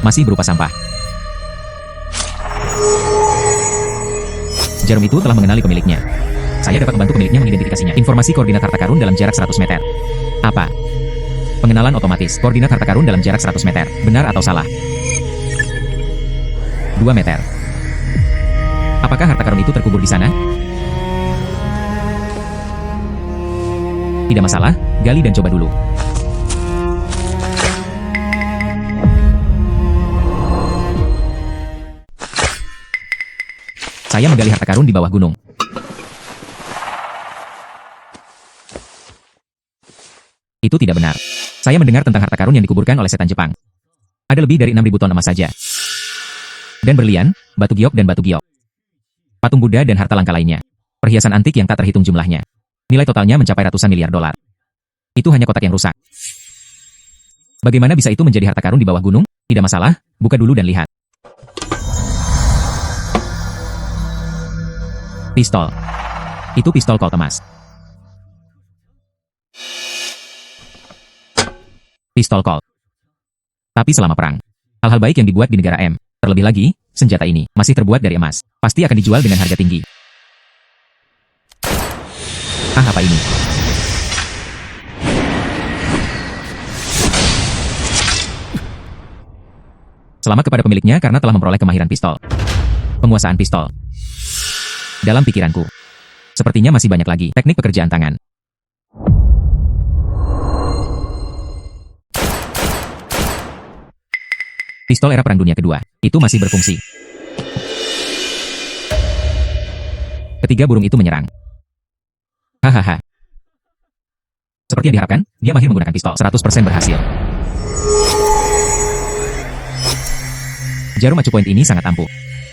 masih berupa sampah. Jarum itu telah mengenali pemiliknya. Saya dapat membantu pemiliknya mengidentifikasinya. Informasi koordinat harta karun dalam jarak 100 meter. Apa? Pengenalan otomatis. Koordinat harta karun dalam jarak 100 meter. Benar atau salah? 2 meter. Apakah harta karun itu terkubur di sana? Tidak masalah, gali dan coba dulu. Saya menggali harta karun di bawah gunung. Itu tidak benar. Saya mendengar tentang harta karun yang dikuburkan oleh setan Jepang. Ada lebih dari 6.000 ton emas saja. Dan berlian, batu giok dan batu giok. Patung Buddha dan harta langka lainnya. Perhiasan antik yang tak terhitung jumlahnya. Nilai totalnya mencapai ratusan miliar dolar. Itu hanya kotak yang rusak. Bagaimana bisa itu menjadi harta karun di bawah gunung? Tidak masalah, buka dulu dan lihat. Pistol. Itu pistol Colt emas. Pistol Colt. Tapi selama perang. Hal-hal baik yang dibuat di negara M. Terlebih lagi, senjata ini masih terbuat dari emas. Pasti akan dijual dengan harga tinggi. Ah, apa ini? Selamat kepada pemiliknya karena telah memperoleh kemahiran pistol. Penguasaan pistol. Dalam pikiranku, sepertinya masih banyak lagi teknik pekerjaan tangan. Pistol era Perang Dunia Kedua, itu masih berfungsi. Ketiga burung itu menyerang. Hahaha. Seperti yang diharapkan, dia mahir menggunakan pistol. 100% berhasil. Jarum acu point ini sangat ampuh.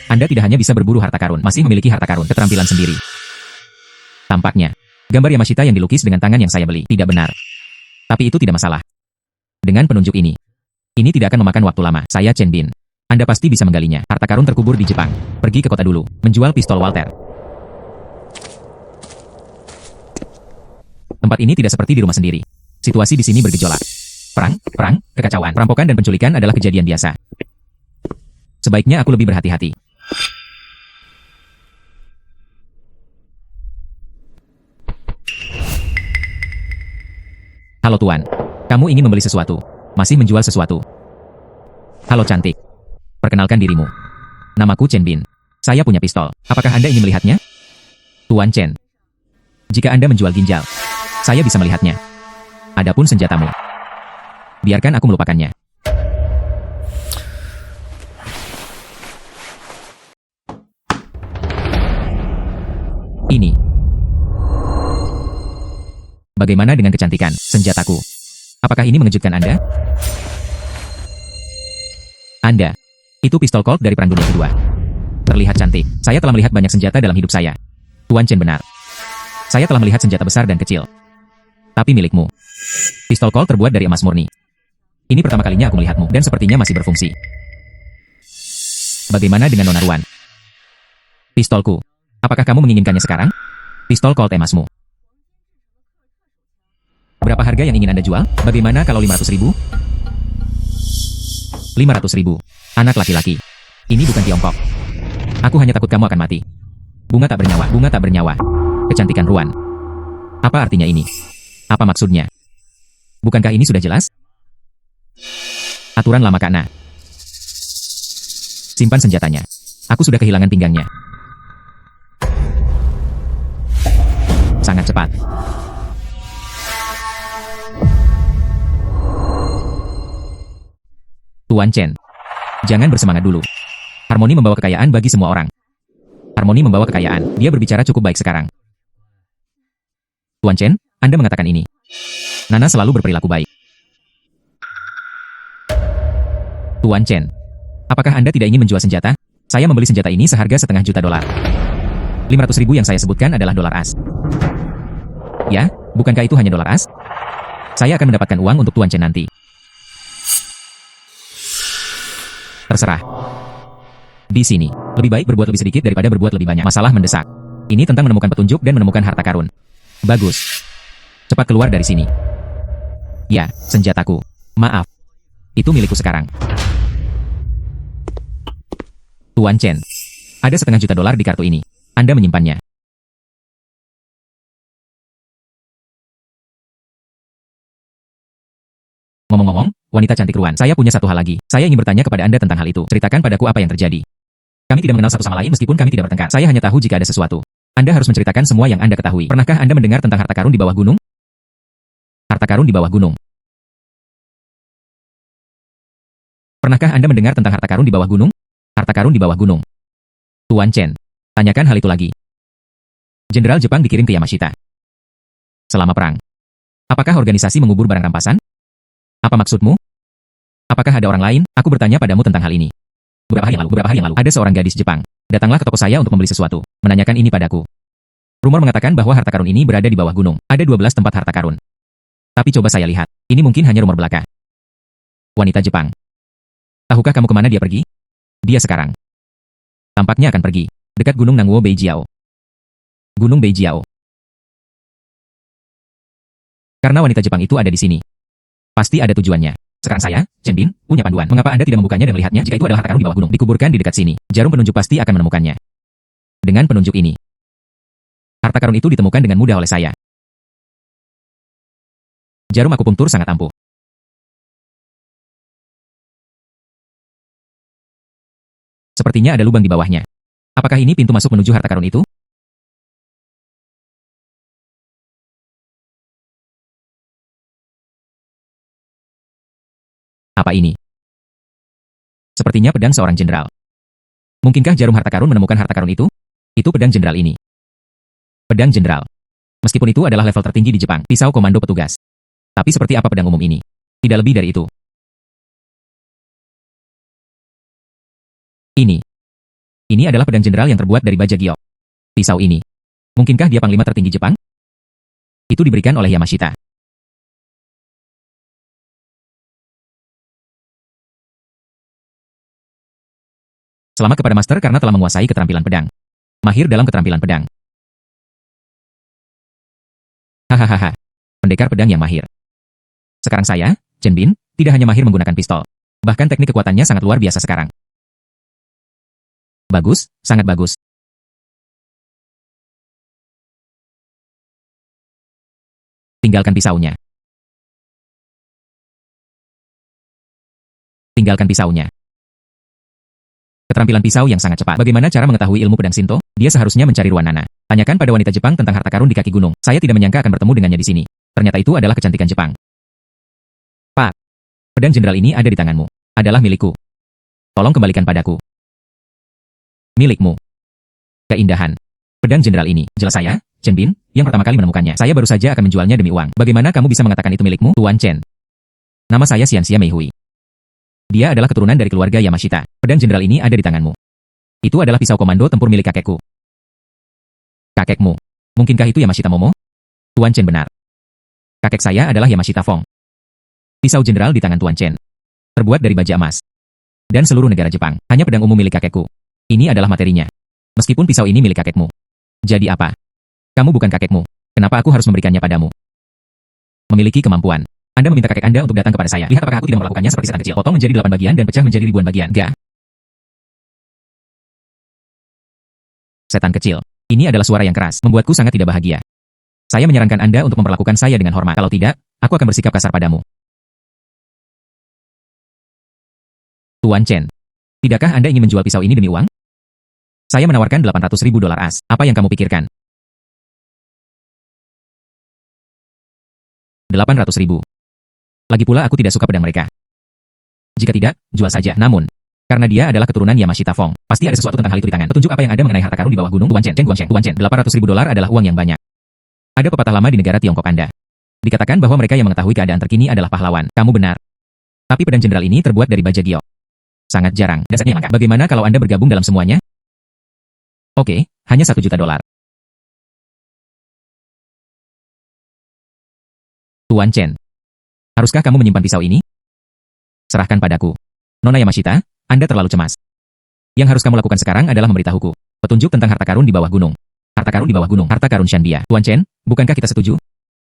Anda tidak hanya bisa berburu harta karun, masih memiliki harta karun keterampilan sendiri. Tampaknya, gambar Yamashita yang dilukis dengan tangan yang saya beli tidak benar. Tapi itu tidak masalah. Dengan penunjuk ini tidak akan memakan waktu lama. Saya Chen Bin. Anda pasti bisa menggalinya. Harta karun terkubur di Jepang. Pergi ke kota dulu, menjual pistol Walter. Tempat ini tidak seperti di rumah sendiri. Situasi di sini bergejolak. Perang, kekacauan, perampokan dan penculikan adalah kejadian biasa. Sebaiknya aku lebih berhati-hati. Halo Tuan. Kamu ingin membeli sesuatu? Masih menjual sesuatu? Halo cantik. Perkenalkan dirimu. Namaku Chen Bin. Saya punya pistol. Apakah Anda ingin melihatnya? Tuan Chen. Jika Anda menjual ginjal, saya bisa melihatnya. Adapun senjatamu, biarkan aku melupakannya. Ini. Bagaimana dengan kecantikan senjataku? Apakah ini mengejutkan Anda? Anda. Itu pistol Colt dari Perang Dunia Kedua. Terlihat cantik. Saya telah melihat banyak senjata dalam hidup saya. Tuan Chen benar. Saya telah melihat senjata besar dan kecil. Tapi milikmu. Pistol Colt terbuat dari emas murni. Ini pertama kalinya aku melihatmu, dan sepertinya masih berfungsi. Bagaimana dengan Nona Ruan? Pistolku. Apakah kamu menginginkannya sekarang? Pistol Colt emasmu. Berapa harga yang ingin Anda jual? Bagaimana kalau 500.000? 500.000. Anak laki-laki. Ini bukan Tiongkok. Aku hanya takut kamu akan mati. Bunga tak bernyawa, bunga tak bernyawa. Kecantikan Ruan. Apa artinya ini? Apa maksudnya? Bukankah ini sudah jelas? Aturan lama Kana. Simpan senjatanya. Aku sudah kehilangan pinggangnya. Sangat cepat. Tuan Chen. Jangan bersemangat dulu. Harmoni membawa kekayaan bagi semua orang. Harmoni membawa kekayaan. Dia berbicara cukup baik sekarang. Tuan Chen, Anda mengatakan ini. Nana selalu berperilaku baik. Tuan Chen. Apakah Anda tidak ingin menjual senjata? Saya membeli senjata ini seharga $500,000. 500.000 yang saya sebutkan adalah dolar as. Ya, bukankah itu hanya dolar as? Saya akan mendapatkan uang untuk Tuan Chen nanti. Terserah. Di sini, lebih baik berbuat lebih sedikit daripada berbuat lebih banyak. Masalah mendesak. Ini tentang menemukan petunjuk dan menemukan harta karun. Bagus. Cepat keluar dari sini. Ya, senjataku. Maaf. Itu milikku sekarang. Tuan Chen. Ada $500.000 di kartu ini. Anda menyimpannya. Ngomong-ngomong, wanita cantik ruan, saya punya satu hal lagi. Saya ingin bertanya kepada Anda tentang hal itu. Ceritakan padaku apa yang terjadi. Kami tidak mengenal satu sama lain meskipun kami tidak bertengkar. Saya hanya tahu jika ada sesuatu. Anda harus menceritakan semua yang Anda ketahui. Pernahkah Anda mendengar tentang harta karun di bawah gunung? Harta karun di bawah gunung. Pernahkah Anda mendengar tentang harta karun di bawah gunung? Harta karun di bawah gunung. Tuan Chen, tanyakan hal itu lagi. Jenderal Jepang dikirim ke Yamashita. Selama perang. Apakah organisasi mengubur barang rampasan? Apa maksudmu? Apakah ada orang lain? Aku bertanya padamu tentang hal ini. Beberapa hari yang lalu, ada seorang gadis Jepang. Datanglah ke toko saya untuk membeli sesuatu. Menanyakan ini padaku. Rumor mengatakan bahwa harta karun ini berada di bawah gunung. Ada 12 tempat harta karun. Tapi coba saya lihat. Ini mungkin hanya rumor belaka. Wanita Jepang. Tahukah kamu kemana dia pergi? Dia sekarang. Tampaknya akan pergi. Dekat Gunung Nangwo Beijiao. Gunung Beijiao. Karena wanita Jepang itu ada di sini. Pasti ada tujuannya. Sekarang saya, Chen Bin, punya panduan. Mengapa Anda tidak membukanya dan melihatnya jika itu adalah harta karun di bawah gunung? Dikuburkan di dekat sini. Jarum penunjuk pasti akan menemukannya. Dengan penunjuk ini. Harta karun itu ditemukan dengan mudah oleh saya. Jarum akupunktur sangat ampuh. Sepertinya ada lubang di bawahnya. Apakah ini pintu masuk menuju harta karun itu? Apa ini? Sepertinya pedang seorang jenderal. Mungkinkah jarum harta karun menemukan harta karun itu? Itu pedang jenderal ini. Pedang jenderal. Meskipun itu adalah level tertinggi di Jepang, pisau komando petugas. Tapi seperti apa pedang umum ini? Tidak lebih dari itu. Ini. Ini adalah pedang jenderal yang terbuat dari baja giok. Pisau ini. Mungkinkah dia panglima tertinggi Jepang? Itu diberikan oleh Yamashita. Selamat kepada Master karena telah menguasai keterampilan pedang. Mahir dalam keterampilan pedang. Hahaha. Pendekar pedang yang mahir. Sekarang saya, Chen Bin, tidak hanya mahir menggunakan pistol. Bahkan teknik kekuatannya sangat luar biasa sekarang. Bagus, sangat bagus. Tinggalkan pisaunya. Tinggalkan pisaunya. Keterampilan pisau yang sangat cepat. Bagaimana cara mengetahui ilmu pedang Shinto? Dia seharusnya mencari Ruanana. Tanyakan pada wanita Jepang tentang harta karun di kaki gunung. Saya tidak menyangka akan bertemu dengannya di sini. Ternyata itu adalah kecantikan Jepang. Pak, pedang jenderal ini ada di tanganmu. Adalah milikku. Tolong kembalikan padaku. Milikmu. Keindahan. Pedang jenderal ini. Jelas saya, Chen Bin, yang pertama kali menemukannya. Saya baru saja akan menjualnya demi uang. Bagaimana kamu bisa mengatakan itu milikmu, Tuan Chen? Nama saya Xianxia Meihui. Dia adalah keturunan dari keluarga Yamashita. Pedang jenderal ini ada di tanganmu. Itu adalah pisau komando tempur milik kakekku. Kakekmu. Mungkinkah itu Yamashita Momo? Tuan Chen benar. Kakek saya adalah Yamashita Fong. Pisau jenderal di tangan Tuan Chen. Terbuat dari baja emas. Dan seluruh negara Jepang. Hanya pedang umum milik kakekku. Ini adalah materinya. Meskipun pisau ini milik kakekmu. Jadi apa? Kamu bukan kakekmu. Kenapa aku harus memberikannya padamu? Memiliki kemampuan. Anda meminta kakek Anda untuk datang kepada saya. Lihat apakah aku tidak melakukannya seperti setan kecil. Potong menjadi 8 bagian dan pecah menjadi ribuan bagian. Gak. Setan kecil. Ini adalah suara yang keras. Membuatku sangat tidak bahagia. Saya menyarankan Anda untuk memperlakukan saya dengan hormat. Kalau tidak, aku akan bersikap kasar padamu. Tuan Chen. Tidakkah Anda ingin menjual pisau ini demi uang? Saya menawarkan $800.000 as. Apa yang kamu pikirkan? 800.000. Lagi pula aku tidak suka pedang mereka. Jika tidak, jual saja. Namun, karena dia adalah keturunan Yamashita Fong, pasti ada sesuatu tentang hal itu di tangan. Petunjuk apa yang ada mengenai harta karun di bawah gunung? Tuan Chen, $800.000 adalah uang yang banyak. Ada pepatah lama di negara Tiongkok Anda. Dikatakan bahwa mereka yang mengetahui keadaan terkini adalah pahlawan. Kamu benar. Tapi pedang jenderal ini terbuat dari baja giok. Sangat jarang. Dasarnya langka. Bagaimana kalau Anda bergabung dalam semuanya? Oke, hanya $1 juta. Tuan Chen. Haruskah kamu menyimpan pisau ini? Serahkan padaku. Nona Yamashita, Anda terlalu cemas. Yang harus kamu lakukan sekarang adalah memberitahuku petunjuk tentang harta karun di bawah gunung. Harta karun di bawah gunung. Harta karun Shanbia. Tuan Chen, bukankah kita setuju?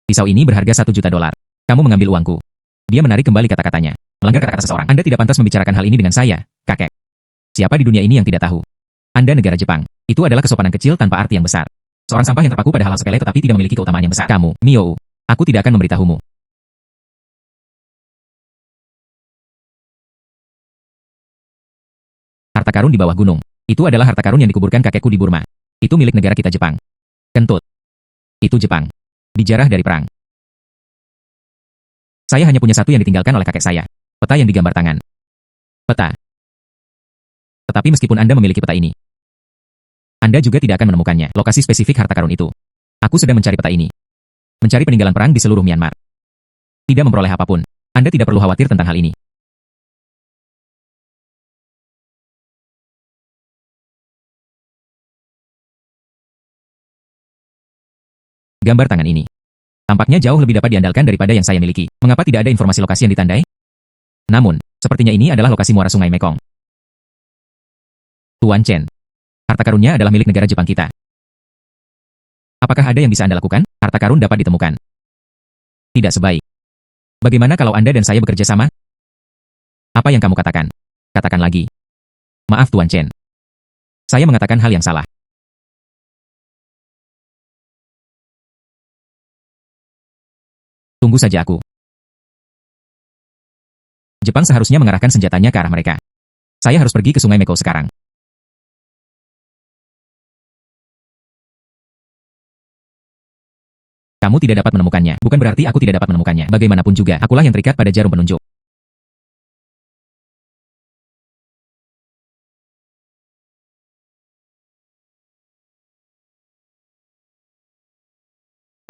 Pisau ini berharga $1 juta. Kamu mengambil uangku. Dia menarik kembali kata-katanya. Melanggar kata-kata seseorang. Anda tidak pantas membicarakan hal ini dengan saya, kakek. Siapa di dunia ini yang tidak tahu? Anda negara Jepang. Itu adalah kesopanan kecil tanpa arti yang besar. Seorang sampah yang terpaku pada hal sepele tetapi tidak memiliki keutamaan yang besar. Kamu, Mio. Aku tidak akan memberitahumu. Harta karun di bawah gunung. Itu adalah harta karun yang dikuburkan kakekku di Burma. Itu milik negara kita Jepang. Kentut. Itu Jepang. Dijarah dari perang. Saya hanya punya satu yang ditinggalkan oleh kakek saya. Peta yang digambar tangan. Peta. Tetapi meskipun Anda memiliki peta ini, Anda juga tidak akan menemukannya. Lokasi spesifik harta karun itu. Aku sedang mencari peta ini. Mencari peninggalan perang di seluruh Myanmar. Tidak memperoleh apapun. Anda tidak perlu khawatir tentang hal ini. Gambar tangan ini. Tampaknya jauh lebih dapat diandalkan daripada yang saya miliki. Mengapa tidak ada informasi lokasi yang ditandai? Namun, sepertinya ini adalah lokasi muara sungai Mekong. Tuan Chen. Harta karunnya adalah milik negara Jepang kita. Apakah ada yang bisa Anda lakukan? Harta karun dapat ditemukan. Tidak sebaik. Bagaimana kalau Anda dan saya bekerja sama? Apa yang kamu katakan? Katakan lagi. Maaf Tuan Chen. Saya mengatakan hal yang salah. Tunggu saja aku. Jepang seharusnya mengarahkan senjatanya ke arah mereka. Saya harus pergi ke Sungai Mekong sekarang. Kamu tidak dapat menemukannya. Bukan berarti aku tidak dapat menemukannya. Bagaimanapun juga, akulah yang terikat pada jarum penunjuk.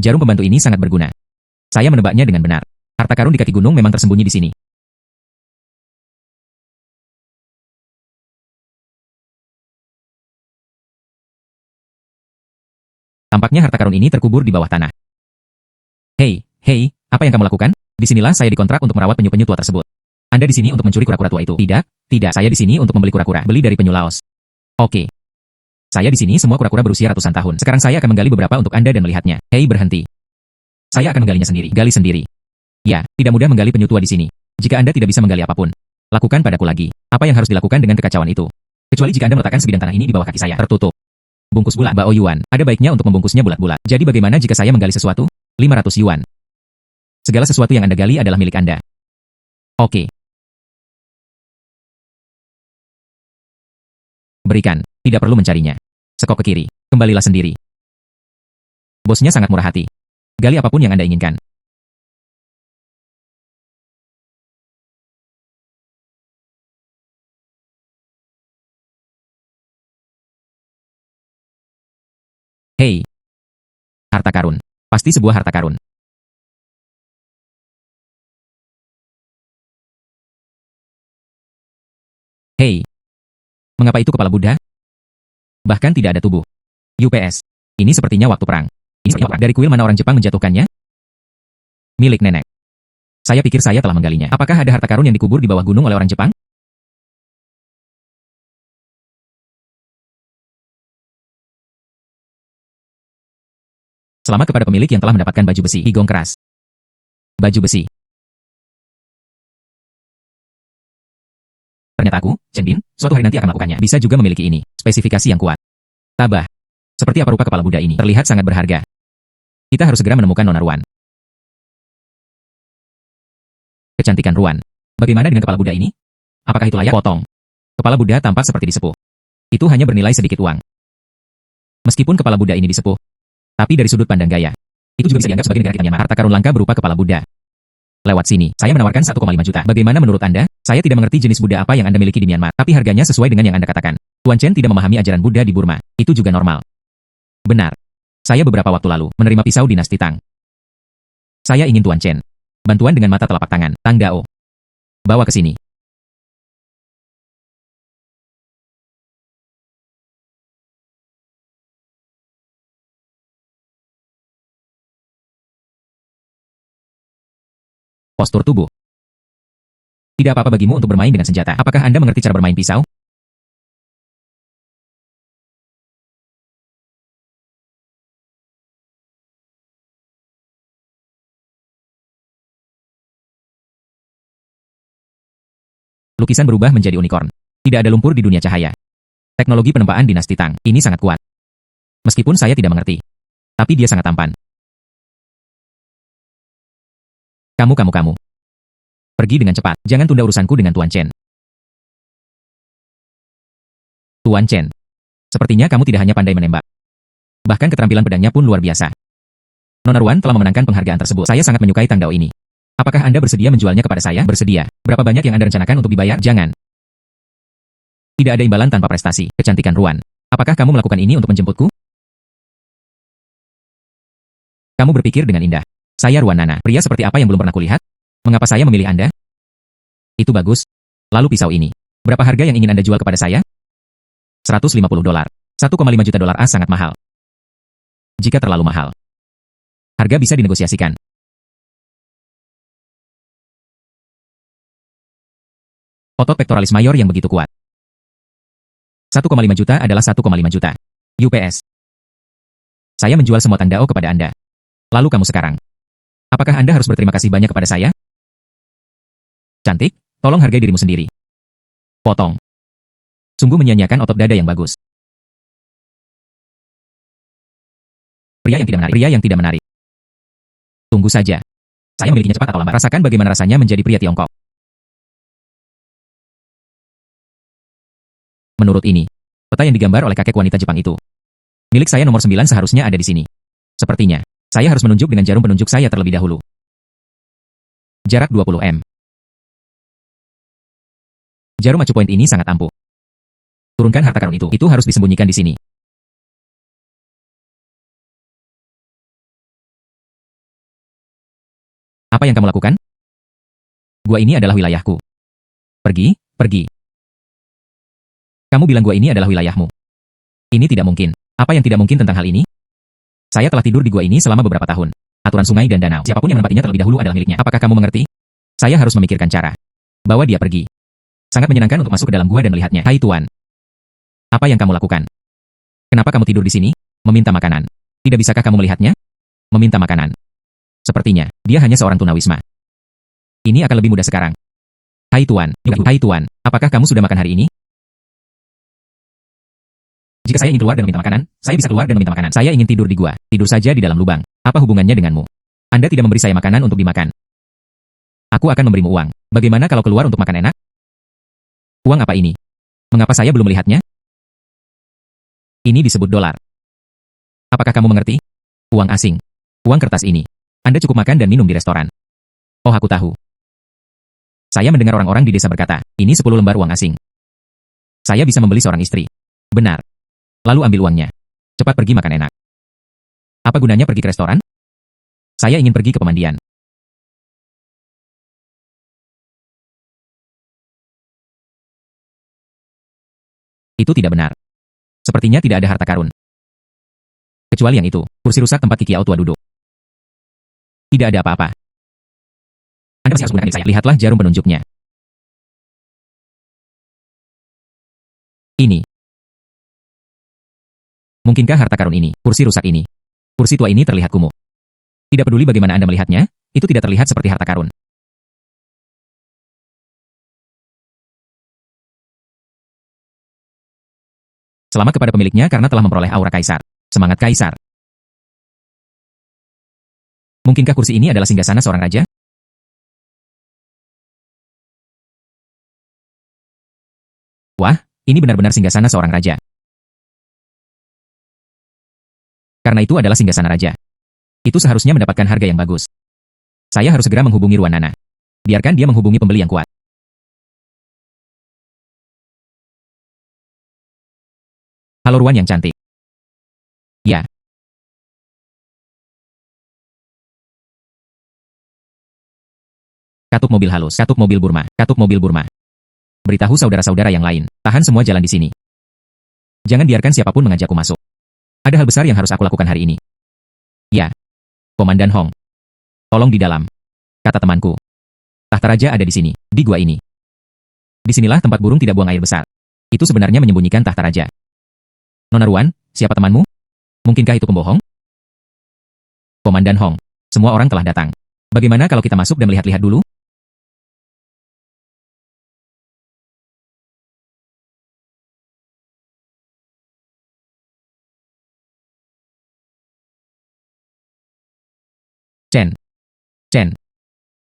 Jarum pembantu ini sangat berguna. Saya menebaknya dengan benar. Harta karun di kaki gunung memang tersembunyi di sini. Tampaknya harta karun ini terkubur di bawah tanah. Hei, hei, apa yang kamu lakukan? Disinilah saya dikontrak untuk merawat penyu-penyu tua tersebut. Anda di sini untuk mencuri kura-kura tua itu? Tidak, tidak. Saya di sini untuk membeli kura-kura. Beli dari penyu Laos. Oke. Saya di sini semua kura-kura berusia ratusan tahun. Sekarang saya akan menggali beberapa untuk Anda dan melihatnya. Hei, berhenti. Saya akan menggalinya sendiri. Gali sendiri. Ya, tidak mudah menggali penyu tua di sini. Jika Anda tidak bisa menggali apapun, lakukan padaku lagi. Apa yang harus dilakukan dengan kekacauan itu? Kecuali jika Anda meletakkan sebidang tanah ini di bawah kaki saya. Tertutup. Bungkus bulat. Bao Yuan. Ada baiknya untuk membungkusnya bulat-bulat. Jadi bagaimana jika saya menggali sesuatu? 500 Yuan. Segala sesuatu yang Anda gali adalah milik Anda. Oke. Berikan. Tidak perlu mencarinya. Sekok ke kiri. Kembalilah sendiri. Bosnya sangat murah hati. Gali apapun yang Anda inginkan. Hei. Harta karun. Pasti sebuah harta karun. Hei. Mengapa itu kepala Buddha? Bahkan tidak ada tubuh. UPS. Ini sepertinya waktu perang. Ini sepertinya perang. Dari kuil mana orang Jepang menjatuhkannya? Milik nenek. Saya pikir saya telah menggalinya. Apakah ada harta karun yang dikubur di bawah gunung oleh orang Jepang? Selamat kepada pemilik yang telah mendapatkan baju besi. Higong keras. Baju besi. Ternyata aku, Chen Bin, suatu hari nanti akan melakukannya. Bisa juga memiliki ini. Spesifikasi yang kuat. Tabah. Seperti apa rupa kepala Buddha ini? Terlihat sangat berharga. Kita harus segera menemukan Nona Ruan. Kecantikan Ruan. Bagaimana dengan kepala Buddha ini? Apakah itu layak? Potong. Kepala Buddha tampak seperti disepuh. Itu hanya bernilai sedikit uang. Meskipun kepala Buddha ini disepuh, tapi dari sudut pandang gaya, itu juga bisa dianggap sebagai negara kita Myanmar. Harta karun langka berupa kepala Buddha. Lewat sini, saya menawarkan 1,5 juta. Bagaimana menurut Anda? Saya tidak mengerti jenis Buddha apa yang Anda miliki di Myanmar, tapi harganya sesuai dengan yang Anda katakan. Tuan Chen tidak memahami ajaran Buddha di Burma. Itu juga normal. Benar. Saya beberapa waktu lalu menerima pisau dinasti Tang. Saya ingin Tuan Chen. Bantuan dengan mata telapak tangan. Tang Dao. Bawa ke sini. Postur tubuh. Tidak apa-apa bagimu untuk bermain dengan senjata. Apakah Anda mengerti cara bermain pisau? Lukisan berubah menjadi unicorn. Tidak ada lumpur di dunia cahaya. Teknologi penempaan dinasti Tang ini sangat kuat. Meskipun saya tidak mengerti, tapi dia sangat tampan. Kamu. Pergi dengan cepat. Jangan tunda urusanku dengan Tuan Chen. Tuan Chen. Sepertinya kamu tidak hanya pandai menembak. Bahkan keterampilan pedangnya pun luar biasa. Nona Ruan telah memenangkan penghargaan tersebut. Saya sangat menyukai Tang Dao ini. Apakah Anda bersedia menjualnya kepada saya? Bersedia. Berapa banyak yang Anda rencanakan untuk dibayar? Jangan. Tidak ada imbalan tanpa prestasi. Kecantikan Ruan. Apakah kamu melakukan ini untuk menjemputku? Kamu berpikir dengan indah. Saya Ruan Nana. Pria seperti apa yang belum pernah kulihat? Mengapa saya memilih Anda? Itu bagus. Lalu pisau ini. Berapa harga yang ingin Anda jual kepada saya? $150. 1,5 juta dolar as sangat mahal. Jika terlalu mahal, harga bisa dinegosiasikan. Otot pektoralis mayor yang begitu kuat. 1,5 juta adalah 1,5 juta. UPS. Saya menjual semua Tang Dao kepada Anda. Lalu kamu sekarang. Apakah Anda harus berterima kasih banyak kepada saya? Cantik, tolong hargai dirimu sendiri. Potong. Sungguh menyia-nyiakan otot dada yang bagus. Pria yang tidak menarik. Tunggu saja. Saya memilikinya cepat atau lambat. Rasakan bagaimana rasanya menjadi pria Tiongkok. Menurut ini, peta yang digambar oleh kakek wanita Jepang itu. Milik saya nomor 9 seharusnya ada di sini. Sepertinya, saya harus menunjuk dengan jarum penunjuk saya terlebih dahulu. Jarak 20 m. Jarum acu point ini sangat ampuh. Turunkan harta karun itu. Itu harus disembunyikan di sini. Apa yang kamu lakukan? Gua ini adalah wilayahku. Pergi. Kamu bilang gua ini adalah wilayahmu. Ini tidak mungkin. Apa yang tidak mungkin tentang hal ini? Saya telah tidur di gua ini selama beberapa tahun. Aturan sungai dan danau. Siapapun yang menempatinya terlebih dahulu adalah miliknya. Apakah kamu mengerti? Saya harus memikirkan cara. Bawa dia pergi. Sangat menyenangkan untuk masuk ke dalam gua dan melihatnya. Hai Tuan. Apa yang kamu lakukan? Kenapa kamu tidur di sini? Meminta makanan. Tidak bisakah kamu melihatnya? Meminta makanan. Sepertinya, dia hanya seorang tunawisma. Ini akan lebih mudah sekarang. Hai Tuan. Apakah kamu sudah makan hari ini? Jika saya ingin keluar dan meminta makanan, saya bisa keluar dan meminta makanan. Saya ingin tidur di gua. Tidur saja di dalam lubang. Apa hubungannya denganmu? Anda tidak memberi saya makanan untuk dimakan. Aku akan memberimu uang. Bagaimana kalau keluar untuk makan enak? Uang apa ini? Mengapa saya belum melihatnya? Ini disebut dolar. Apakah kamu mengerti? Uang asing. Uang kertas ini. Anda cukup makan dan minum di restoran. Oh, aku tahu. Saya mendengar orang-orang di desa berkata, ini 10 lembar uang asing. Saya bisa membeli seorang istri. Benar. Lalu ambil uangnya. Cepat pergi makan enak. Apa gunanya pergi ke restoran? Saya ingin pergi ke pemandian. Itu tidak benar. Sepertinya tidak ada harta karun. Kecuali yang itu, kursi rusak tempat Kikiao tua duduk. Tidak ada apa-apa. Anda masih harus menggunakan saya. Lihatlah jarum penunjuknya. Ini. Mungkinkah harta karun ini, kursi rusak ini? Kursi tua ini terlihat kumuh. Tidak peduli bagaimana Anda melihatnya, itu tidak terlihat seperti harta karun. Selamat kepada pemiliknya karena telah memperoleh aura kaisar. Semangat kaisar. Mungkinkah kursi ini adalah singgasana seorang raja? Wah, ini benar-benar singgasana seorang raja. Karena itu adalah singgasana raja. Itu seharusnya mendapatkan harga yang bagus. Saya harus segera menghubungi Ruan Nana. Biarkan dia menghubungi pembeli yang kuat. Halo Ruan yang cantik. Ya. Katup mobil halus, katup mobil Burma, katup mobil Burma. Beritahu saudara-saudara yang lain, tahan semua jalan di sini. Jangan biarkan siapapun mengajakku masuk. Ada hal besar yang harus aku lakukan hari ini. Ya. Komandan Hong. Tolong di dalam. Kata temanku. Tahta raja ada di sini, di gua ini. Disinilah tempat burung tidak buang air besar. Itu sebenarnya menyembunyikan tahta raja. Nona Ruan, siapa temanmu? Mungkinkah itu pembohong? Komandan Hong. Semua orang telah datang. Bagaimana kalau kita masuk dan melihat-lihat dulu? Chen. Chen.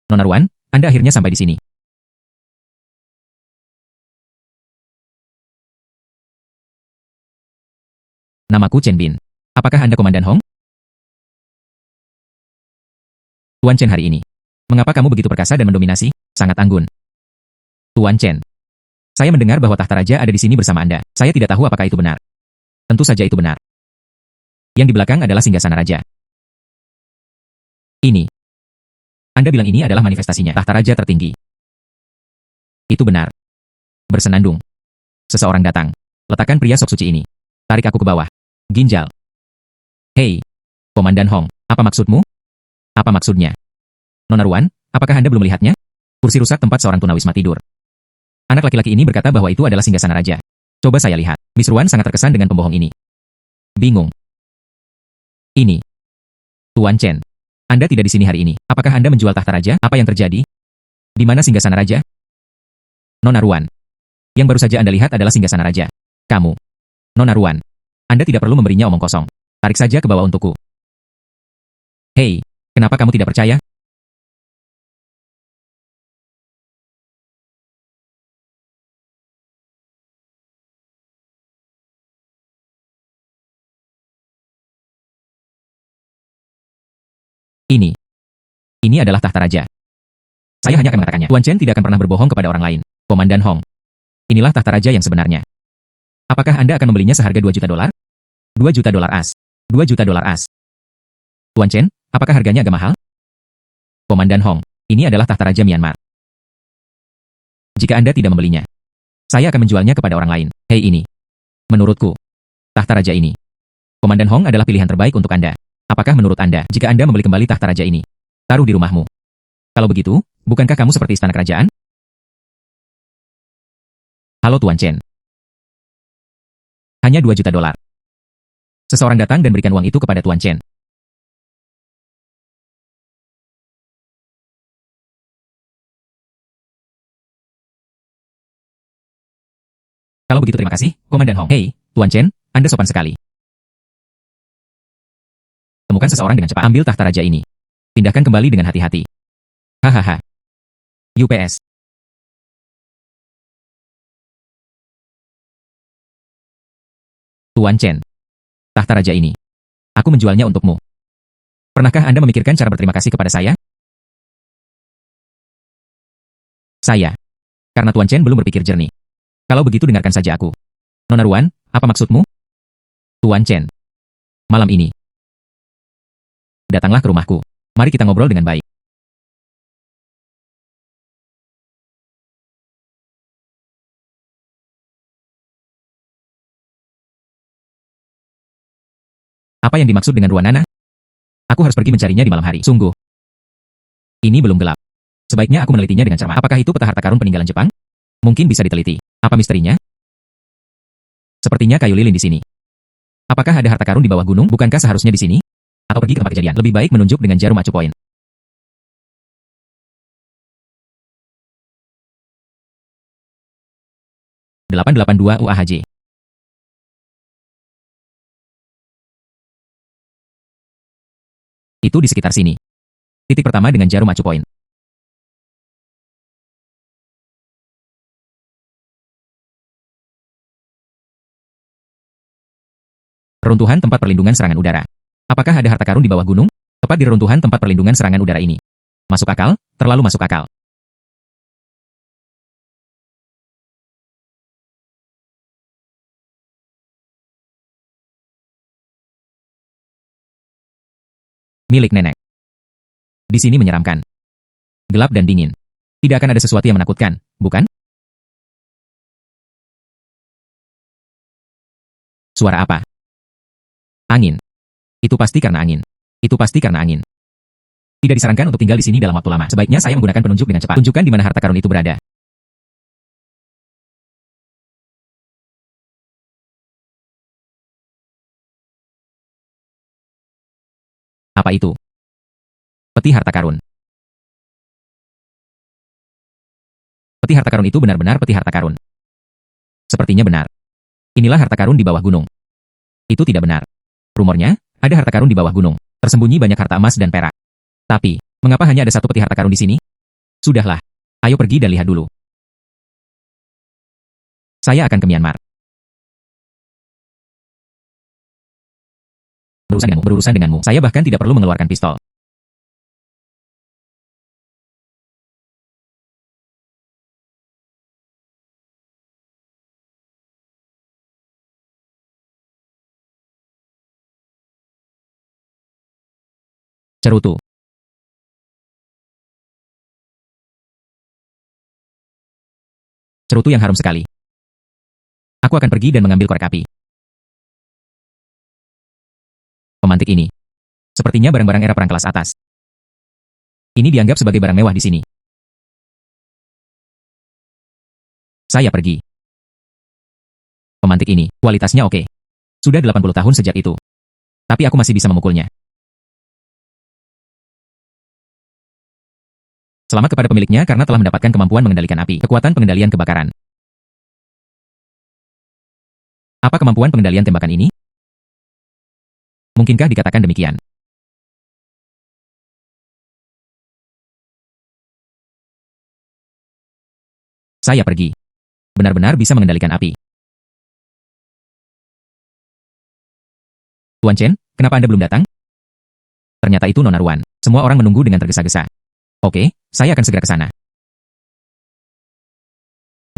Nona Ruan, Anda akhirnya sampai di sini. Namaku Chen Bin. Apakah Anda Komandan Hong? Tuan Chen hari ini. Mengapa kamu begitu perkasa dan mendominasi? Sangat anggun. Tuan Chen. Saya mendengar bahwa tahta raja ada di sini bersama Anda. Saya tidak tahu apakah itu benar. Tentu saja itu benar. Yang di belakang adalah singgasana raja. Ini. Anda bilang ini adalah manifestasinya, tahta raja tertinggi. Itu benar. Bersenandung. Seseorang datang. Letakkan pria sok suci ini. Tarik aku ke bawah. Ginjal. Hei, Komandan Hong, apa maksudmu? Apa maksudnya? Nona Ruan, apakah Anda belum melihatnya? Kursi rusak tempat seorang tunawisma tidur. Anak laki-laki ini berkata bahwa itu adalah singgasana raja. Coba saya lihat. Miss Ruan sangat terkesan dengan pembohong ini. Bingung. Ini. Tuan Chen. Anda tidak di sini hari ini. Apakah Anda menjual tahta raja? Apa yang terjadi? Di mana singgasana raja? Nona Ruan. Yang baru saja Anda lihat adalah singgasana raja. Kamu. Nona Ruan. Anda tidak perlu memberinya omong kosong. Tarik saja ke bawah untukku. Hei, kenapa kamu tidak percaya? Ini. Ini adalah tahta raja. Saya hanya akan mengatakannya. Tuan Chen tidak akan pernah berbohong kepada orang lain. Komandan Hong. Inilah tahta raja yang sebenarnya. Apakah Anda akan membelinya seharga 2 juta dolar? 2 juta dolar as. 2 juta dolar as. Tuan Chen, apakah harganya agak mahal? Komandan Hong, ini adalah tahta raja Myanmar. Jika Anda tidak membelinya, saya akan menjualnya kepada orang lain. Hei ini. Menurutku, tahta raja ini. Komandan Hong adalah pilihan terbaik untuk Anda. Apakah menurut Anda, jika Anda membeli kembali tahta raja ini, taruh di rumahmu? Kalau begitu, bukankah kamu seperti istana kerajaan? Halo Tuan Chen. Hanya 2 juta dolar. Seseorang datang dan berikan uang itu kepada Tuan Chen. Kalau begitu terima kasih, Komandan Hong. Hei, Tuan Chen, Anda sopan sekali. Temukan seseorang dengan cepat. Ambil tahta raja ini. Pindahkan kembali dengan hati-hati. Hahaha. UPS. Tuan Chen. Tahta raja ini. Aku menjualnya untukmu. Pernahkah Anda memikirkan cara berterima kasih kepada saya? Saya. Karena Tuan Chen belum berpikir jernih. Kalau begitu dengarkan saja aku. Nona Ruan, apa maksudmu? Tuan Chen. Malam ini. Datanglah ke rumahku. Mari kita ngobrol dengan baik. Apa yang dimaksud dengan Ruanana? Aku harus pergi mencarinya di malam hari. Sungguh. Ini belum gelap. Sebaiknya aku menelitinya dengan cermat. Apakah itu peta harta karun peninggalan Jepang? Mungkin bisa diteliti. Apa misterinya? Sepertinya kayu lilin di sini. Apakah ada harta karun di bawah gunung? Bukankah seharusnya di sini? Atau pergi ke tempat kejadian? Lebih baik menunjuk dengan jarum acuh poin. (882 UAHJ). Itu di sekitar sini. Titik pertama dengan jarum acuh poin. Reruntuhan tempat perlindungan serangan udara. Apakah ada harta karun di bawah gunung? Tepat di reruntuhan tempat perlindungan serangan udara ini. Masuk akal? Terlalu masuk akal. Milik nenek. Di sini menyeramkan. Gelap dan dingin. Tidak akan ada sesuatu yang menakutkan, bukan? Suara apa? Angin. Itu pasti karena angin. Itu pasti karena angin. Tidak disarankan untuk tinggal di sini dalam waktu lama. Sebaiknya saya menggunakan penunjuk dengan cepat. Tunjukkan di mana harta karun itu berada. Apa itu? Peti harta karun. Peti harta karun itu benar-benar peti harta karun. Sepertinya benar. Inilah harta karun di bawah gunung. Itu tidak benar. Rumornya, ada harta karun di bawah gunung. Tersembunyi banyak harta emas dan perak. Tapi, mengapa hanya ada satu peti harta karun di sini? Sudahlah. Ayo pergi dan lihat dulu. Saya akan ke Myanmar. Berurusan denganmu. Saya bahkan tidak perlu mengeluarkan pistol. Cerutu. Cerutu yang harum sekali. Aku akan pergi dan mengambil korek api. Pemantik ini. Sepertinya barang-barang era perang kelas atas. Ini dianggap sebagai barang mewah di sini. Saya pergi. Pemantik ini, kualitasnya oke. Sudah 80 tahun sejak itu. Tapi aku masih bisa memukulnya. Selamat kepada pemiliknya karena telah mendapatkan kemampuan mengendalikan api. Kekuatan pengendalian kebakaran. Apa kemampuan pengendalian tembakan ini? Mungkinkah dikatakan demikian? Saya pergi. Benar-benar bisa mengendalikan api. Tuan Chen, kenapa Anda belum datang? Ternyata itu Nona Ruan. Semua orang menunggu dengan tergesa-gesa. Oke, saya akan segera ke sana.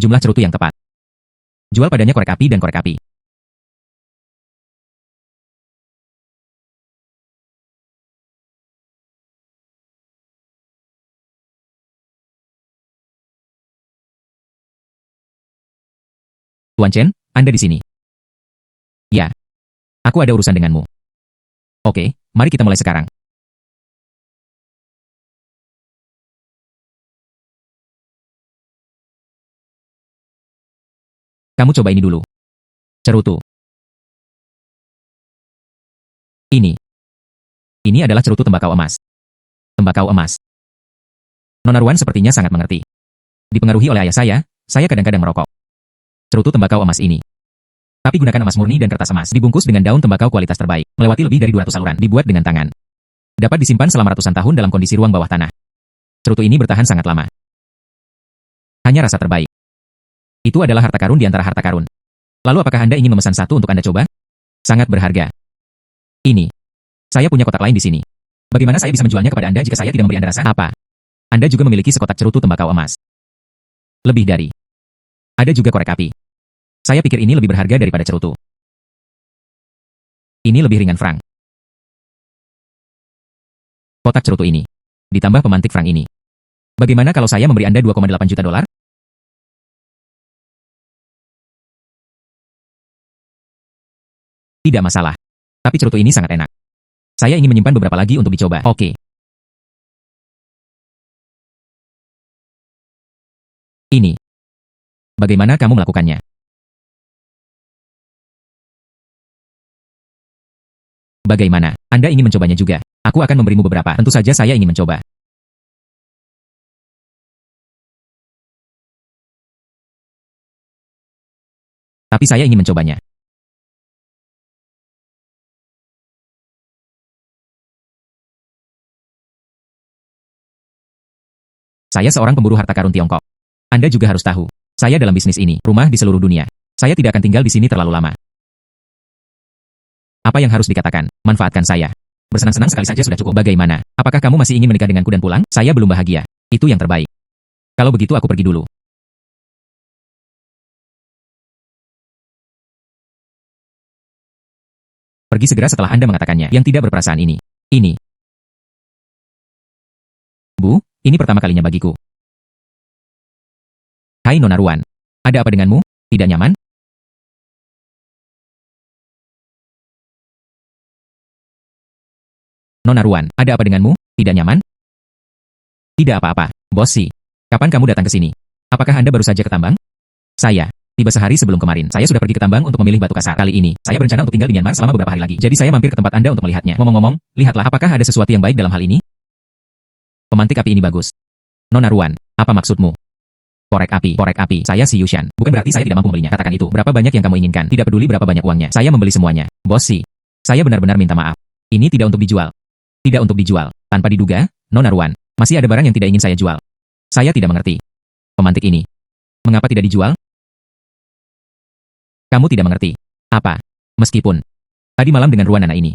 Jumlah cerutu yang tepat. Jual padanya korek api dan korek api. Tuan Chen, Anda di sini. Ya. Aku ada urusan denganmu. Oke, mari kita mulai sekarang. Kamu coba ini dulu. Cerutu. Ini. Ini adalah cerutu tembakau emas. Tembakau emas. Nona Ruan sepertinya sangat mengerti. Dipengaruhi oleh ayah saya kadang-kadang merokok. Cerutu tembakau emas ini. Tapi gunakan emas murni dan kertas emas. Dibungkus dengan daun tembakau kualitas terbaik. Melewati lebih dari 200 saluran. Dibuat dengan tangan. Dapat disimpan selama ratusan tahun dalam kondisi ruang bawah tanah. Cerutu ini bertahan sangat lama. Hanya rasa terbaik. Itu adalah harta karun di antara harta karun. Lalu apakah Anda ingin memesan satu untuk Anda coba? Sangat berharga. Ini. Saya punya kotak lain di sini. Bagaimana saya bisa menjualnya kepada Anda jika saya tidak memberi Anda rasa? Apa? Anda juga memiliki sekotak cerutu tembakau emas. Lebih dari. Ada juga korek api. Saya pikir ini lebih berharga daripada cerutu. Ini lebih ringan Frank. Kotak cerutu ini. Ditambah pemantik Frank ini. Bagaimana kalau saya memberi Anda 2,8 juta dolar? Tidak masalah. Tapi cerutu ini sangat enak. Saya ingin menyimpan beberapa lagi untuk dicoba. Oke. Ini. Bagaimana kamu melakukannya? Bagaimana? Anda ingin mencobanya juga? Aku akan memberimu beberapa. Tentu saja saya ingin mencoba. Tapi saya ingin mencobanya. Saya seorang pemburu harta karun Tiongkok. Anda juga harus tahu. Saya dalam bisnis ini, rumah di seluruh dunia. Saya tidak akan tinggal di sini terlalu lama. Apa yang harus dikatakan? Manfaatkan saya. Bersenang-senang sekali saja sudah cukup. Bagaimana? Apakah kamu masih ingin menikah denganku dan pulang? Saya belum bahagia. Itu yang terbaik. Kalau begitu aku pergi dulu. Pergi segera setelah Anda mengatakannya. Yang tidak berperasaan ini. Ini. Bu, ini pertama kalinya bagiku. Hai Nona Ruan. Ada apa denganmu? Tidak nyaman? Nona Ruan, ada apa denganmu? Tidak nyaman? Tidak apa-apa, Bos Si. Kapan kamu datang ke sini? Apakah Anda baru saja ke tambang? Saya. Tiba sehari sebelum kemarin. Saya sudah pergi ke tambang untuk memilih batu kasar. Kali ini, saya berencana untuk tinggal di Myanmar selama beberapa hari lagi. Jadi saya mampir ke tempat Anda untuk melihatnya. Ngomong-ngomong, lihatlah apakah ada sesuatu yang baik dalam hal ini? Pemantik api ini bagus. Nona Ruan, apa maksudmu? Korek api, saya si Yushan. Bukan berarti saya tidak mampu membelinya. Katakan itu. Berapa banyak yang kamu inginkan? Tidak peduli berapa banyak uangnya. Saya membeli semuanya. Bos Si. Saya benar-benar minta maaf. Ini tidak untuk dijual. Tidak untuk dijual. Tanpa diduga, Nona Ruan, masih ada barang yang tidak ingin saya jual. Saya tidak mengerti. Pemantik ini. Mengapa tidak dijual? Kamu tidak mengerti. Apa? Meskipun. Tadi malam dengan Ruan Nana ini.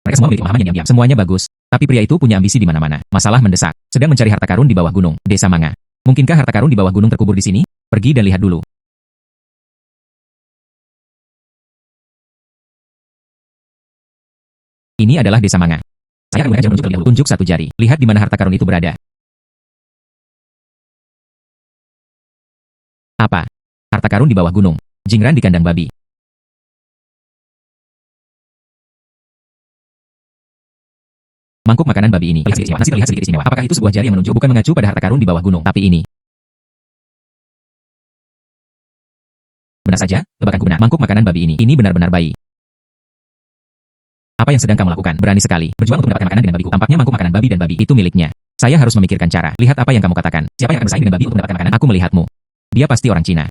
Mereka semua memiliki pemahaman yang diam-diam. Semuanya bagus. Tapi pria itu punya ambisi di mana-mana. Masalah mendesak. Sedang mencari harta karun di bawah gunung. Desa Manga. Mungkinkah harta karun di bawah gunung terkubur di sini? Pergi dan lihat dulu. Ini adalah Desa Manga. Saya akan mengajak menunjuk terlebih dahulu. Tunjuk satu jari. Lihat di mana harta karun itu berada. Apa? Harta karun di bawah gunung. Jingran di kandang babi. Mangkuk makanan babi ini. Nasi terlihat sedikit istimewa. Apakah itu sebuah jari yang menunjuk bukan mengacu pada harta karun di bawah gunung? Tapi ini. Benar saja, tebakanku benar. Mangkuk makanan babi ini. Ini benar-benar bayi. Apa yang sedang kamu lakukan? Berani sekali. Berjuang untuk mendapatkan makanan dengan babiku. Tampaknya mangkuk makanan babi dan babi itu miliknya. Saya harus memikirkan cara. Lihat apa yang kamu katakan. Siapa yang akan bersaing dengan babi untuk mendapatkan makanan? Aku melihatmu. Dia pasti orang Cina.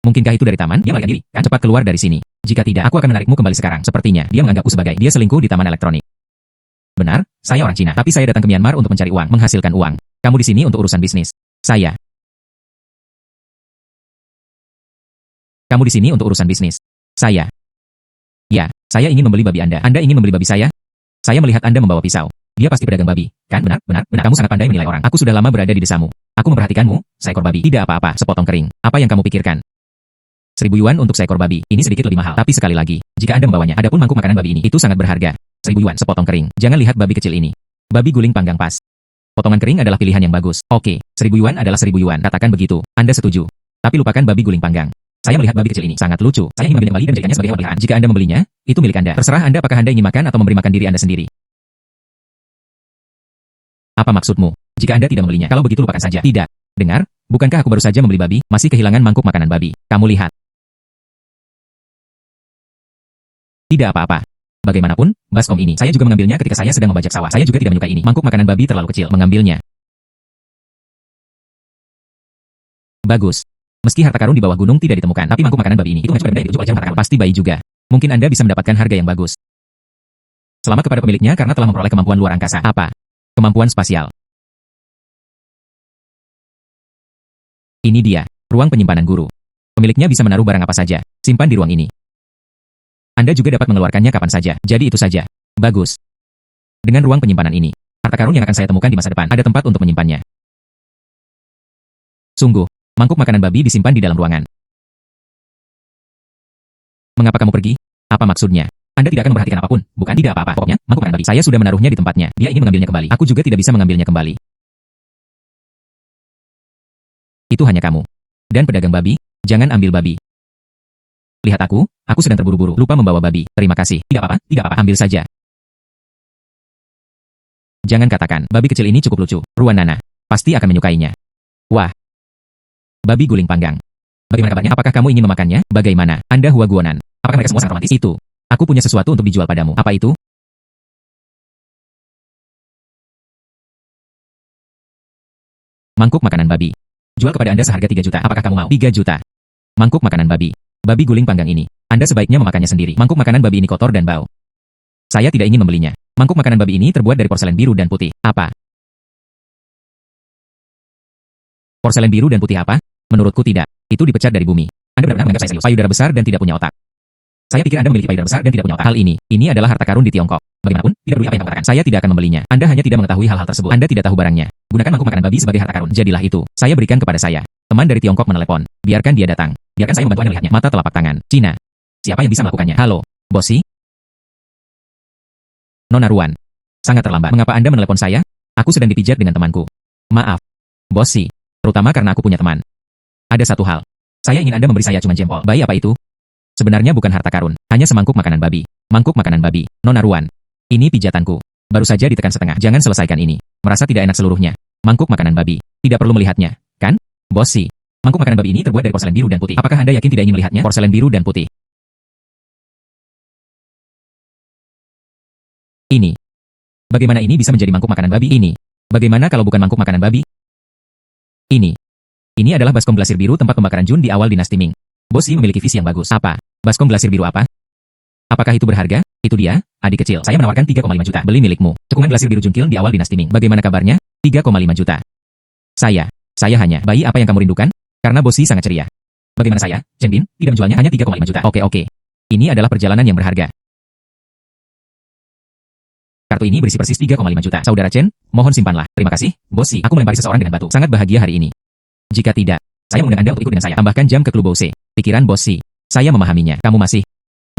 Mungkinkah itu dari taman? Dia melarikan diri. Kan cepat keluar dari sini. Jika tidak, aku akan menarikmu kembali sekarang. Sepertinya, dia menganggapku sebagai dia selingkuh di taman elektronik. Benar, saya orang Cina. Tapi saya datang ke Myanmar untuk mencari uang, menghasilkan uang. Kamu di sini untuk urusan bisnis. Saya. Kamu di sini untuk urusan bisnis. Saya. Ya, saya ingin membeli babi Anda. Anda ingin membeli babi saya? Saya melihat Anda membawa pisau. Dia pasti pedagang babi. Kan benar, benar, benar. Kamu sangat pandai menilai orang. Aku sudah lama berada di desamu. Aku memperhatikanmu, seekor babi. Tidak apa-apa, sepotong kering. Apa yang kamu pikirkan? 1.000 yuan untuk seekor babi. Ini sedikit lebih mahal. Tapi sekali lagi, jika Anda membawanya, adapun mangkuk makanan babi ini, itu sangat berharga. 1.000 yuan sepotong kering. Jangan lihat babi kecil ini. Babi guling panggang pas. Potongan kering adalah pilihan yang bagus. Oke, 1.000 yuan adalah 1.000 yuan. Katakan begitu. Anda setuju. Tapi lupakan babi guling panggang. Saya melihat babi kecil ini sangat lucu. Saya ingin mengambilnya kembali dan menjadikannya sebagai hewan peliharaan. Jika Anda membelinya, itu milik Anda. Terserah Anda apakah Anda ingin makan atau memberi makan diri Anda sendiri. Apa maksudmu? Jika Anda tidak membelinya, kalau begitu lupakan saja. Tidak. Dengar, bukankah aku baru saja membeli babi, masih kehilangan mangkuk makanan babi. Kamu lihat. Tidak apa-apa. Bagaimanapun, baskom ini, saya juga mengambilnya ketika saya sedang membajak sawah. Saya juga tidak menyukai ini. Mangkuk makanan babi terlalu kecil. Mengambilnya. Bagus. Meski harta karun di bawah gunung tidak ditemukan, tapi mangkuk makanan babi ini, itu mengacu pada benda yang ditunjuk oleh harta karun. Pasti bayi juga. Mungkin Anda bisa mendapatkan harga yang bagus. Selamat kepada pemiliknya karena telah memperoleh kemampuan luar angkasa. Apa? Kemampuan spasial. Ini dia, ruang penyimpanan guru. Pemiliknya bisa menaruh barang apa saja. Simpan di ruang ini. Anda juga dapat mengeluarkannya kapan saja. Jadi itu saja. Bagus. Dengan ruang penyimpanan ini, harta karun yang akan saya temukan di masa depan, ada tempat untuk menyimpannya. Sungguh, mangkuk makanan babi disimpan di dalam ruangan. Mengapa kamu pergi? Apa maksudnya? Anda tidak akan memperhatikan apapun, bukan? Tidak apa-apa. Pokoknya, mangkuk makanan babi. Saya sudah menaruhnya di tempatnya. Dia ingin mengambilnya kembali. Aku juga tidak bisa mengambilnya kembali. Itu hanya kamu. Dan pedagang babi, jangan ambil babi. Lihat aku sedang terburu-buru, lupa membawa babi. Terima kasih. Tidak apa-apa, ambil saja. Jangan katakan, babi kecil ini cukup lucu. Ruan Nana pasti akan menyukainya. Wah. Babi guling panggang. Bagaimana kabarnya? Apakah kamu ingin memakannya? Bagaimana? Anda huaguonan. Apakah mereka semua sangat romantis? Itu. Aku punya sesuatu untuk dijual padamu. Apa itu? Mangkuk makanan babi. Jual kepada Anda seharga 3 juta. Apakah kamu mau? 3 juta. Mangkuk makanan babi. Babi guling panggang ini. Anda sebaiknya memakannya sendiri. Mangkuk makanan babi ini kotor dan bau. Saya tidak ingin membelinya. Mangkuk makanan babi ini terbuat dari porselen biru dan putih. Apa? Porselen biru dan putih apa? Menurutku tidak. Itu dipecat dari bumi. Anda benar-benar menganggap saya serius. Payudara besar dan tidak punya otak. Saya pikir Anda memiliki payudara besar dan tidak punya otak. Hal ini adalah harta karun di Tiongkok. Bagaimanapun, tidak peduli apa yang kamu katakan. Saya tidak akan membelinya. Anda hanya tidak mengetahui hal-hal tersebut. Anda tidak tahu barangnya. Gunakan mangkuk makanan babi sebagai harta karun. Jadilah itu. Saya berikan kepada saya. Teman dari Tiongkok menelepon. Biarkan dia datang. Biarkan saya membantu Anda melihatnya. Mata telapak tangan. Cina. Siapa yang bisa melakukannya? Halo, Bosi? Nona Ruan. Sangat terlambat. Mengapa Anda menelepon saya? Aku sedang dipijat dengan temanku. Maaf, Bosi. Terutama karena aku punya teman. Ada satu hal. Saya ingin Anda memberi saya cuma jempol. Bayi apa itu? Sebenarnya bukan harta karun. Hanya semangkuk makanan babi. Mangkuk makanan babi. Nona Ruan. Ini pijatanku. Baru saja ditekan setengah. Jangan selesaikan ini. Merasa tidak enak seluruhnya. Mangkuk makanan babi. Tidak perlu melihatnya, kan? Bosi. Mangkuk makanan babi ini terbuat dari porselen biru dan putih. Apakah Anda yakin tidak ingin melihatnya? Porselen biru dan putih. Ini. Bagaimana ini bisa menjadi mangkuk makanan babi? Ini. Bagaimana kalau bukan mangkuk makanan babi? Ini. Ini adalah baskom glasir biru tempat pembakaran Jun di awal dinasti Ming. Bosi memiliki visi yang bagus. Apa? Baskom glasir biru apa? Apakah itu berharga? Itu dia, adik kecil. Saya menawarkan 3,5 juta. Beli milikmu. Cekungan glasir biru Junkil di awal dinasti Ming. Bagaimana kabarnya? 3,5 juta. Saya hanya. Bayi apa yang kamu rindukan? Karena Bosi sangat ceria. Bagaimana saya, Chen Bin, tidak menjualnya hanya 3,5 juta. Oke. Ini adalah perjalanan yang berharga. Kartu ini berisi persis 3,5 juta. Saudara Chen, mohon simpanlah. Terima kasih, Bosi. Aku melempari seseorang dengan batu. Sangat bahagia hari ini. Jika tidak, saya mengundang Anda untuk ikut dengan saya. Tambahkan jam ke klub Bose. Pikiran Bosi. Saya memahaminya. Kamu masih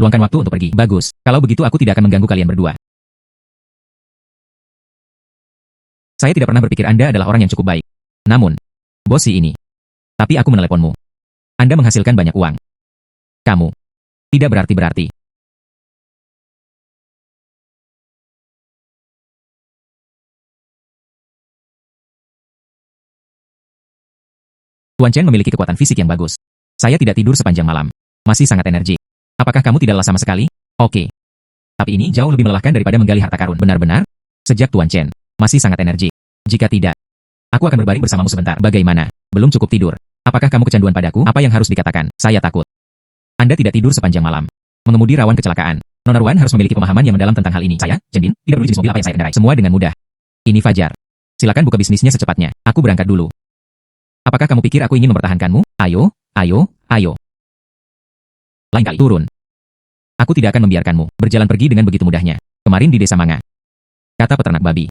luangkan waktu untuk pergi. Bagus. Kalau begitu aku tidak akan mengganggu kalian berdua. Saya tidak pernah berpikir Anda adalah orang yang cukup baik. Namun, Bosi ini. Tapi aku meneleponmu. Anda menghasilkan banyak uang. Kamu tidak berarti. Tuan Chen memiliki kekuatan fisik yang bagus. Saya tidak tidur sepanjang malam. Masih sangat energi. Apakah kamu tidak lelah sama sekali? Oke. Tapi ini jauh lebih melelahkan daripada menggali harta karun. Benar-benar? Sejak Tuan Chen masih sangat energi. Jika tidak, aku akan berbaring bersamamu sebentar. Bagaimana? Belum cukup tidur. Apakah kamu kecanduan padaku? Apa yang harus dikatakan? Saya takut. Anda tidak tidur sepanjang malam. Mengemudi rawan kecelakaan. Nona Ruan harus memiliki pemahaman yang mendalam tentang hal ini. Saya, Chen Bin, tidak perlu jenis mobil apa yang saya kendarai. Semua dengan mudah. Ini Fajar. Silakan buka bisnisnya secepatnya. Aku berangkat dulu. Apakah kamu pikir aku ingin mempertahankanmu? Ayo. Lain kali. Turun. Aku tidak akan membiarkanmu berjalan pergi dengan begitu mudahnya. Kemarin di desa Manga. Kata peternak babi.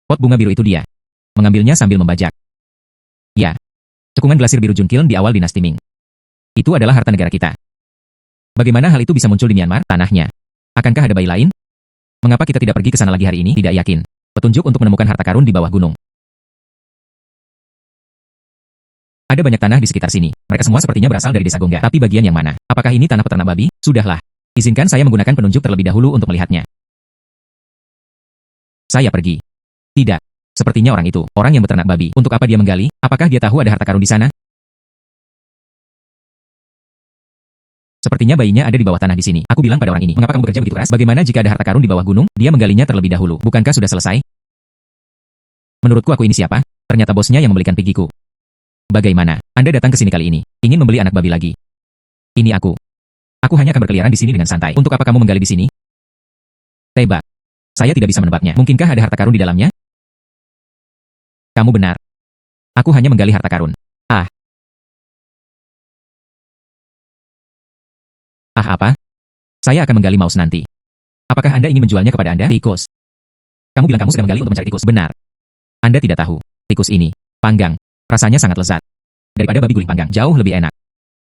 Pot bunga biru itu dia. Mengambilnya sambil membajak. Ya. Cekungan glasir biru Junkiln di awal dinasti Ming. Itu adalah harta negara kita. Bagaimana hal itu bisa muncul di Myanmar? Tanahnya. Akankah ada bayi lain? Mengapa kita tidak pergi ke sana lagi hari ini? Tidak yakin. Petunjuk untuk menemukan harta karun di bawah gunung. Ada banyak tanah di sekitar sini. Mereka semua sepertinya berasal dari desa Gongga. Tapi bagian yang mana? Apakah ini tanah peternak babi? Sudahlah. Izinkan saya menggunakan penunjuk terlebih dahulu untuk melihatnya. Saya pergi. Tidak. Sepertinya orang itu, orang yang beternak babi. Untuk apa dia menggali? Apakah dia tahu ada harta karun di sana? Sepertinya bayinya ada di bawah tanah di sini. Aku bilang pada orang ini, mengapa kamu bekerja begitu keras? Bagaimana jika ada harta karun di bawah gunung? Dia menggalinya terlebih dahulu. Bukankah sudah selesai? Menurutku aku ini siapa? Ternyata bosnya yang membelikan pigiku. Bagaimana? Anda datang ke sini kali ini, ingin membeli anak babi lagi. Ini aku. Aku hanya akan berkeliaran di sini dengan santai. Untuk apa kamu menggali di sini? Tebak. Saya tidak bisa menebaknya. Mungkinkah ada harta karun di dalamnya? Kamu benar. Aku hanya menggali harta karun. Apa? Saya akan menggali mouse nanti. Apakah Anda ingin menjualnya kepada Anda? Tikus. Kamu bilang kamu sedang menggali untuk mencari tikus. Benar. Anda tidak tahu. Tikus ini, panggang. Rasanya sangat lezat. Daripada babi guling panggang, jauh lebih enak.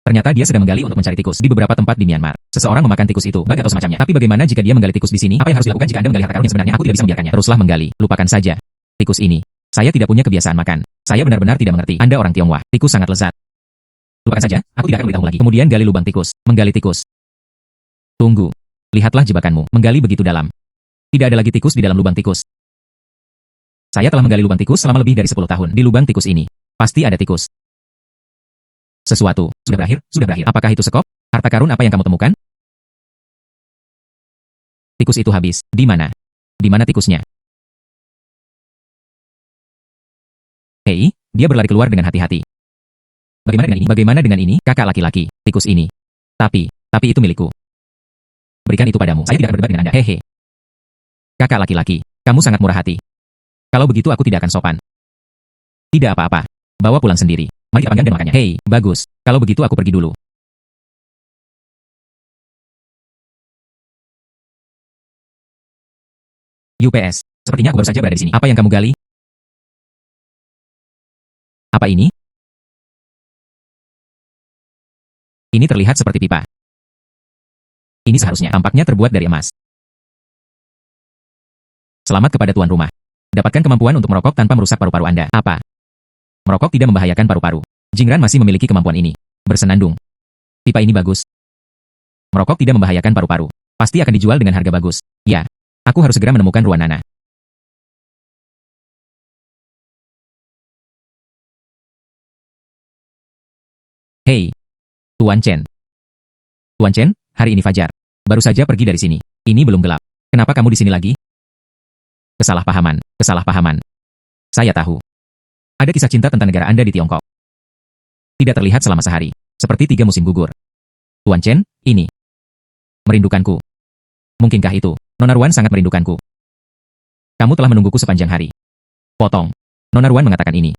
Ternyata dia sedang menggali untuk mencari tikus di beberapa tempat di Myanmar. Seseorang memakan tikus itu, bag atau semacamnya. Tapi bagaimana jika dia menggali tikus di sini? Apa yang harus dilakukan jika Anda menggali harta karun yang sebenarnya? Aku tidak bisa membiarkannya. Teruslah menggali. Lupakan saja. Tikus ini. Saya tidak punya kebiasaan makan. Saya benar-benar tidak mengerti. Anda orang Tionghoa. Tikus sangat lezat. Lupakan saja. Aku tidak akan beritahu lagi. Kemudian gali lubang tikus. Menggali tikus. Tunggu. Lihatlah jebakanmu. Menggali begitu dalam. Tidak ada lagi tikus di dalam lubang tikus. Saya telah menggali lubang tikus selama lebih dari 10 tahun. Di lubang tikus ini, pasti ada tikus. Sesuatu. Sudah berakhir? Sudah berakhir. Apakah itu sekop? Harta karun apa yang kamu temukan? Tikus itu habis. Di mana? Di mana tikusnya? Hei, dia berlari keluar dengan hati-hati. Bagaimana dengan ini? Bagaimana dengan ini? Kakak laki-laki, tikus ini. Tapi itu milikku. Berikan itu padamu. Saya tidak akan berdebat dengan Anda. Hehe. Kakak laki-laki, kamu sangat murah hati. Kalau begitu aku tidak akan sopan. Tidak apa-apa. Bawa pulang sendiri. Mari kita panggang dan makannya. Hei, bagus. Kalau begitu aku pergi dulu. UPS. Sepertinya aku baru saja berada di sini. Apa yang kamu gali? Apa ini? Ini terlihat seperti pipa. Ini seharusnya tampaknya terbuat dari emas. Selamat kepada tuan rumah. Dapatkan kemampuan untuk merokok tanpa merusak paru-paru Anda. Apa? Merokok tidak membahayakan paru-paru. Jingran masih memiliki kemampuan ini. Bersenandung. Pipa ini bagus. Merokok tidak membahayakan paru-paru. Pasti akan dijual dengan harga bagus. Ya. Aku harus segera menemukan Ruan Nana. Hei. Tuan Chen. Tuan Chen, hari ini Fajar. Baru saja pergi dari sini. Ini belum gelap. Kenapa kamu di sini lagi? Kesalahpahaman. Kesalahpahaman. Saya tahu. Ada kisah cinta tentang negara Anda di Tiongkok. Tidak terlihat selama sehari. Seperti 3 musim gugur. Tuan Chen, ini. Merindukanku. Mungkinkah itu? Nona Ruan sangat merindukanku. Kamu telah menungguku sepanjang hari. Potong. Nona Ruan mengatakan ini.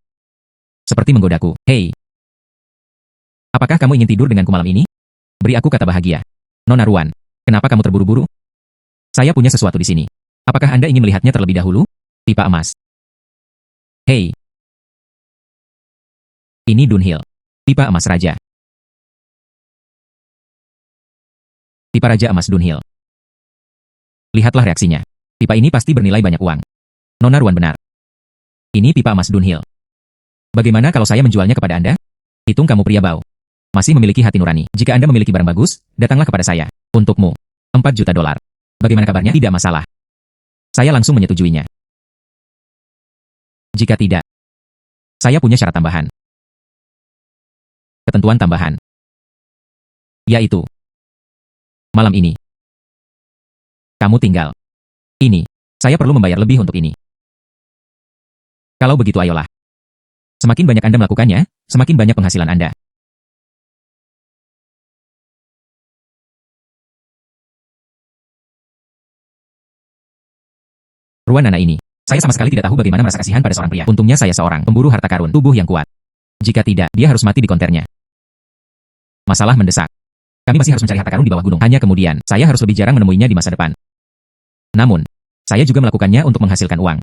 Seperti menggodaku. Hei. Apakah kamu ingin tidur denganku malam ini? Beri aku kata bahagia. Nona Ruan, kenapa kamu terburu-buru? Saya punya sesuatu di sini. Apakah Anda ingin melihatnya terlebih dahulu? Pipa emas. Hei. Ini Dunhill. Pipa emas raja. Pipa raja emas Dunhill. Lihatlah reaksinya. Pipa ini pasti bernilai banyak uang. Nona Ruan benar. Ini pipa emas Dunhill. Bagaimana kalau saya menjualnya kepada Anda? Hitung kamu pria bau. Masih memiliki hati nurani. Jika Anda memiliki barang bagus, datanglah kepada saya. Untukmu. 4 juta dolar. Bagaimana kabarnya? Tidak masalah. Saya langsung menyetujuinya. Jika tidak, saya punya syarat tambahan. Ketentuan tambahan. Yaitu, malam ini, kamu tinggal. Ini, saya perlu membayar lebih untuk ini. Kalau begitu ayolah. Semakin banyak Anda melakukannya, semakin banyak penghasilan Anda. Ruan anak ini. Saya sama sekali tidak tahu bagaimana merasa kasihan pada seorang pria. Untungnya saya seorang pemburu harta karun, tubuh yang kuat. Jika tidak, dia harus mati di konternya. Masalah mendesak. Kami masih harus mencari harta karun di bawah gunung. Hanya kemudian, saya harus lebih jarang menemuinya di masa depan. Namun, saya juga melakukannya untuk menghasilkan uang.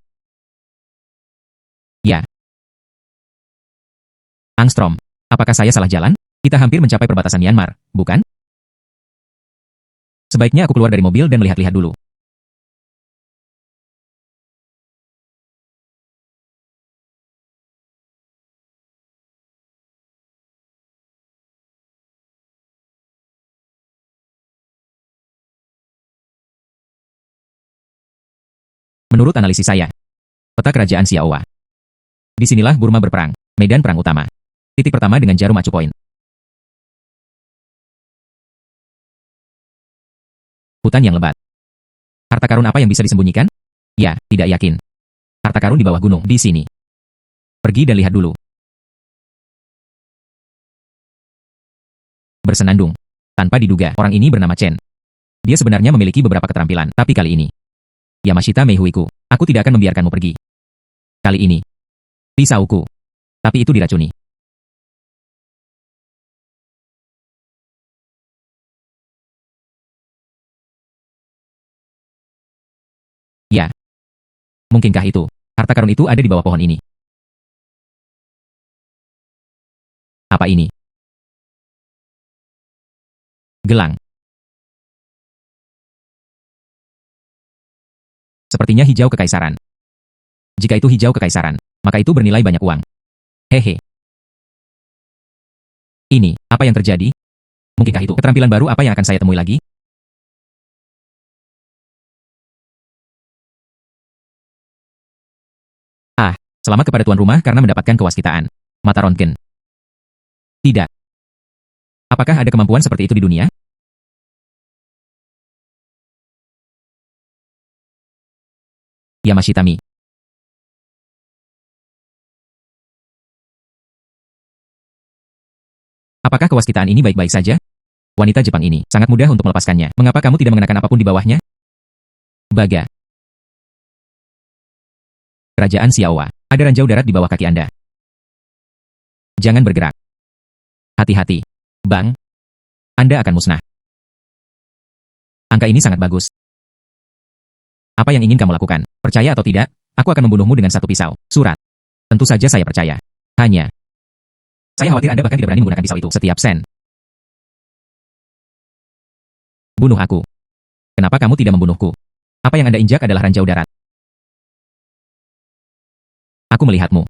Ya. Angstrom, apakah saya salah jalan? Kita hampir mencapai perbatasan Myanmar, bukan? Sebaiknya aku keluar dari mobil dan melihat-lihat dulu. Menurut analisis saya, peta kerajaan Xiaowa. Disinilah Burma berperang, medan perang utama. Titik pertama dengan jarum acuh poin. Hutan yang lebat. Harta karun apa yang bisa disembunyikan? Ya, tidak yakin. Harta karun di bawah gunung, di sini. Pergi dan lihat dulu. Bersenandung. Tanpa diduga, orang ini bernama Chen. Dia sebenarnya memiliki beberapa keterampilan, tapi kali ini. Yamashita Meihuiku, aku tidak akan membiarkanmu pergi. Kali ini. Pisauku. Tapi itu diracuni. Ya. Mungkinkah itu? Harta karun itu ada di bawah pohon ini. Apa ini? Gelang. Sepertinya hijau kekaisaran. Jika itu hijau kekaisaran, maka itu bernilai banyak uang. Hehe. Ini, apa yang terjadi? Mungkinkah itu keterampilan baru apa yang akan saya temui lagi? Ah, selamat kepada tuan rumah karena mendapatkan kewaskitaan. Mata röntgen. Tidak. Apakah ada kemampuan seperti itu di dunia? Yamashitami. Apakah kewaskitaan ini baik-baik saja? Wanita Jepang ini sangat mudah untuk melepaskannya. Mengapa kamu tidak mengenakan apapun di bawahnya? Baga. Kerajaan Xiaowa. Ada ranjau darat di bawah kaki Anda. Jangan bergerak. Hati-hati. Bang. Anda akan musnah. Angka ini sangat bagus. Apa yang ingin kamu lakukan? Percaya atau tidak, aku akan membunuhmu dengan satu pisau. Surat. Tentu saja saya percaya. Hanya. Saya khawatir Anda bahkan tidak berani menggunakan pisau itu setiap sen. Bunuh aku. Kenapa kamu tidak membunuhku? Apa yang Anda injak adalah ranjau darat. Aku melihatmu.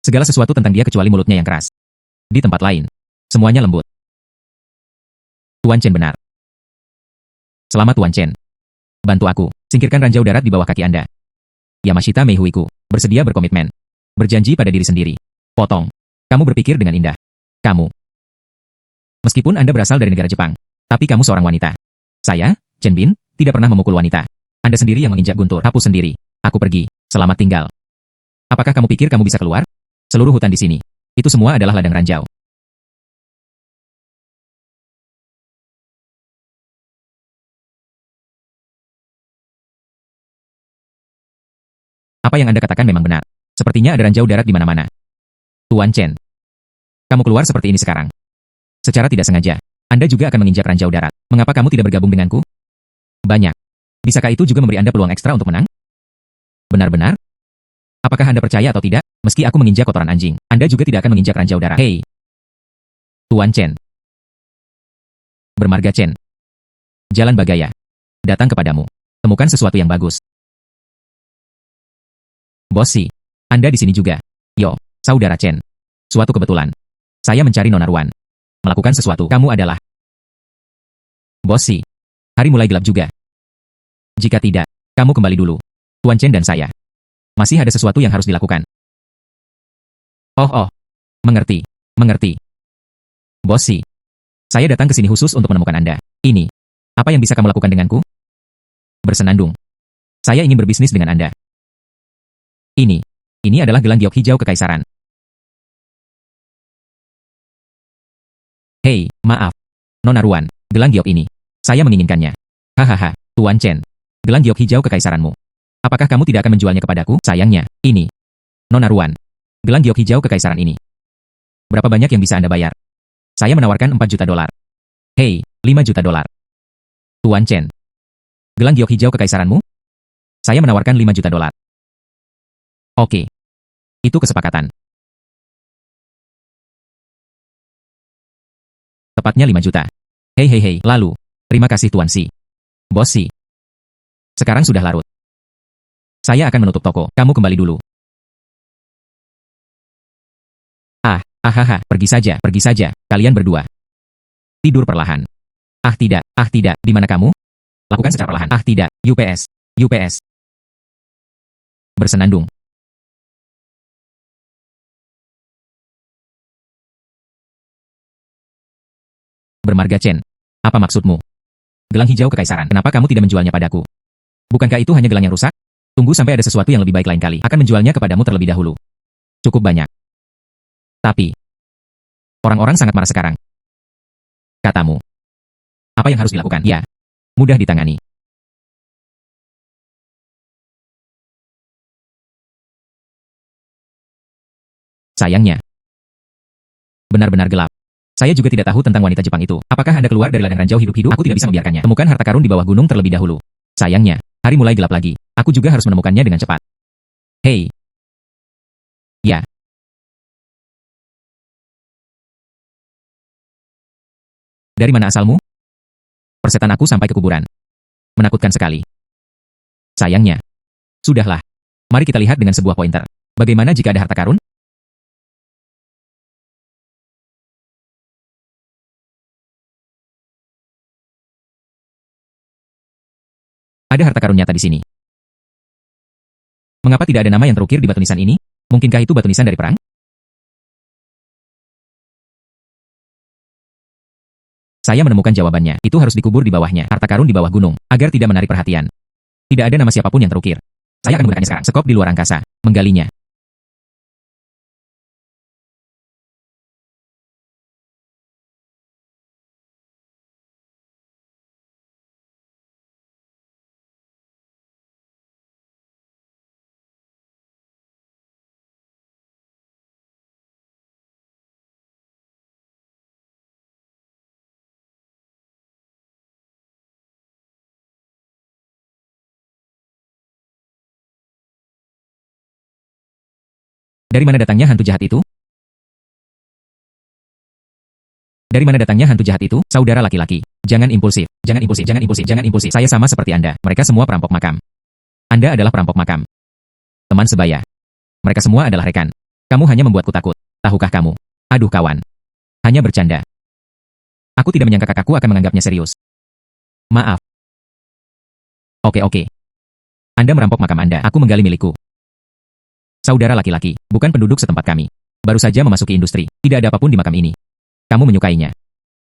Segala sesuatu tentang dia kecuali mulutnya yang keras. Di tempat lain, semuanya lembut. Tuan Chen benar. Selamat Tuan Chen. Bantu aku, singkirkan ranjau darat di bawah kaki Anda. Yamashita Meihuiku, bersedia berkomitmen. Berjanji pada diri sendiri. Potong. Kamu berpikir dengan indah. Kamu. Meskipun Anda berasal dari negara Jepang, tapi kamu seorang wanita. Saya, Chen Bin, tidak pernah memukul wanita. Anda sendiri yang menginjak guntur. Hapus sendiri. Aku pergi. Selamat tinggal. Apakah kamu pikir kamu bisa keluar? Seluruh hutan di sini. Itu semua adalah ladang ranjau. Apa yang Anda katakan memang benar. Sepertinya ada ranjau darat di mana-mana. Tuan Chen, kamu keluar seperti ini sekarang. Secara tidak sengaja, Anda juga akan menginjak ranjau darat. Mengapa kamu tidak bergabung denganku? Banyak. Bisakah itu juga memberi Anda peluang ekstra untuk menang? Benar-benar? Apakah Anda percaya atau tidak? Meski aku menginjak kotoran anjing, Anda juga tidak akan menginjak ranjau darat. Hei, Tuan Chen. Bermarga Chen. Jalan Bagaya. Datang kepadamu. Temukan sesuatu yang bagus. Bossi, Anda di sini juga. Yo, saudara Chen. Suatu kebetulan. Saya mencari Nona Ruan. Melakukan sesuatu. Kamu adalah... Bossi. Hari mulai gelap juga. Jika tidak, kamu kembali dulu. Tuan Chen dan saya. Masih ada sesuatu yang harus dilakukan. Oh. Mengerti. Mengerti. Bossi. Saya datang ke sini khusus untuk menemukan Anda. Ini. Apa yang bisa kamu lakukan denganku? Bersenandung. Saya ingin berbisnis dengan Anda. Ini adalah gelang giok hijau kekaisaran. Hei, maaf. Nona Ruan, gelang giok ini. Saya menginginkannya. Hahaha, Tuan Chen. Gelang giok hijau kekaisaranmu. Apakah kamu tidak akan menjualnya kepadaku? Sayangnya, ini. Nona Ruan, gelang giok hijau kekaisaran ini. Berapa banyak yang bisa Anda bayar? Saya menawarkan 4 juta dolar. Hei, 5 juta dolar. Tuan Chen. Gelang giok hijau kekaisaranmu? Saya menawarkan 5 juta dolar. Oke. Itu kesepakatan. Tepatnya 5 juta. Hei. Lalu, terima kasih Tuan Si. Bossi. Sekarang sudah larut. Saya akan menutup toko. Kamu kembali dulu. Pergi saja. Kalian berdua. Tidur perlahan. Tidak. Di mana kamu? Lakukan secara perlahan. Tidak. UPS. Bersenandung. Bermarga Chen. Apa maksudmu? Gelang hijau kekaisaran. Kenapa kamu tidak menjualnya padaku? Bukankah itu hanya gelang yang rusak? Tunggu sampai ada sesuatu yang lebih baik lain kali. Akan menjualnya kepadamu terlebih dahulu. Cukup banyak. Tapi, orang-orang sangat marah sekarang. Katamu. Apa yang harus dilakukan? Ya, mudah ditangani. Sayangnya, benar-benar gelap. Saya juga tidak tahu tentang wanita Jepang itu. Apakah Anda keluar dari ladang ranjau hidup-hidup? Aku tidak bisa membiarkannya. Temukan harta karun di bawah gunung terlebih dahulu. Sayangnya, hari mulai gelap lagi. Aku juga harus menemukannya dengan cepat. Hei. Ya. Dari mana asalmu? Persetan aku sampai ke kuburan. Menakutkan sekali. Sayangnya. Sudahlah. Mari kita lihat dengan sebuah pointer. Bagaimana jika ada harta karun? Ada harta karun nyata di sini. Mengapa tidak ada nama yang terukir di batu nisan ini? Mungkinkah itu batu nisan dari perang? Saya menemukan jawabannya. Itu harus dikubur di bawahnya. Harta karun di bawah gunung, agar tidak menarik perhatian. Tidak ada nama siapapun yang terukir. Saya akan menggunakannya sekarang. Sekop di luar angkasa. Menggalinya. Dari mana datangnya hantu jahat itu? Dari mana datangnya hantu jahat itu? Saudara laki-laki. Jangan impulsif. Saya sama seperti Anda. Mereka semua perampok makam. Anda adalah perampok makam. Teman sebaya. Mereka semua adalah rekan. Kamu hanya membuatku takut. Tahukah kamu? Aduh kawan. Hanya bercanda. Aku tidak menyangka kakakku akan menganggapnya serius. Maaf. Oke. Anda merampok makam Anda. Aku menggali milikku. Saudara laki-laki, bukan penduduk setempat kami. Baru saja memasuki industri. Tidak ada apapun di makam ini. Kamu menyukainya.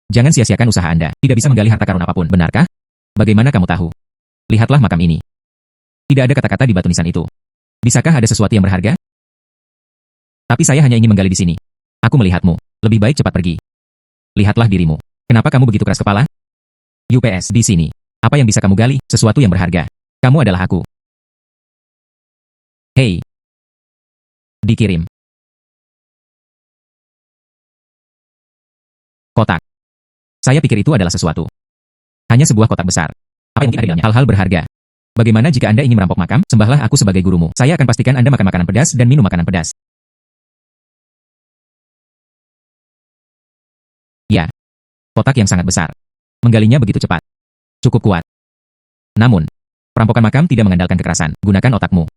Jangan sia-siakan usaha Anda. Tidak bisa menggali harta karun apapun. Benarkah? Bagaimana kamu tahu? Lihatlah makam ini. Tidak ada kata-kata di batu nisan itu. Bisakah ada sesuatu yang berharga? Tapi saya hanya ingin menggali di sini. Aku melihatmu. Lebih baik cepat pergi. Lihatlah dirimu. Kenapa kamu begitu keras kepala? UPS di sini. Apa yang bisa kamu gali? Sesuatu yang berharga. Kamu adalah aku. Hei. Dikirim. Kotak. Saya pikir itu adalah sesuatu. Hanya sebuah kotak besar. Apa yang mungkin ada di dalamnya? Hal-hal berharga. Bagaimana jika Anda ingin merampok makam? Sembahlah aku sebagai gurumu. Saya akan pastikan Anda makan makanan pedas dan minum makanan pedas. Ya, kotak yang sangat besar. Menggalinya begitu cepat. Cukup kuat. Namun, perampokan makam tidak mengandalkan kekerasan. Gunakan otakmu.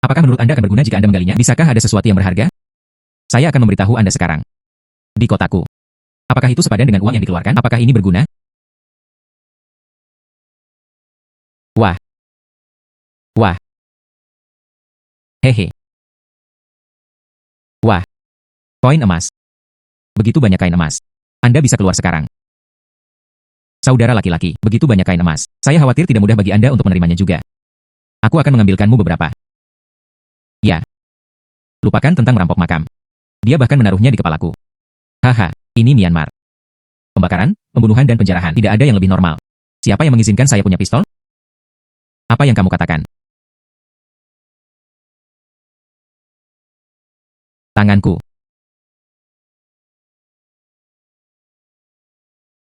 Apakah menurut Anda akan berguna jika Anda menggalinya? Bisakah ada sesuatu yang berharga? Saya akan memberitahu Anda sekarang. Di kotakku. Apakah itu sepadan dengan uang yang dikeluarkan? Apakah ini berguna? Wah. Wah. Hehe. Wah. Koin emas. Begitu banyak kain emas. Anda bisa keluar sekarang. Saudara laki-laki, begitu banyak kain emas. Saya khawatir tidak mudah bagi Anda untuk menerimanya juga. Aku akan mengambilkanmu beberapa. Ya. Lupakan tentang merampok makam. Dia bahkan menaruhnya di kepalaku. Haha, ini Myanmar. Pembakaran, pembunuhan dan penjarahan. Tidak ada yang lebih normal. Siapa yang mengizinkan saya punya pistol? Apa yang kamu katakan? Tanganku.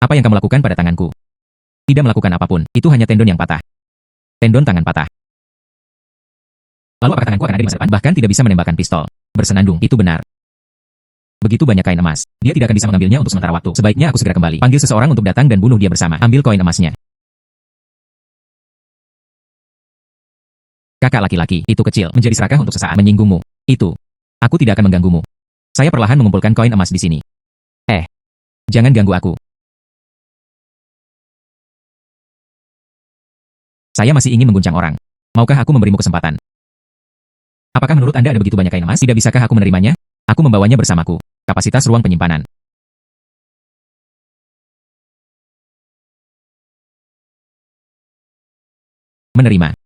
Apa yang kamu lakukan pada tanganku? Tidak melakukan apapun, itu hanya tendon yang patah. Tendon tangan patah. Lalu apakah tanganku akan ada di masa depan? Bahkan tidak bisa menembakkan pistol. Bersenandung, itu benar. Begitu banyak kain emas. Dia tidak akan bisa mengambilnya untuk sementara waktu. Sebaiknya aku segera kembali. Panggil seseorang untuk datang dan bunuh dia bersama. Ambil koin emasnya. Kakak laki-laki, itu kecil, menjadi serakah untuk sesaat menyinggungmu. Itu. Aku tidak akan mengganggumu. Saya perlahan mengumpulkan koin emas di sini. Jangan ganggu aku. Saya masih ingin mengguncang orang. Maukah aku memberimu kesempatan? Apakah menurut Anda ada begitu banyak kain emas? Tidak bisakah aku menerimanya? Aku membawanya bersamaku. Kapasitas ruang penyimpanan. Menerima.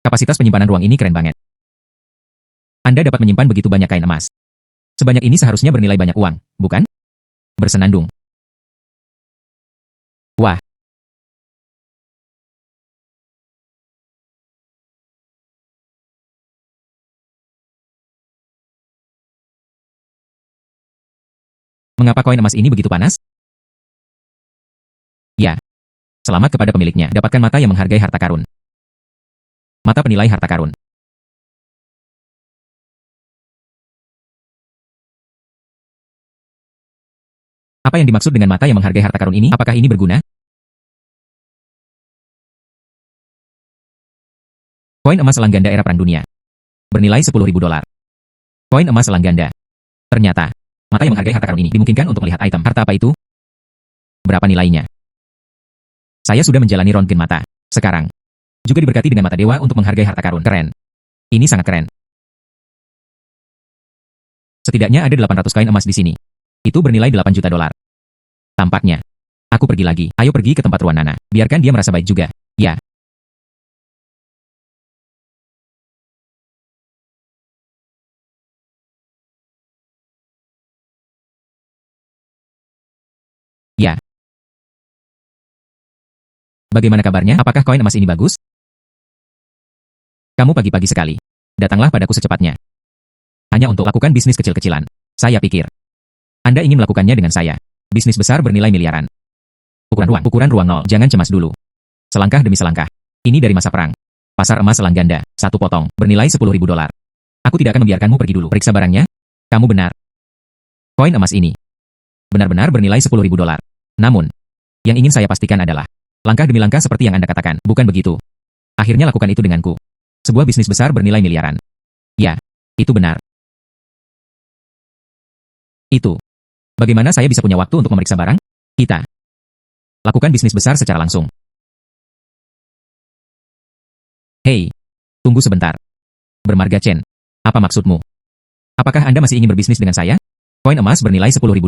Kapasitas penyimpanan ruang ini keren banget. Anda dapat menyimpan begitu banyak kain emas. Sebanyak ini seharusnya bernilai banyak uang, bukan? Bersenandung. Wah. Mengapa koin emas ini begitu panas? Ya. Selamat kepada pemiliknya. Dapatkan mata yang menghargai harta karun. Mata penilai harta karun. Apa yang dimaksud dengan mata yang menghargai harta karun ini? Apakah ini berguna? Koin emas elang ganda era Perang Dunia. Bernilai $10.000. Koin emas elang ganda. Ternyata, mata yang menghargai harta karun ini dimungkinkan untuk melihat item. Harta apa itu? Berapa nilainya? Saya sudah menjalani röntgen mata. Sekarang, juga diberkati dengan mata dewa untuk menghargai harta karun. Keren. Ini sangat keren. Setidaknya ada 800 koin emas di sini. Itu bernilai $8 juta. Tampaknya. Aku pergi lagi. Ayo pergi ke tempat Tuan Nana. Biarkan dia merasa baik juga. Ya. Ya. Bagaimana kabarnya? Apakah koin emas ini bagus? Kamu pagi-pagi sekali. Datanglah padaku secepatnya. Hanya untuk lakukan bisnis kecil-kecilan. Saya pikir. Anda ingin melakukannya dengan saya. Bisnis besar bernilai miliaran. Ukuran ruang nol. Jangan cemas dulu. Selangkah demi selangkah. Ini dari masa perang. Pasar emas elang ganda. Satu potong. Bernilai $10.000. Aku tidak akan membiarkanmu pergi dulu. Periksa barangnya. Kamu benar. Koin emas ini. Benar-benar bernilai $10.000. Namun, yang ingin saya pastikan adalah, langkah demi langkah seperti yang Anda katakan. Bukan begitu. Akhirnya lakukan itu denganku. Sebuah bisnis besar bernilai miliaran. Ya, itu benar. Itu. Bagaimana saya bisa punya waktu untuk memeriksa barang? Kita. Lakukan bisnis besar secara langsung. Hei. Tunggu sebentar. Bermarga Chen. Apa maksudmu? Apakah Anda masih ingin berbisnis dengan saya? Koin emas bernilai $10.000.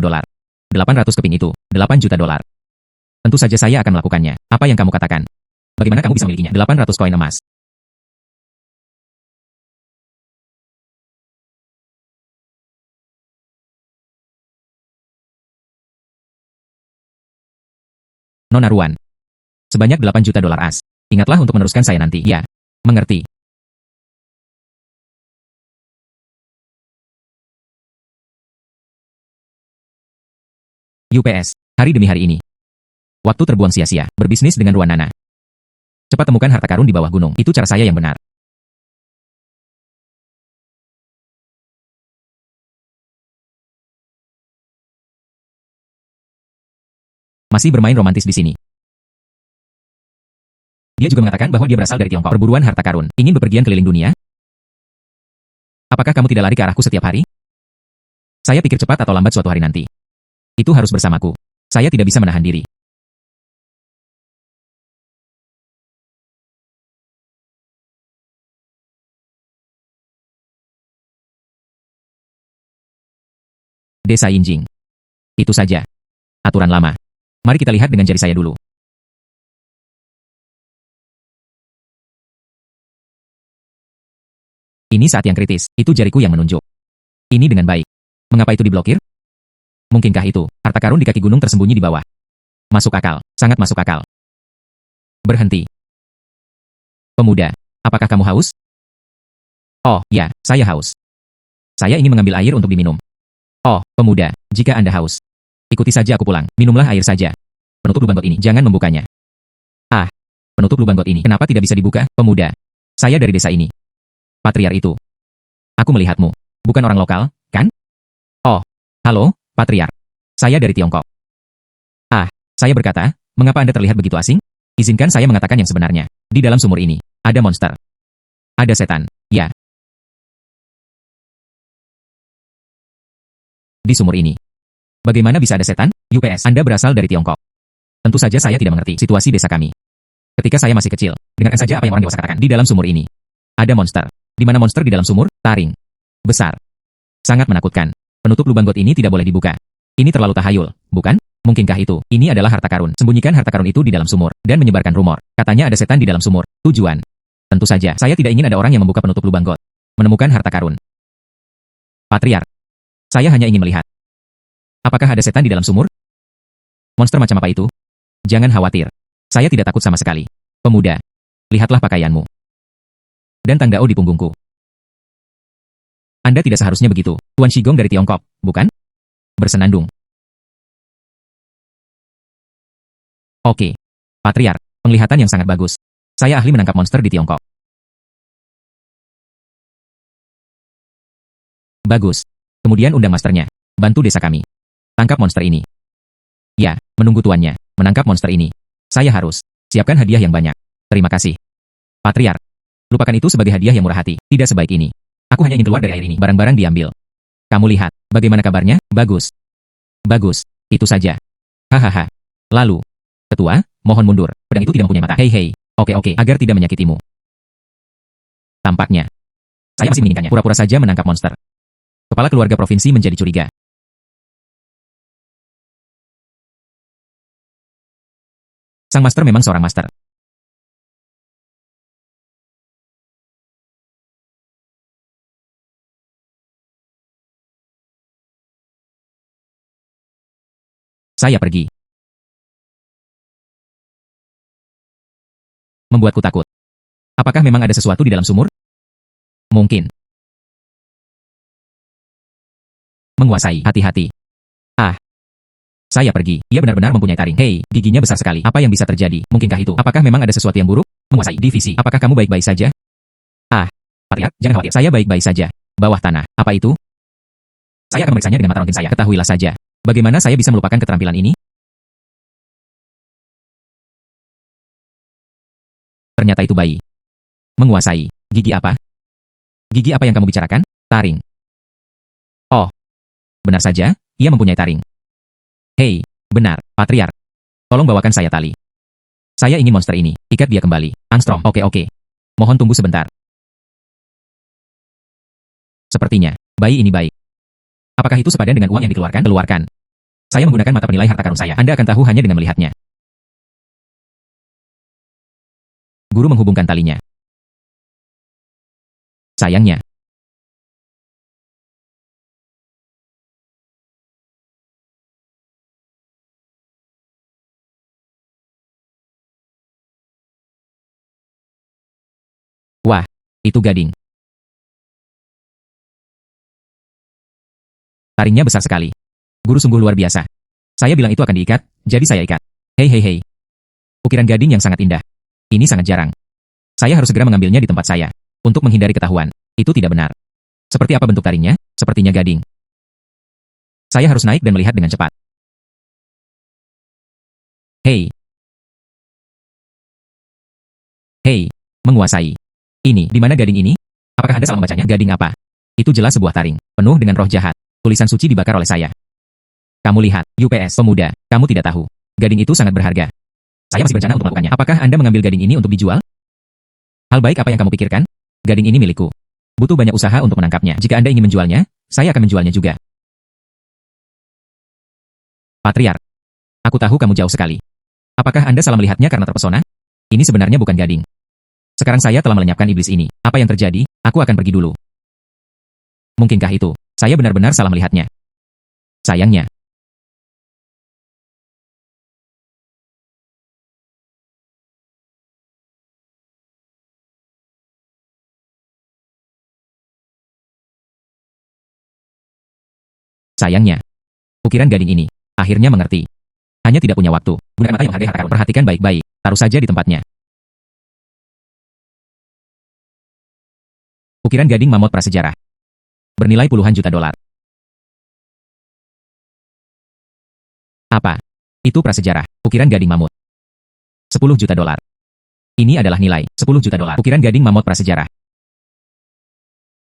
800 keping itu, $8 juta. Tentu saja saya akan melakukannya. Apa yang kamu katakan? Bagaimana kamu bisa memilikinya? 800 koin emas. Nona Ruan. Sebanyak $8 juta as. Ingatlah untuk meneruskan saya nanti. Ya, mengerti. UPS, hari demi hari ini. Waktu terbuang sia-sia, berbisnis dengan Ruanana. Cepat temukan harta karun di bawah gunung, itu cara saya yang benar. Masih bermain romantis di sini. Dia juga mengatakan bahwa dia berasal dari Tiongkok. Perburuan harta karun, ingin bepergian keliling dunia? Apakah kamu tidak lari ke arahku setiap hari? Saya pikir cepat atau lambat suatu hari nanti. Itu harus bersamaku. Saya tidak bisa menahan diri. Desa Injing. Itu saja. Aturan lama. Mari kita lihat dengan jari saya dulu. Ini saat yang kritis, itu jariku yang menunjuk. Ini dengan baik. Mengapa itu diblokir? Mungkinkah itu, harta karun di kaki gunung tersembunyi di bawah? Masuk akal, sangat masuk akal. Berhenti. Pemuda, apakah kamu haus? Oh, ya, saya haus. Saya ingin mengambil air untuk diminum. Oh, pemuda, jika Anda haus, ikuti saja aku pulang, minumlah air saja. Penutup lubang got ini, jangan membukanya. Ah, penutup lubang got ini, kenapa tidak bisa dibuka, pemuda? Saya dari desa ini. Patriar itu. Aku melihatmu. Bukan orang lokal, kan? Oh, halo, Patriar. Saya dari Tiongkok. Ah, saya berkata, mengapa Anda terlihat begitu asing? Izinkan saya mengatakan yang sebenarnya. Di dalam sumur ini, ada monster. Ada setan, ya. Di sumur ini. Bagaimana bisa ada setan? UPS, Anda berasal dari Tiongkok. Tentu saja saya tidak mengerti situasi desa kami. Ketika saya masih kecil, dengarkan saja apa yang orang dewasa katakan. Di dalam sumur ini, ada monster. Di mana monster di dalam sumur? Taring. Besar. Sangat menakutkan. Penutup lubang got ini tidak boleh dibuka. Ini terlalu tahayul, bukan? Mungkinkah itu? Ini adalah harta karun. Sembunyikan harta karun itu di dalam sumur, dan menyebarkan rumor. Katanya ada setan di dalam sumur. Tujuan. Tentu saja, saya tidak ingin ada orang yang membuka penutup lubang got. Menemukan harta karun. Patriar. Saya hanya ingin melihat. Apakah ada setan di dalam sumur? Monster macam apa itu? Jangan khawatir. Saya tidak takut sama sekali. Pemuda. Lihatlah pakaianmu. Dan tangdao di punggungku. Anda tidak seharusnya begitu. Tuan Shigong dari Tiongkok, bukan? Bersenandung. Oke. Patriar, penglihatan yang sangat bagus. Saya ahli menangkap monster di Tiongkok. Bagus. Kemudian undang masternya. Bantu desa kami. Tangkap monster ini. Ya, menunggu tuannya. Menangkap monster ini. Saya harus. Siapkan hadiah yang banyak. Terima kasih. Patriar. Lupakan itu sebagai hadiah yang murah hati. Tidak sebaik ini. Aku hanya ingin keluar dari air ini. Barang-barang diambil. Kamu lihat. Bagaimana kabarnya? Bagus. Bagus. Itu saja. Hahaha. Lalu. Ketua, mohon mundur. Pedang itu tidak mempunyai mata. Hei hei. Oke, agar tidak menyakitimu. Tampaknya. Saya masih menginginkannya. Pura-pura saja menangkap monster. Kepala keluarga provinsi menjadi curiga. Sang master memang seorang master. Saya pergi. Membuatku takut. Apakah memang ada sesuatu di dalam sumur? Mungkin. Menguasai. Hati-hati. Ah. Saya pergi. Ia benar-benar mempunyai taring. Hei, giginya besar sekali. Apa yang bisa terjadi? Mungkinkah itu? Apakah memang ada sesuatu yang buruk? Menguasai divisi. Apakah kamu baik-baik saja? Ah. Patriark, jangan khawatir. Saya baik-baik saja. Bawah tanah. Apa itu? Saya akan memeriksanya dengan mata ronggen saya. Ketahuilah saja. Bagaimana saya bisa melupakan keterampilan ini? Ternyata itu bayi. Menguasai. Gigi apa? Gigi apa yang kamu bicarakan? Taring. Oh. Benar saja, ia mempunyai taring. Hei, benar, Patriark. Tolong bawakan saya tali. Saya ingin monster ini. Ikat dia kembali. Armstrong. Oke. Mohon tunggu sebentar. Sepertinya, bayi ini baik. Apakah itu sepadan dengan uang yang dikeluarkan? Keluarkan. Saya menggunakan mata penilai harta karun saya. Anda akan tahu hanya dengan melihatnya. Guru menghubungkan talinya. Sayangnya, Wah, itu gading. Taringnya besar sekali. Guru sungguh luar biasa. Saya bilang itu akan diikat, jadi saya ikat. Hei hei hei. Ukiran gading yang sangat indah. Ini sangat jarang. Saya harus segera mengambilnya di tempat saya. Untuk menghindari ketahuan. Itu tidak benar. Seperti apa bentuk taringnya? Sepertinya gading. Saya harus naik dan melihat dengan cepat. Hei. Hei. Menguasai. Ini, di mana gading ini? Apakah Anda salah membacanya? Gading apa? Itu jelas sebuah taring, penuh dengan roh jahat. Tulisan suci dibakar oleh saya. Kamu lihat, UPS, pemuda, kamu tidak tahu. Gading itu sangat berharga. Saya masih berencana untuk melakukannya. Apakah Anda mengambil gading ini untuk dijual? Hal baik apa yang kamu pikirkan? Gading ini milikku. Butuh banyak usaha untuk menangkapnya. Jika Anda ingin menjualnya, saya akan menjualnya juga. Patriark. Aku tahu kamu jauh sekali. Apakah Anda salah melihatnya karena terpesona? Ini sebenarnya bukan gading. Sekarang saya telah melenyapkan iblis ini. Apa yang terjadi? Aku akan pergi dulu. Mungkinkah itu? Saya benar-benar salah melihatnya. Sayangnya. Sayangnya. Ukiran gading ini. Akhirnya mengerti. Hanya tidak punya waktu. Gunakan mata yang menghargai harta karun. Perhatikan baik-baik. Taruh saja di tempatnya. Ukiran gading mamut prasejarah. Bernilai puluhan juta dolar. Apa? Itu prasejarah. Ukiran gading mamut. 10 juta dolar. Ini adalah nilai 10 juta dolar. Ukiran gading mamut prasejarah.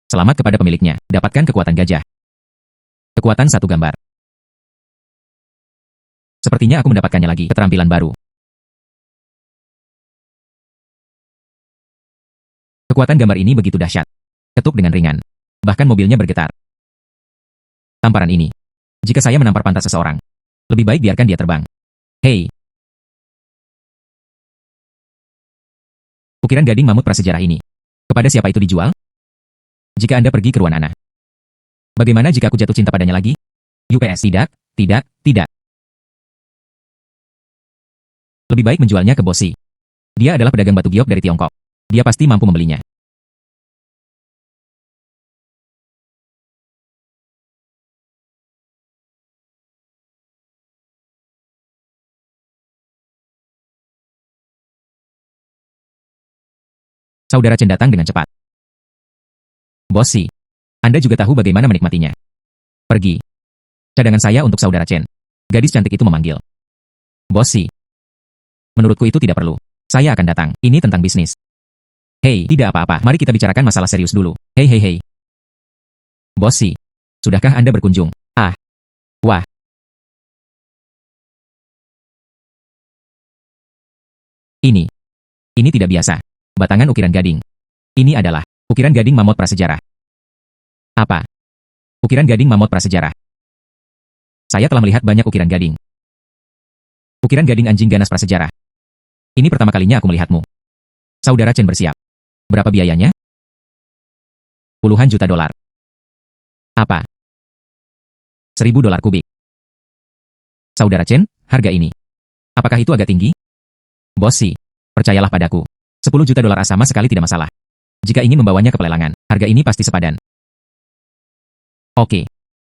Selamat kepada pemiliknya. Dapatkan kekuatan gajah. Kekuatan satu gambar. Sepertinya aku mendapatkannya lagi. Keterampilan baru. Kekuatan gambar ini begitu dahsyat. Ketuk dengan ringan. Bahkan mobilnya bergetar. Tamparan ini. Jika saya menampar pantat seseorang, lebih baik biarkan dia terbang. Hei. Ukiran gading mamut prasejarah ini. Kepada siapa itu dijual? Jika Anda pergi ke Ruanana. Bagaimana jika aku jatuh cinta padanya lagi? UPS tidak, tidak, tidak. Lebih baik menjualnya ke Bosi. Dia adalah pedagang batu giok dari Tiongkok. Dia pasti mampu membelinya. Saudara Chen datang dengan cepat. Bosi, Anda juga tahu bagaimana menikmatinya. Pergi. Cadangan saya untuk saudara Chen. Gadis cantik itu memanggil. Bosi. Menurutku itu tidak perlu. Saya akan datang. Ini tentang bisnis. Hei, tidak apa-apa. Mari kita bicarakan masalah serius dulu. Hei hei hei. Bosi. Sudahkah Anda berkunjung? Ah. Wah. Ini. Ini tidak biasa. Batangan ukiran gading. Ini adalah ukiran gading mamut prasejarah. Apa? Ukiran gading mamut prasejarah. Saya telah melihat banyak ukiran gading. Ukiran gading anjing ganas prasejarah. Ini pertama kalinya aku melihatmu. Saudara Chen bersiap. Berapa biayanya? Puluhan juta dolar. Apa? 1.000 dolar kubik. Saudara Chen, harga ini. Apakah itu agak tinggi? Bosi, percayalah padaku. 10 juta dolar sama sekali tidak masalah. Jika ingin membawanya ke pelelangan, harga ini pasti sepadan. Oke.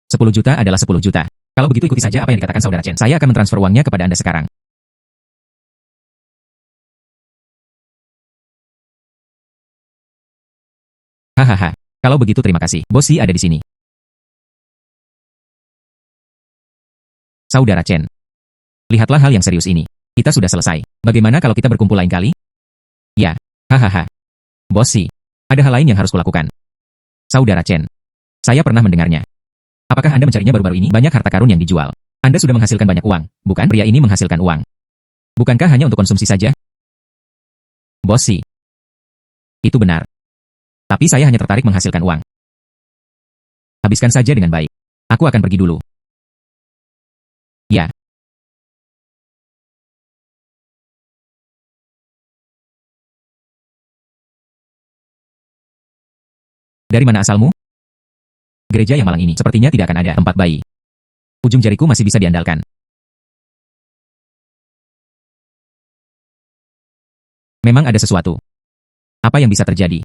10 juta adalah 10 juta. Kalau begitu ikuti saja apa yang dikatakan saudara Chen. Saya akan mentransfer uangnya kepada Anda sekarang. Hahaha. Kalau begitu terima kasih. Bosi ada di sini. Saudara Chen. Lihatlah hal yang serius ini. Kita sudah selesai. Bagaimana kalau kita berkumpul lain kali? Ya. Hahaha. Bosi. Ada hal lain yang harus kulakukan. Saudara Chen. Saya pernah mendengarnya. Apakah Anda mencarinya baru-baru ini? Banyak harta karun yang dijual. Anda sudah menghasilkan banyak uang, bukan? Pria ini menghasilkan uang. Bukankah hanya untuk konsumsi saja? Bosi. Itu benar. Tapi saya hanya tertarik menghasilkan uang. Habiskan saja dengan baik. Aku akan pergi dulu. Ya. Dari mana asalmu? Gereja yang malang ini sepertinya tidak akan ada tempat bayi. Ujung jariku masih bisa diandalkan. Memang ada sesuatu. Apa yang bisa terjadi?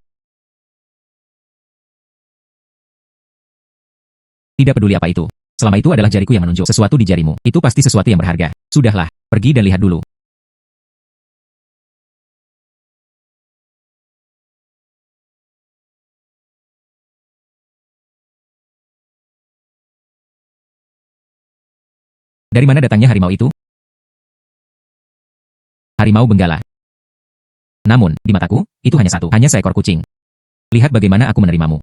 Tidak peduli apa itu. Selama itu adalah jariku yang menunjuk sesuatu di jarimu. Itu pasti sesuatu yang berharga. Sudahlah, pergi dan lihat dulu. Dari mana datangnya harimau itu? Harimau Benggala. Namun, di mataku, itu hanya seekor kucing. Lihat bagaimana aku menerimamu.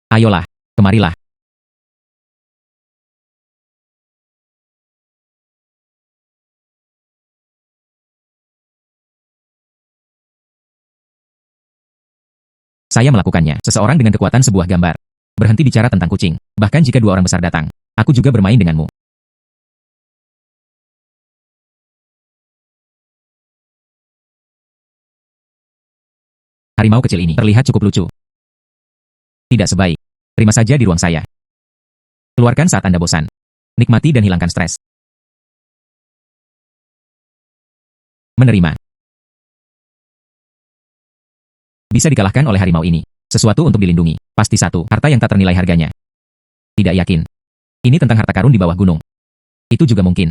Ayolah, kemarilah. Saya melakukannya. Seseorang dengan kekuatan sebuah gambar. Berhenti bicara tentang kucing. Bahkan jika dua orang besar datang, aku juga bermain denganmu. Harimau kecil ini terlihat cukup lucu. Tidak sebaik. Terima saja di ruang saya. Keluarkan saat Anda bosan. Nikmati dan hilangkan stres. Menerima. Bisa dikalahkan oleh harimau ini. Sesuatu untuk dilindungi. Pasti satu, harta yang tak ternilai harganya. Tidak yakin. Ini tentang harta karun di bawah gunung. Itu juga mungkin.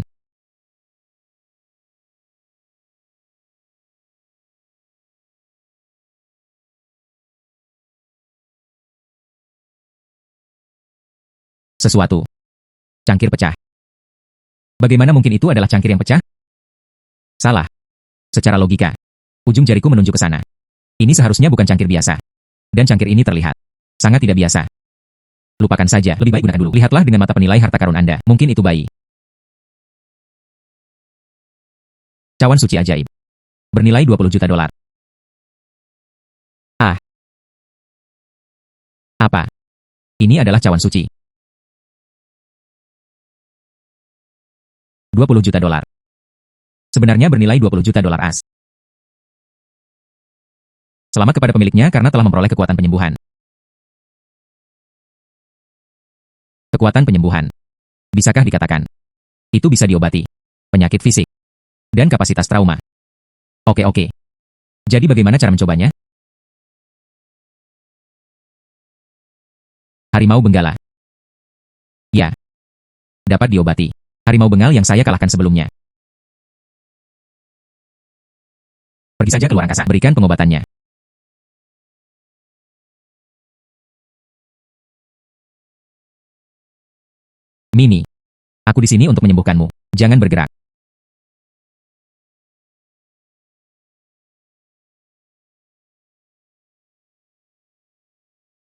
Sesuatu. Cangkir pecah. Bagaimana mungkin itu adalah cangkir yang pecah? Salah. Secara logika, ujung jariku menunjuk ke sana. Ini seharusnya bukan cangkir biasa. Dan cangkir ini terlihat sangat tidak biasa. Lupakan saja, lebih baik gunakan dulu. Lihatlah dengan mata penilai harta karun Anda. Mungkin itu bayi. Cawan suci ajaib. Bernilai 20 juta dolar. Ah. Apa? Ini adalah cawan suci. 20 juta dolar. Sebenarnya bernilai 20 juta dolar as. Selamat kepada pemiliknya karena telah memperoleh kekuatan penyembuhan. Kekuatan penyembuhan. Bisakah dikatakan? Itu bisa diobati. Penyakit fisik. Dan kapasitas trauma. Oke. Jadi bagaimana cara mencobanya? Harimau Benggala. Ya. Dapat diobati. Harimau bengal yang saya kalahkan sebelumnya. Pergi saja ke luar angkasa. Berikan pengobatannya. Mini. Aku di sini untuk menyembuhkanmu. Jangan bergerak.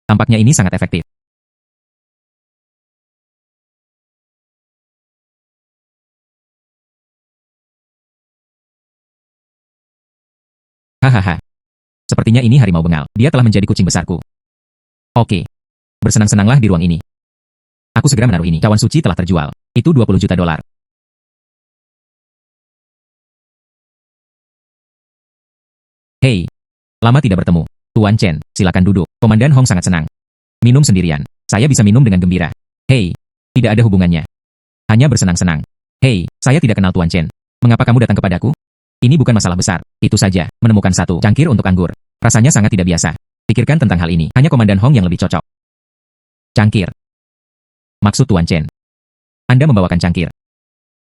Tampaknya ini sangat efektif. Hahaha. Sepertinya ini harimau bengal. Dia telah menjadi kucing besarku. Oke. Bersenang-senanglah di ruang ini. Aku segera menaruh ini. Cawan suci telah terjual. Itu 20 juta dolar. Hei. Lama tidak bertemu. Tuan Chen, silakan duduk. Komandan Hong sangat senang. Minum sendirian. Saya bisa minum dengan gembira. Hei. Tidak ada hubungannya. Hanya bersenang-senang. Hei, saya tidak kenal Tuan Chen. Mengapa kamu datang kepadaku? Ini bukan masalah besar. Itu saja, menemukan satu cangkir untuk anggur. Rasanya sangat tidak biasa. Pikirkan tentang hal ini. Hanya Komandan Hong yang lebih cocok. Cangkir. Maksud Tuan Chen. Anda membawakan cangkir.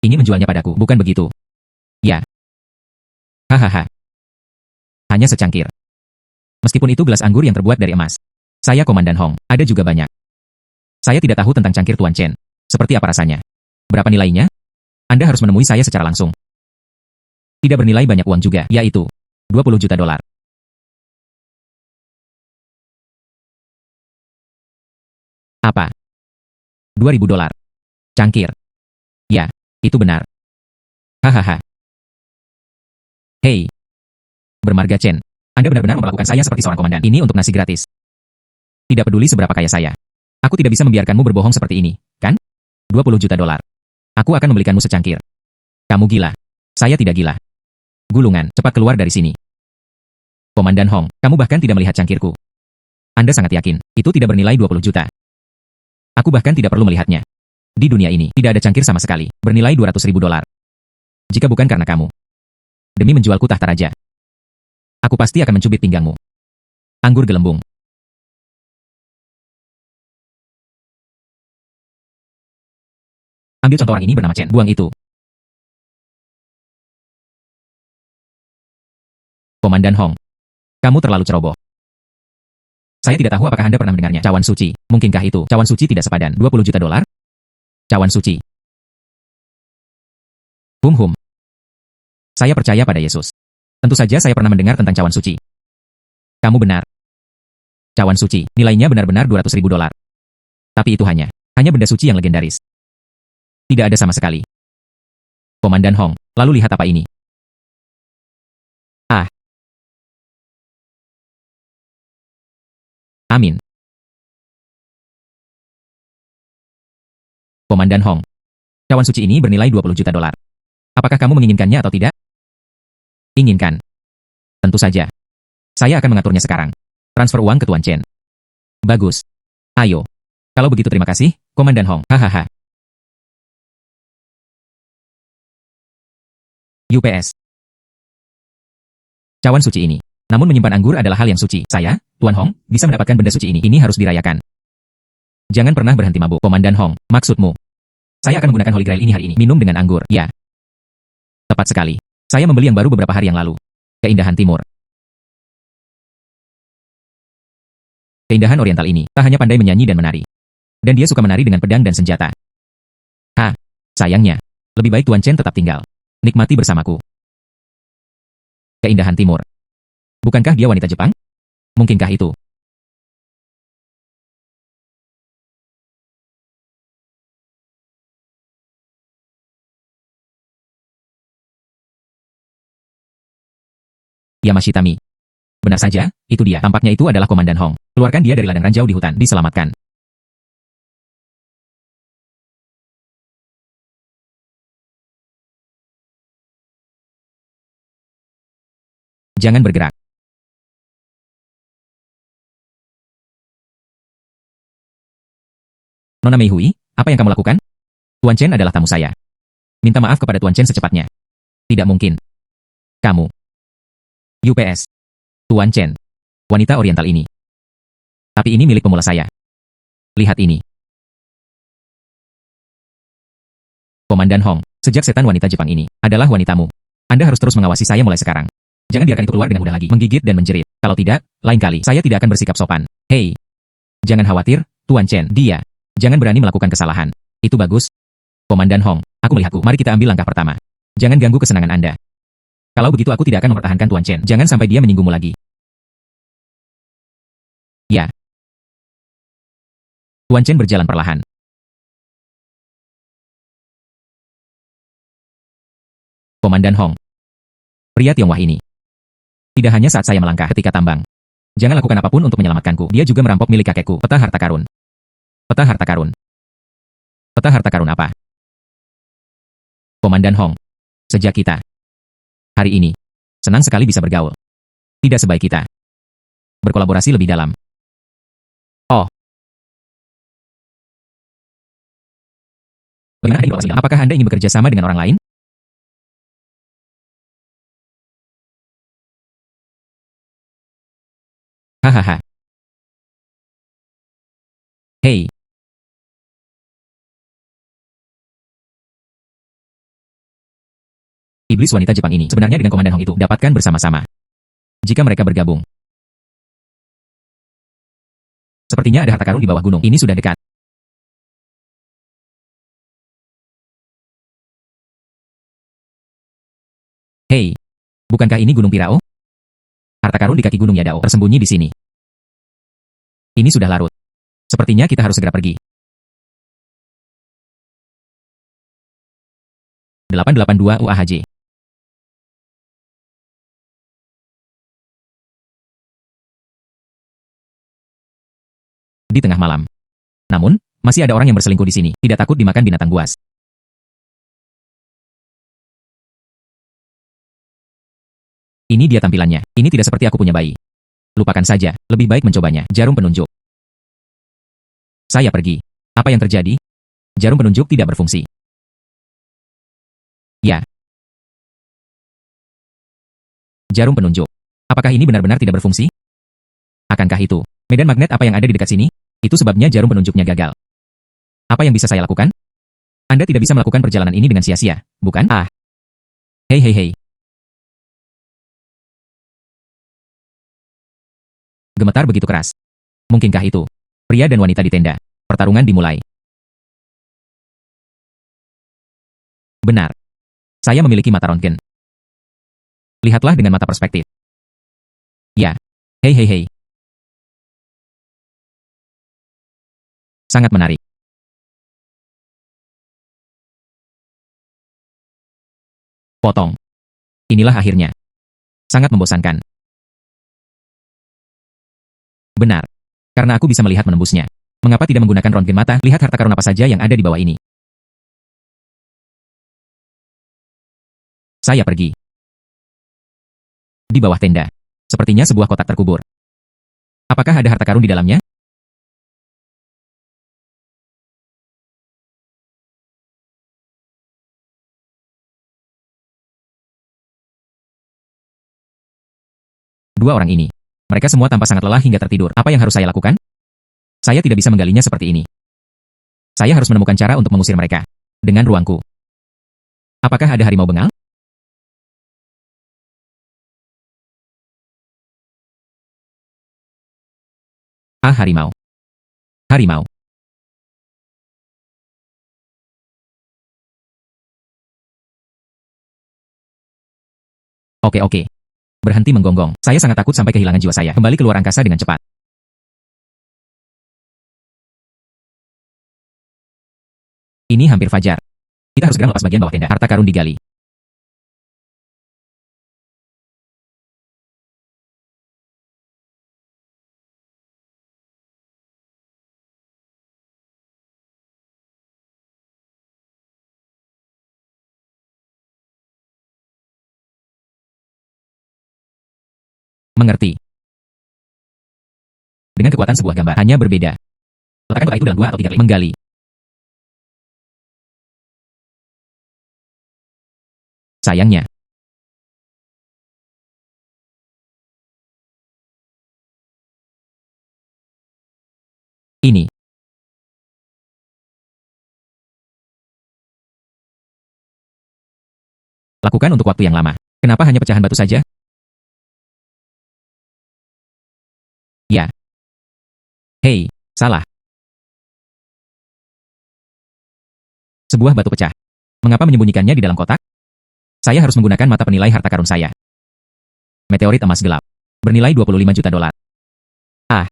Ingin menjualnya padaku, bukan begitu? Ya. Hahaha. Hanya secangkir. Meskipun itu gelas anggur yang terbuat dari emas. Saya Komandan Hong. Ada juga banyak. Saya tidak tahu tentang cangkir Tuan Chen. Seperti apa rasanya? Berapa nilainya? Anda harus menemui saya secara langsung. Tidak bernilai banyak uang juga, yaitu 20 juta dolar. Apa? 2000 dolar. Cangkir. Ya, itu benar. Hahaha. Hei. Bermarga Chen. Anda benar-benar memperlakukan saya seperti seorang komandan. Ini untuk nasi gratis. Tidak peduli seberapa kaya saya. Aku tidak bisa membiarkanmu berbohong seperti ini, kan? 20 juta dolar. Aku akan membelikanmu secangkir. Kamu gila. Saya tidak gila. Gulungan, cepat keluar dari sini. Komandan Hong, kamu bahkan tidak melihat cangkirku. Anda sangat yakin, itu tidak bernilai 20 juta. Aku bahkan tidak perlu melihatnya. Di dunia ini, tidak ada cangkir sama sekali, bernilai 200 ribu dolar. Jika bukan karena kamu. Demi menjualku tahta raja. Aku pasti akan mencubit pinggangmu. Anggur gelembung. Ambil contoh orang ini bernama Chen. Buang itu. Komandan Hong. Kamu terlalu ceroboh. Saya tidak tahu apakah Anda pernah mendengarnya. Cawan suci. Mungkinkah itu? Cawan suci tidak sepadan. 20 juta dolar? Cawan suci. Hum. Saya percaya pada Yesus. Tentu saja saya pernah mendengar tentang cawan suci. Kamu benar. Cawan suci. Nilainya benar-benar 200 ribu dolar. Tapi itu hanya benda suci yang legendaris. Tidak ada sama sekali. Komandan Hong. Lalu lihat apa ini. Ah. Amin. Komandan Hong. Cawan suci ini bernilai 20 juta dolar. Apakah kamu menginginkannya atau tidak? Inginkan. Tentu saja. Saya akan mengaturnya sekarang. Transfer uang ke Tuan Chen. Bagus. Ayo. Kalau begitu terima kasih, Komandan Hong. Hahaha. UPS. Cawan suci ini. Namun menyimpan anggur adalah hal yang suci. Saya, Tuan Hong, bisa mendapatkan benda suci ini. Ini harus dirayakan. Jangan pernah berhenti mabuk. Komandan Hong, maksudmu? Saya akan menggunakan Holy Grail ini hari ini. Minum dengan anggur. Ya. Tepat sekali. Saya membeli yang baru beberapa hari yang lalu. Keindahan Timur. Keindahan Oriental ini tak hanya pandai menyanyi dan menari. Dan dia suka menari dengan pedang dan senjata. Sayangnya. Lebih baik Tuan Chen tetap tinggal. Nikmati bersamaku. Keindahan Timur. Bukankah dia wanita Jepang? Mungkinkah itu? Yamashitami. Benar saja, itu dia. Tampaknya itu adalah Komandan Hong. Keluarkan dia dari ladang ranjau di hutan. Diselamatkan. Jangan bergerak. Nona Mei Hui, apa yang kamu lakukan? Tuan Chen adalah tamu saya. Minta maaf kepada Tuan Chen secepatnya. Tidak mungkin. Kamu. UPS. Tuan Chen. Wanita Oriental ini. Tapi ini milik pemula saya. Lihat ini. Komandan Hong, sejak setan wanita Jepang ini adalah wanitamu. Anda harus terus mengawasi saya mulai sekarang. Jangan biarkan itu keluar dengan mudah lagi. Menggigit dan menjerit. Kalau tidak, lain kali saya tidak akan bersikap sopan. Hei. Jangan khawatir, Tuan Chen. Dia. Jangan berani melakukan kesalahan. Itu bagus. Komandan Hong, aku melihatku. Mari kita ambil langkah pertama. Jangan ganggu kesenangan Anda. Kalau begitu aku tidak akan mempertahankan Tuan Chen. Jangan sampai dia menyinggungmu lagi. Ya. Tuan Chen berjalan perlahan. Komandan Hong. Pria Tionghoa ini. Tidak hanya saat saya melangkah ketika tambang. Jangan lakukan apapun untuk menyelamatkanku. Dia juga merampok milik kakekku. Peta harta karun. Peta harta karun. Peta harta karun apa? Komandan Hong. Sejak kita. Hari ini. Senang sekali bisa bergaul. Tidak sebaik kita. Berkolaborasi lebih dalam. Oh. Bagaimana ini kolaborasi? Apakah Anda ingin bekerja sama dengan orang lain? Hahaha. Hei. Iblis wanita Jepang ini sebenarnya dengan Komandan Hong itu dapatkan bersama-sama. Jika mereka bergabung. Sepertinya ada harta karun di bawah gunung. Ini sudah dekat. Hei. Bukankah ini Gunung Pirao? Harta karun di kaki Gunung Yadao tersembunyi di sini. Ini sudah larut. Sepertinya kita harus segera pergi. 882 UAHJ. Di tengah malam. Namun, masih ada orang yang berselingkuh di sini. Tidak takut dimakan binatang buas. Ini dia tampilannya. Ini tidak seperti aku punya bayi. Lupakan saja. Lebih baik mencobanya. Jarum penunjuk. Saya pergi. Apa yang terjadi? Jarum penunjuk tidak berfungsi. Ya. Jarum penunjuk. Apakah ini benar-benar tidak berfungsi? Akankah itu medan magnet apa yang ada di dekat sini? Itu sebabnya jarum penunjuknya gagal. Apa yang bisa saya lakukan? Anda tidak bisa melakukan perjalanan ini dengan sia-sia, bukan? Ah. Hei hei hei. Gemetar begitu keras. Mungkinkah itu? Pria dan wanita di tenda. Pertarungan dimulai. Benar. Saya memiliki mata röntgen. Lihatlah dengan mata perspektif. Ya. Hei hei hei. Sangat menarik. Potong. Inilah akhirnya. Sangat membosankan. Benar. Karena aku bisa melihat menembusnya. Mengapa tidak menggunakan röntgen mata? Lihat harta karun apa saja yang ada di bawah ini. Saya pergi. Di bawah tenda. Sepertinya sebuah kotak terkubur. Apakah ada harta karun di dalamnya? Dua orang ini. Mereka semua tampak sangat lelah hingga tertidur. Apa yang harus saya lakukan? Saya tidak bisa menggalinya seperti ini. Saya harus menemukan cara untuk mengusir mereka. Dengan ruangku. Apakah ada harimau bengal? Ah, harimau. Harimau. Oke oke. Berhenti menggonggong. Saya sangat takut sampai kehilangan jiwa saya. Kembali keluar angkasa dengan cepat. Ini hampir fajar. Kita harus segera melepas bagian bawah tenda. Harta karun digali. Mengerti. Dengan kekuatan sebuah gambar. Hanya berbeda. Letakkan kotak itu dalam 2 atau 3 klik. Menggali. Sayangnya. Ini. Lakukan untuk waktu yang lama. Kenapa hanya pecahan batu saja? Ya. Hei, salah. Sebuah batu pecah. Mengapa menyembunyikannya di dalam kotak? Saya harus menggunakan mata penilai harta karun saya. Meteorit emas gelap. Bernilai 25 juta dolar. Ah.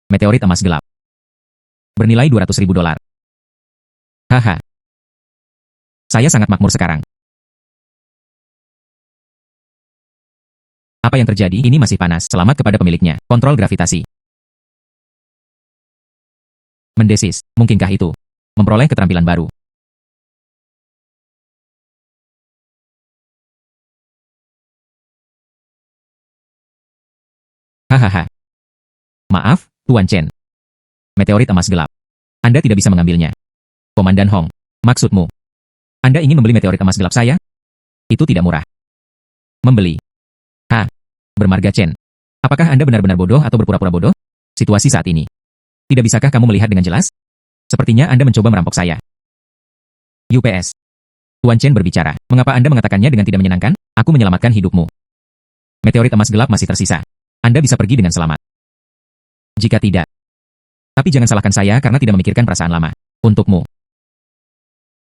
Meteorit emas gelap. Bernilai 200 ribu dolar. Haha. Saya sangat makmur sekarang. Apa yang terjadi? Ini masih panas. Selamat kepada pemiliknya. Kontrol gravitasi. Mendesis. Mungkinkah itu? Memperoleh keterampilan baru. Hahaha. Maaf, Tuan Chen. Meteorit emas gelap. Anda tidak bisa mengambilnya. Komandan Hong. Maksudmu? Anda ingin membeli meteorit emas gelap saya? Itu tidak murah. Membeli. Ha. Bermarga Chen. Apakah Anda benar-benar bodoh atau berpura-pura bodoh? Situasi saat ini. Tidak bisakah kamu melihat dengan jelas? Sepertinya Anda mencoba merampok saya. UPS. Tuan Chen berbicara. Mengapa Anda mengatakannya dengan tidak menyenangkan? Aku menyelamatkan hidupmu. Meteorit emas gelap masih tersisa. Anda bisa pergi dengan selamat. Jika tidak. Tapi jangan salahkan saya karena tidak memikirkan perasaan lama. Untukmu.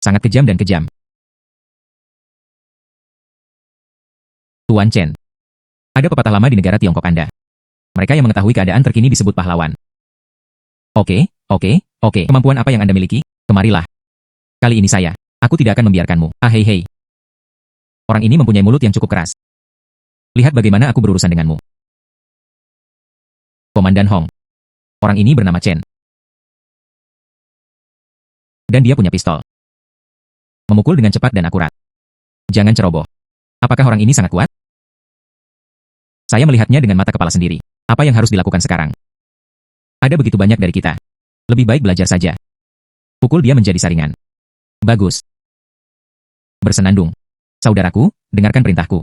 Sangat kejam dan kejam. Tuan Chen. Ada pepatah lama di negara Tiongkok Anda. Mereka yang mengetahui keadaan terkini disebut pahlawan. Oke, oke, oke. Kemampuan apa yang Anda miliki? Kemarilah. Kali ini saya. Aku tidak akan membiarkanmu. Ah hei hei. Orang ini mempunyai mulut yang cukup keras. Lihat bagaimana aku berurusan denganmu. Komandan Hong. Orang ini bernama Chen. Dan dia punya pistol. Memukul dengan cepat dan akurat. Jangan ceroboh. Apakah orang ini sangat kuat? Saya melihatnya dengan mata kepala sendiri. Apa yang harus dilakukan sekarang? Ada begitu banyak dari kita. Lebih baik belajar saja. Pukul dia menjadi saringan. Bagus. Bersenandung. Saudaraku, dengarkan perintahku.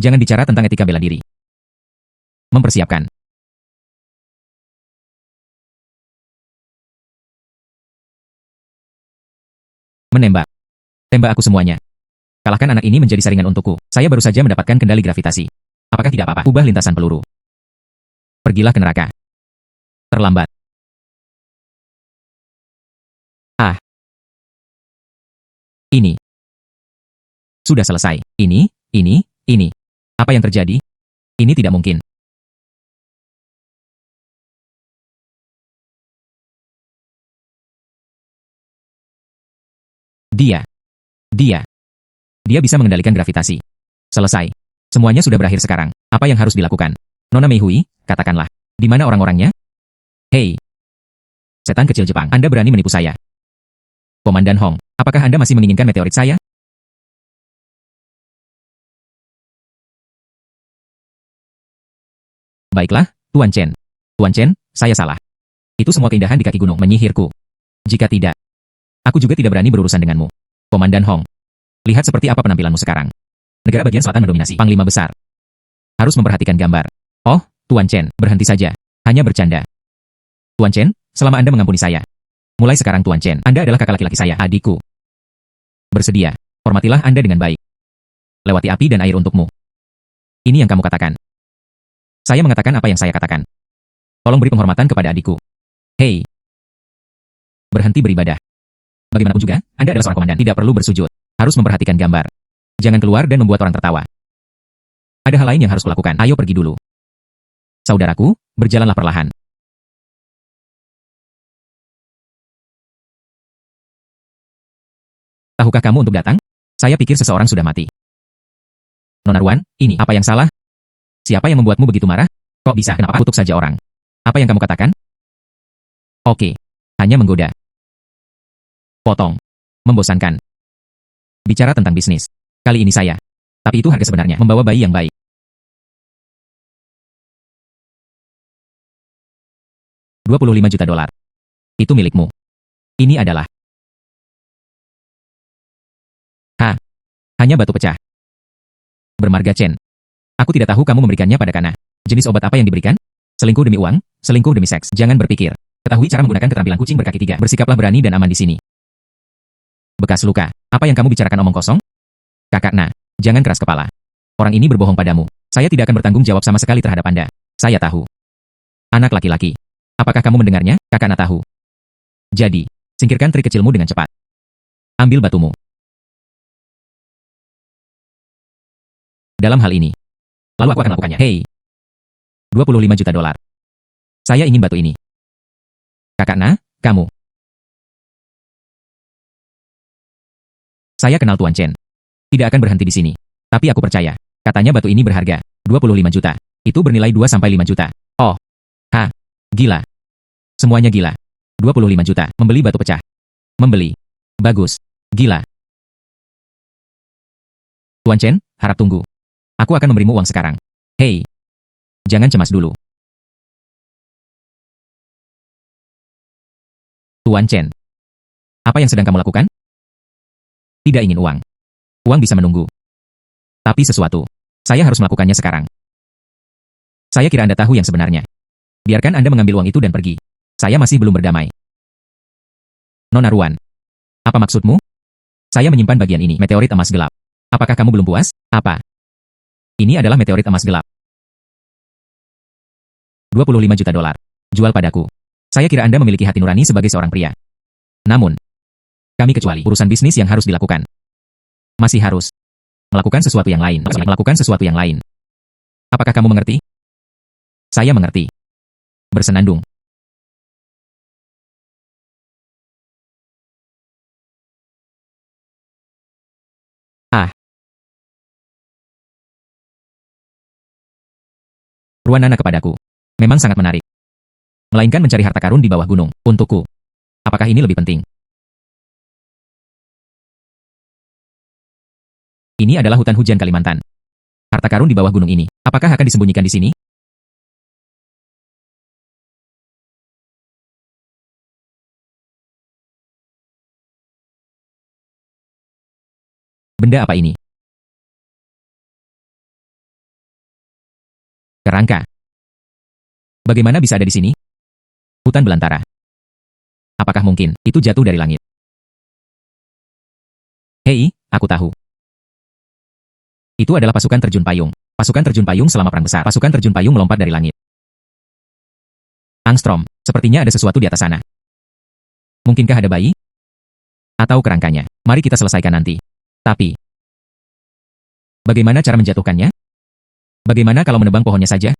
Jangan bicara tentang etika bela diri. Mempersiapkan. Menembak. Tembak aku semuanya. Kalahkan anak ini menjadi saringan untukku. Saya baru saja mendapatkan kendali gravitasi. Apakah tidak apa-apa? Ubah lintasan peluru. Pergilah ke neraka. Terlambat. Ah, ini. Sudah selesai. Ini. Apa yang terjadi? Ini tidak mungkin. Dia. Dia. Dia bisa mengendalikan gravitasi. Selesai. Semuanya sudah berakhir sekarang. Apa yang harus dilakukan? Nona Meihui, katakanlah. Di mana orang-orangnya? Hei. Setan kecil Jepang, Anda berani menipu saya. Komandan Hong, apakah Anda masih menginginkan meteorit saya? Baiklah, Tuan Chen. Tuan Chen, saya salah. Itu semua keindahan di kaki gunung menyihirku. Jika tidak, aku juga tidak berani berurusan denganmu. Komandan Hong, lihat seperti apa penampilanmu sekarang. Negara bagian selatan mendominasi Panglima Besar. Harus memperhatikan gambar. Oh, Tuan Chen, berhenti saja. Hanya bercanda. Tuan Chen, selama Anda mengampuni saya. Mulai sekarang Tuan Chen, Anda adalah kakak laki-laki saya, adikku. Bersedia. Hormatilah Anda dengan baik. Lewati api dan air untukmu. Ini yang kamu katakan. Saya mengatakan apa yang saya katakan. Tolong beri penghormatan kepada adikku. Hei. Berhenti beribadah. Bagaimanapun juga, Anda adalah seorang komandan, tidak perlu bersujud. Harus memperhatikan gambar. Jangan keluar dan membuat orang tertawa. Ada hal lain yang harus kulakukan. Ayo pergi dulu. Saudaraku, berjalanlah perlahan. Tahukah kamu untuk datang? Saya pikir seseorang sudah mati. Nona Ruan, ini apa yang salah? Siapa yang membuatmu begitu marah? Kok bisa? Kenapa kutuk saja orang? Apa yang kamu katakan? Oke. Hanya menggoda. Potong. Membosankan. Bicara tentang bisnis. Kali ini saya. Tapi itu harga sebenarnya. Membawa bayi yang baik. 25 juta dolar. Itu milikmu. Ini adalah. Hanya batu pecah. Bermarga Chen. Aku tidak tahu kamu memberikannya pada Kana. Jenis obat apa yang diberikan? Selingkuh demi uang, selingkuh demi seks. Jangan berpikir. Ketahui cara menggunakan keterampilan kucing berkaki 3. Bersikaplah berani dan aman di sini. Bekas luka. Apa yang kamu bicarakan omong kosong? Kakak Na, jangan keras kepala. Orang ini berbohong padamu. Saya tidak akan bertanggung jawab sama sekali terhadap Anda. Saya tahu. Anak laki-laki. Apakah kamu mendengarnya? Kakak Na tahu. Jadi, singkirkan trik kecilmu dengan cepat. Ambil batumu. Dalam hal ini. Lalu aku akan lakukannya. Hei. 25 juta dolar. Saya ingin batu ini. Kakak Na, kamu. Saya kenal Tuan Chen. Tidak akan berhenti di sini. Tapi aku percaya. Katanya batu ini berharga. 25 juta. Itu bernilai 2-5 juta. Oh. Gila. Semuanya gila. 25 juta. Membeli batu pecah. Membeli. Bagus. Gila. Tuan Chen, harap tunggu. Aku akan memberimu uang sekarang. Hei. Jangan cemas dulu. Tuan Chen. Apa yang sedang kamu lakukan? Tidak ingin uang. Uang bisa menunggu. Tapi sesuatu. Saya harus melakukannya sekarang. Saya kira Anda tahu yang sebenarnya. Biarkan Anda mengambil uang itu dan pergi. Saya masih belum berdamai. Nona Ruan. Apa maksudmu? Saya menyimpan bagian ini, meteorit emas gelap. Apakah kamu belum puas? Apa? Ini adalah meteorit emas gelap. 25 juta dolar. Jual padaku. Saya kira Anda memiliki hati nurani sebagai seorang pria. Namun, kami kecuali urusan bisnis yang harus dilakukan. Masih harus melakukan sesuatu yang lain. Melakukan sesuatu yang lain. Apakah kamu mengerti? Saya mengerti. Bersenandung. Ruan Nana kepadaku. Memang sangat menarik. Melainkan mencari harta karun di bawah gunung. Untukku. Apakah ini lebih penting? Ini adalah hutan hujan Kalimantan. Harta karun di bawah gunung ini. Apakah akan disembunyikan di sini? Benda apa ini? Kerangka. Bagaimana bisa ada di sini? Hutan belantara. Apakah mungkin itu jatuh dari langit? Hei, aku tahu. Itu adalah pasukan terjun payung. Pasukan terjun payung selama perang besar. Pasukan terjun payung melompat dari langit. Angstrom, sepertinya ada sesuatu di atas sana. Mungkinkah ada bayi? Atau kerangkanya? Mari kita selesaikan nanti. Tapi, bagaimana cara menjatuhkannya? Bagaimana kalau menebang pohonnya saja?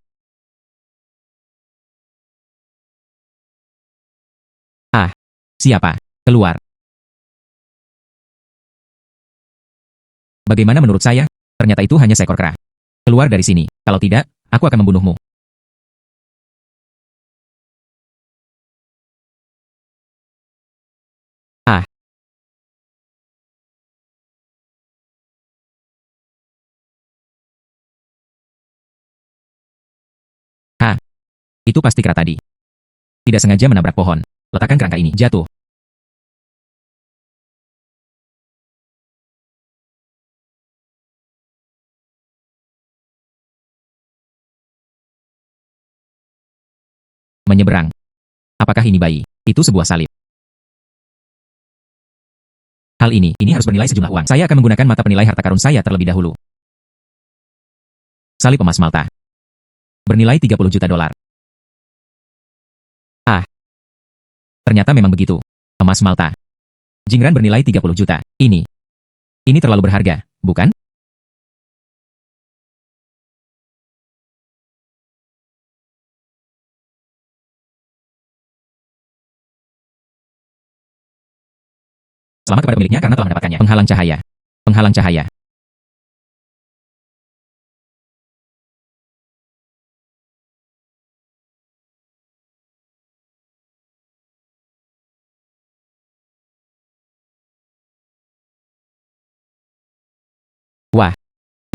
Ah, siapa? Keluar. Bagaimana menurut saya? Ternyata itu hanya seekor kera. Keluar dari sini. Kalau tidak, aku akan membunuhmu. Ah, ha, itu pasti kera tadi. Tidak sengaja menabrak pohon. Letakkan kerangka ini. Jatuh. Menyeberang. Apakah ini bayi? Itu sebuah salib. Hal ini harus bernilai sejumlah uang. Saya akan menggunakan mata penilai harta karun saya terlebih dahulu. Salib emas Malta. Bernilai 30 juta dolar. Ah, ternyata memang begitu. Emas Malta. Jingran bernilai 30 juta. Ini terlalu berharga, bukan? Selamat kepada pemiliknya karena telah mendapatkannya. Penghalang cahaya. Penghalang cahaya. Wah,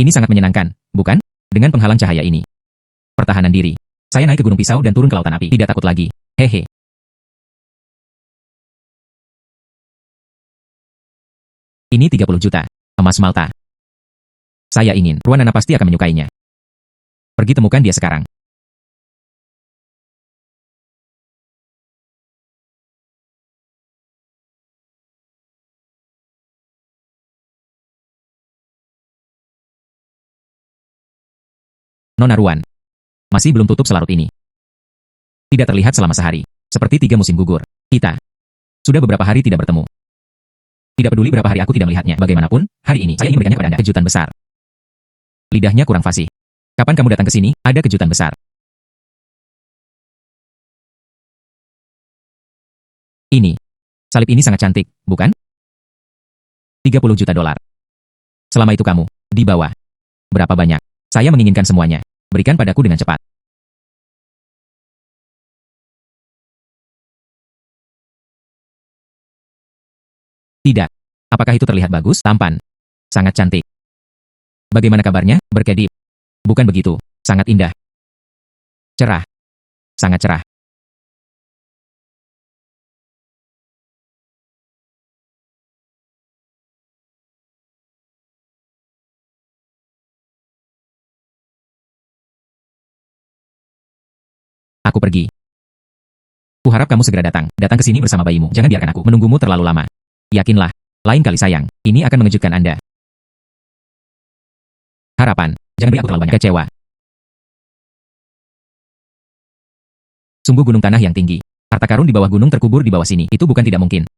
ini sangat menyenangkan, bukan? Dengan penghalang cahaya ini. Pertahanan diri. Saya naik ke Gunung Pisau dan turun ke Lautan Api. Tidak takut lagi. Hehe. Ini 30 juta. Emas Malta. Saya ingin. Ruanana pasti akan menyukainya. Pergi temukan dia sekarang. Nona Ruan. Masih belum tutup selarut ini. Tidak terlihat selama sehari. Seperti 3 musim gugur. Kita sudah beberapa hari tidak bertemu. Tidak peduli berapa hari aku tidak melihatnya. Bagaimanapun, hari ini saya ingin memberikannya pada Anda kejutan besar. Lidahnya kurang fasih. Kapan kamu datang ke sini, ada kejutan besar. Ini. Salib ini sangat cantik, bukan? 30 juta dolar. Selama itu kamu, di bawah. Berapa banyak? Saya menginginkan semuanya. Berikan padaku dengan cepat. Tidak. Apakah itu terlihat bagus? Tampan. Sangat cantik. Bagaimana kabarnya? Berkedip. Bukan begitu. Sangat indah. Cerah. Sangat cerah. Aku pergi. Kuharap kamu segera datang. Datang ke sini bersama bayimu. Jangan biarkan aku menunggumu terlalu lama. Yakinlah. Lain kali sayang. Ini akan mengejutkan Anda. Harapan. Jangan beri aku terlalu banyak kecewa. Sungguh gunung tanah yang tinggi. Harta karun di bawah gunung terkubur di bawah sini. Itu bukan tidak mungkin.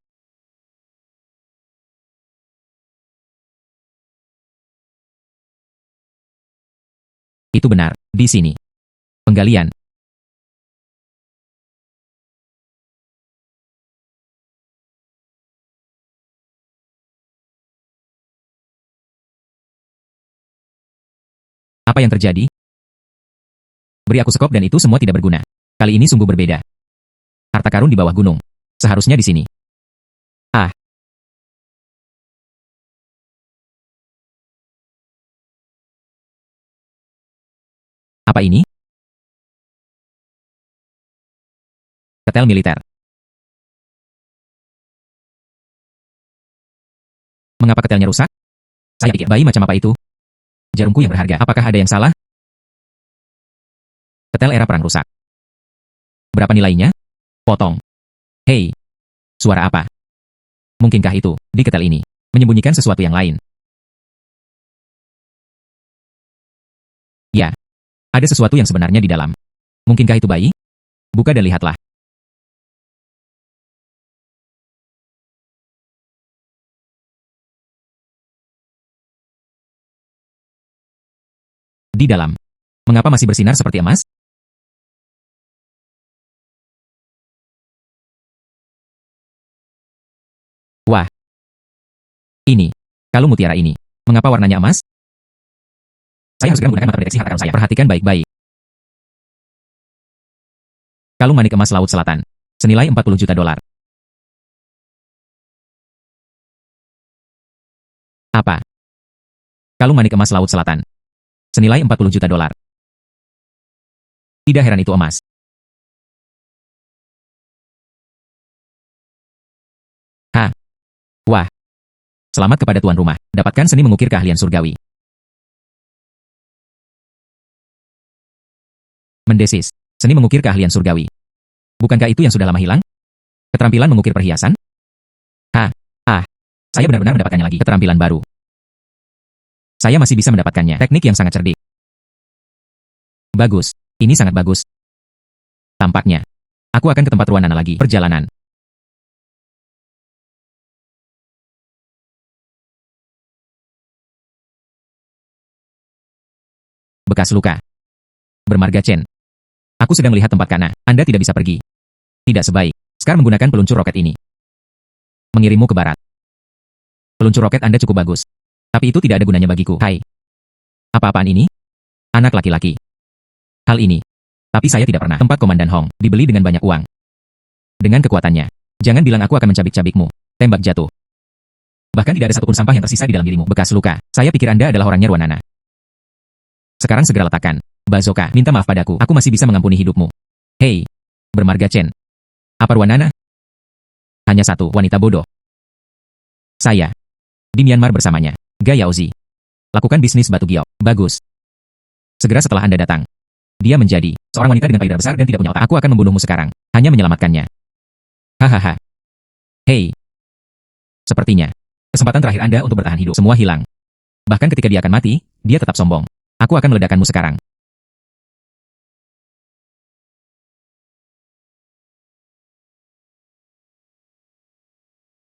Itu benar. Di sini. Penggalian. Apa yang terjadi? Beri aku sekop dan itu semua tidak berguna. Kali ini sungguh berbeda. Harta karun di bawah gunung. Seharusnya di sini. Ah, apa ini? Ketel militer. Mengapa ketelnya rusak? Saya pikir bayi macam apa itu? Jarumku yang berharga. Apakah ada yang salah? Ketel era perang rusak. Berapa nilainya? Potong. Hei, suara apa? Mungkinkah itu, di ketel ini, menyembunyikan sesuatu yang lain? Ya, ada sesuatu yang sebenarnya di dalam. Mungkinkah itu bayi? Buka dan lihatlah. Di dalam. Mengapa masih bersinar seperti emas? Wah, ini. Kalung mutiara ini. Mengapa warnanya emas? Saya harus segera menggunakan mata pendeteksi harta karun saya. Perhatikan baik-baik. Kalung manik emas Laut Selatan. Senilai 40 juta dolar. Apa? Kalung manik emas Laut Selatan. Senilai 40 juta dolar. Tidak heran itu emas. Hah? Wah. Selamat kepada tuan rumah. Dapatkan seni mengukir keahlian surgawi. Mendesis. Seni mengukir keahlian surgawi. Bukankah itu yang sudah lama hilang? Keterampilan mengukir perhiasan? Hah? Ah. Saya benar-benar mendapatkannya lagi. Keterampilan baru. Saya masih bisa mendapatkannya. Teknik yang sangat cerdik. Bagus. Ini sangat bagus. Tampaknya. Aku akan ke tempat Ruanana lagi. Perjalanan. Bekas luka. Bermarga Chen. Aku sedang melihat tempat kana. Anda tidak bisa pergi. Tidak sebaik. Scar menggunakan peluncur roket ini. Mengirimmu ke barat. Peluncur roket Anda cukup bagus. Tapi itu tidak ada gunanya bagiku. Hai. Apa-apaan ini? Anak laki-laki. Hal ini. Tapi saya tidak pernah. Tempat Komandan Hong. Dibeli dengan banyak uang. Dengan kekuatannya. Jangan bilang aku akan mencabik-cabikmu. Tembak jatuh. Bahkan tidak ada satupun sampah yang tersisa di dalam dirimu. Bekas luka. Saya pikir Anda adalah orangnya Ruanana. Sekarang segera letakkan. Bazooka, minta maaf padaku. Aku masih bisa mengampuni hidupmu. Hei. Bermarga Chen. Apa Ruanana? Hanya satu wanita bodoh. Saya. Di Myanmar bersamanya. Gaya Ozi. Lakukan bisnis batu giok. Bagus. Segera setelah Anda datang. Dia menjadi seorang wanita dengan payudara besar dan tidak punya otak. Aku akan membunuhmu sekarang. Hanya menyelamatkannya. Hahaha. Hei. Sepertinya. Kesempatan terakhir Anda untuk bertahan hidup. Semua hilang. Bahkan ketika dia akan mati, dia tetap sombong. Aku akan meledakkanmu sekarang.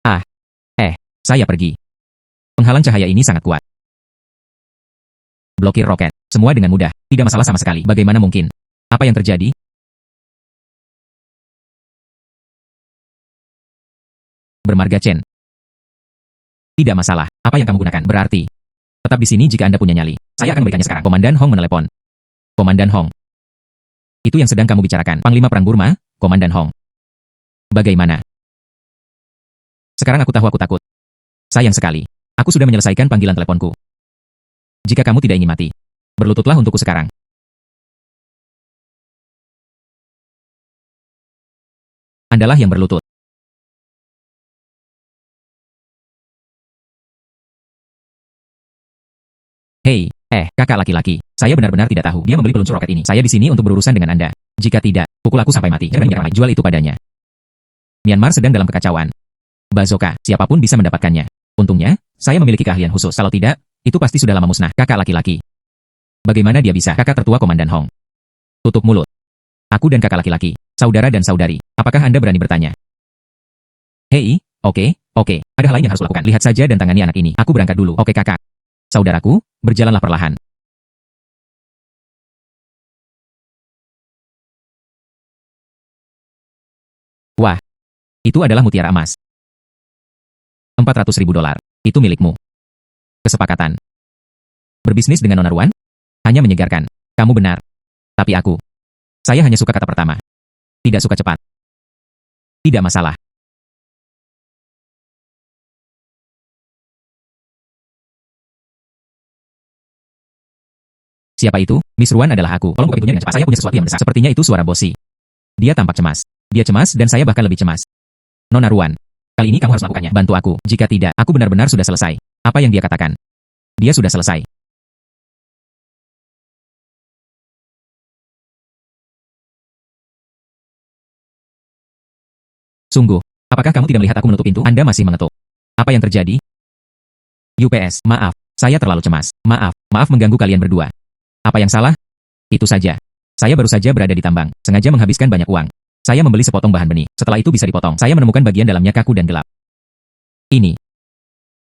Ah. Saya pergi. Penghalang cahaya ini sangat kuat. Blokir roket. Semua dengan mudah. Tidak masalah sama sekali. Bagaimana mungkin? Apa yang terjadi? Bermarga Chen. Tidak masalah. Apa yang kamu gunakan? Berarti. Tetap di sini jika Anda punya nyali. Saya akan memberikannya sekarang. Komandan Hong menelepon. Komandan Hong. Itu yang sedang kamu bicarakan. Panglima Perang Burma, Komandan Hong. Bagaimana? Sekarang aku tahu aku takut. Sayang sekali. Aku sudah menyelesaikan panggilan teleponku. Jika kamu tidak ingin mati, berlututlah untukku sekarang. Andalah yang berlutut. Hei, kakak laki-laki. Saya benar-benar tidak tahu. Dia membeli peluncur roket ini. Saya di sini untuk berurusan dengan Anda. Jika tidak, pukul aku sampai mati. Jangan menyerang. Jual itu padanya. Myanmar sedang dalam kekacauan. Bazooka, siapapun bisa mendapatkannya. Untungnya, saya memiliki keahlian khusus. Kalau tidak, itu pasti sudah lama musnah. Kakak laki-laki. Bagaimana dia bisa? Kakak tertua Komandan Hong. Tutup mulut. Aku dan kakak laki-laki, saudara dan saudari. Apakah Anda berani bertanya? Hei, oke. Ada hal lain yang harus lakukan. Lihat saja dan tangani anak ini. Aku berangkat dulu. Oke kakak. Saudaraku, berjalanlah perlahan. Wah, itu adalah mutiara emas. 400.000 dolar. Itu milikmu. Kesepakatan. Berbisnis dengan Nona Ruan? Hanya menyegarkan. Kamu benar. Tapi aku. Saya hanya suka kata pertama. Tidak suka cepat. Tidak masalah. Siapa itu? Miss Ruan adalah aku. Tolong buka pintunya dengan cepat. Saya punya sesuatu yang mendesak. Sepertinya itu suara Bosi. Dia tampak cemas. Dia cemas dan saya bahkan lebih cemas. Nona Ruan. Kali ini kamu harus melakukannya. Bantu aku. Jika tidak, aku benar-benar sudah selesai. Apa yang dia katakan? Dia sudah selesai. Sungguh, apakah kamu tidak melihat aku menutup pintu? Anda masih mengetuk. Apa yang terjadi? UPS, maaf, saya terlalu cemas. Maaf mengganggu kalian berdua. Apa yang salah? Itu saja. Saya baru saja berada di tambang, sengaja menghabiskan banyak uang. Saya membeli sepotong bahan benih, setelah itu bisa dipotong. Saya menemukan bagian dalamnya kaku dan gelap. Ini.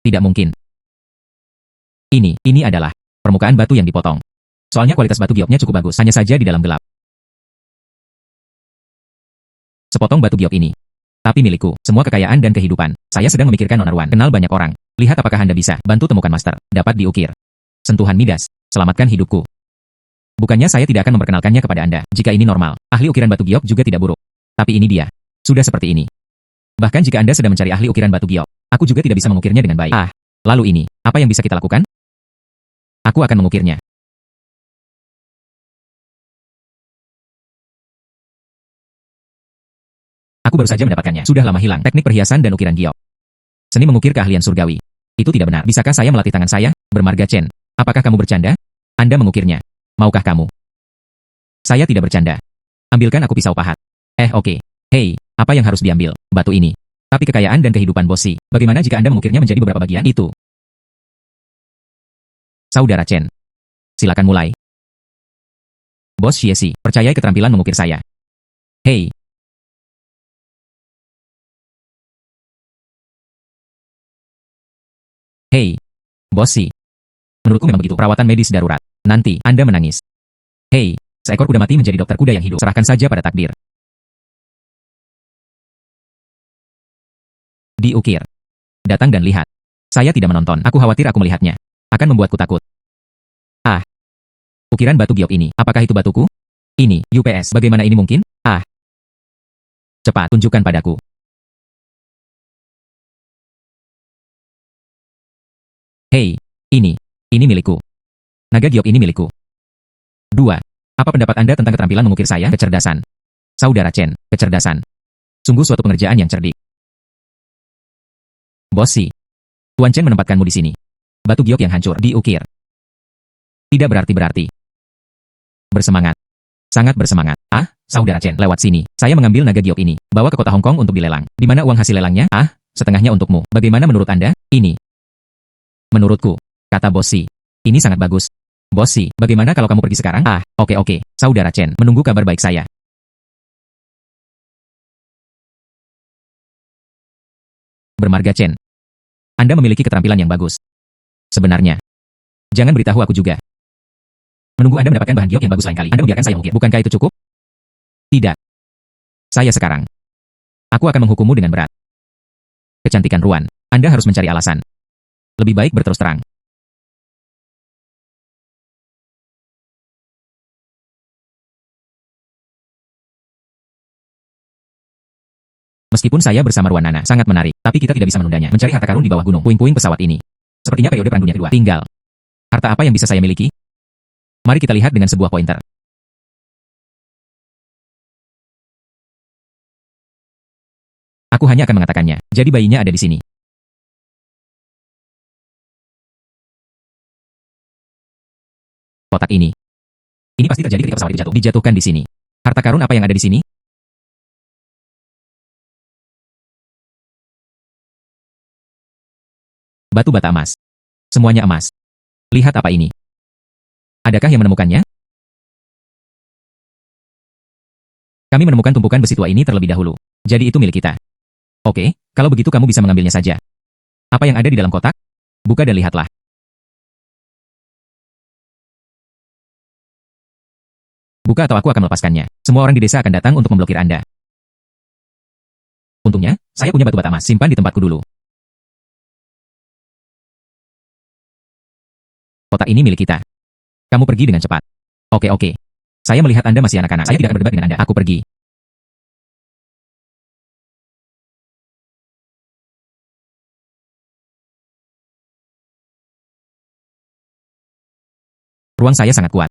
Tidak mungkin. Ini adalah permukaan batu yang dipotong. Soalnya kualitas batu gioknya cukup bagus, hanya saja di dalam gelap. Sepotong batu giok ini. Tapi milikku, semua kekayaan dan kehidupan. Saya sedang memikirkan Nona Ruan, kenal banyak orang. Lihat apakah Anda bisa bantu temukan master, dapat diukir. Sentuhan Midas, selamatkan hidupku. Bukannya saya tidak akan memperkenalkannya kepada Anda, jika ini normal. Ahli ukiran batu giok juga tidak buruk. Tapi ini dia. Sudah seperti ini. Bahkan jika Anda sedang mencari ahli ukiran batu giok, aku juga tidak bisa mengukirnya dengan baik. Lalu ini, apa yang bisa kita lakukan? Aku akan mengukirnya. Aku baru saja mendapatkannya. Sudah lama hilang. Teknik perhiasan dan ukiran giok. Seni mengukir keahlian surgawi. Itu tidak benar. Bisakah saya melatih tangan saya? Bermarga Chen. Apakah kamu bercanda? Anda mengukirnya. Maukah kamu? Saya tidak bercanda. Ambilkan aku pisau pahat. Oke. Hei, apa yang harus diambil? Batu ini. Tapi kekayaan dan kehidupan Bosi. Bagaimana jika Anda mengukirnya menjadi beberapa bagian? Itu. Saudara Chen. Silakan mulai. Bos Xiesi, percayai keterampilan mengukir saya. Hei. Hei. Bosi. Menurutku memang begitu. Perawatan medis darurat. Nanti, Anda menangis. Hei. Seekor kuda mati menjadi dokter kuda yang hidup. Serahkan saja pada takdir. Diukir. Datang dan lihat. Saya tidak menonton. Aku khawatir aku melihatnya. Akan membuatku takut. Ukiran batu giok ini. Apakah itu batuku? Ini, UPS. Bagaimana ini mungkin? Cepat, tunjukkan padaku. Hei, ini milikku. Naga giok ini milikku. 2. Apa pendapat Anda tentang keterampilan mengukir saya? Kecerdasan. Saudara Chen, kecerdasan. Sungguh suatu pengerjaan yang cerdik. Bosi. Tuan Chen menempatkanmu di sini. Batu giok yang hancur diukir. Tidak berarti. Bersemangat. Sangat bersemangat. Saudara Chen, lewat sini. Saya mengambil naga giok ini. Bawa ke kota Hong Kong untuk dilelang. Di mana uang hasil lelangnya? Setengahnya untukmu. Bagaimana menurut Anda? Ini. Menurutku, kata Bosi. Ini sangat bagus. Bosi, bagaimana kalau kamu pergi sekarang? Oke. Saudara Chen, menunggu kabar baik saya. Bermarga Chen. Anda memiliki keterampilan yang bagus. Sebenarnya. Jangan beritahu aku juga. Menunggu Anda mendapatkan bahan giok yang bagus lain kali. Anda membiarkan saya mengukir. Bukankah itu cukup? Tidak. Saya sekarang. Aku akan menghukummu dengan berat. Kecantikan Ruan. Anda harus mencari alasan. Lebih baik berterus terang. Meskipun saya bersama Ruan Nana sangat menarik, tapi kita tidak bisa menundanya. Mencari harta karun di bawah gunung. Puing-puing pesawat ini. Sepertinya periode Perang Dunia Kedua. Tinggal. Harta apa yang bisa saya miliki? Mari kita lihat dengan sebuah pointer. Aku hanya akan mengatakannya. Jadi bayinya ada di sini. Kotak ini. Ini pasti terjadi ketika pesawat itu jatuh. Dijatuhkan di sini. Harta karun apa yang ada di sini? Batu bata emas. Semuanya emas. Lihat apa ini. Adakah yang menemukannya? Kami menemukan tumpukan besi tua ini terlebih dahulu. Jadi itu milik kita. Oke, kalau begitu kamu bisa mengambilnya saja. Apa yang ada di dalam kotak? Buka dan lihatlah. Buka atau aku akan melepaskannya. Semua orang di desa akan datang untuk memblokir Anda. Untungnya, saya punya batu bata emas. Simpan di tempatku dulu. Kotak ini milik kita. Kamu pergi dengan cepat. Oke. Saya melihat Anda masih anak-anak. Saya tidak akan berdebat dengan Anda. Aku pergi. Ruang saya sangat kuat.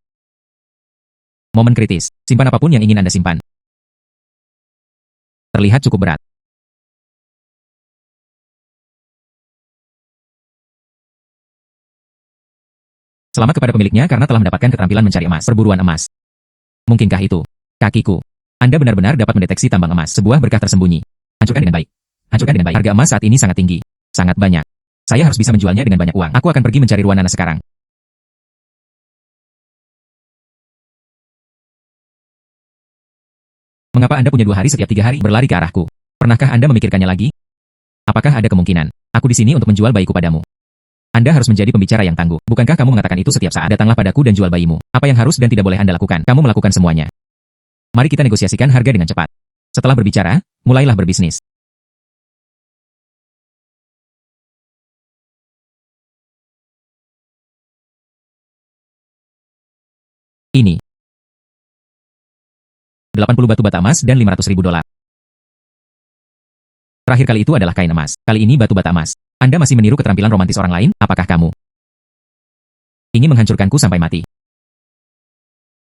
Momen kritis. Simpan apapun yang ingin Anda simpan. Terlihat cukup berat. Selamat kepada pemiliknya karena telah mendapatkan keterampilan mencari emas. Perburuan emas. Mungkinkah itu? Kakiku. Anda benar-benar dapat mendeteksi tambang emas. Sebuah berkah tersembunyi. Hancurkan dengan baik. Hancurkan dengan baik. Harga emas saat ini sangat tinggi. Sangat banyak. Saya harus bisa menjualnya dengan banyak uang. Aku akan pergi mencari Ruanana sekarang. Mengapa Anda punya 2 hari setiap 3 hari berlari ke arahku? Pernahkah Anda memikirkannya lagi? Apakah ada kemungkinan? Aku di sini untuk menjual bayiku padamu. Anda harus menjadi pembicara yang tangguh. Bukankah kamu mengatakan itu setiap saat? Datanglah padaku dan jual bayimu. Apa yang harus dan tidak boleh Anda lakukan? Kamu melakukan semuanya. Mari kita negosiasikan harga dengan cepat. Setelah berbicara, mulailah berbisnis. Ini 80 batu bata emas dan 500.000 dolar. Terakhir kali itu adalah kain emas. Kali ini batu bata emas. Anda masih meniru keterampilan romantis orang lain? Apakah kamu ingin menghancurkanku sampai mati?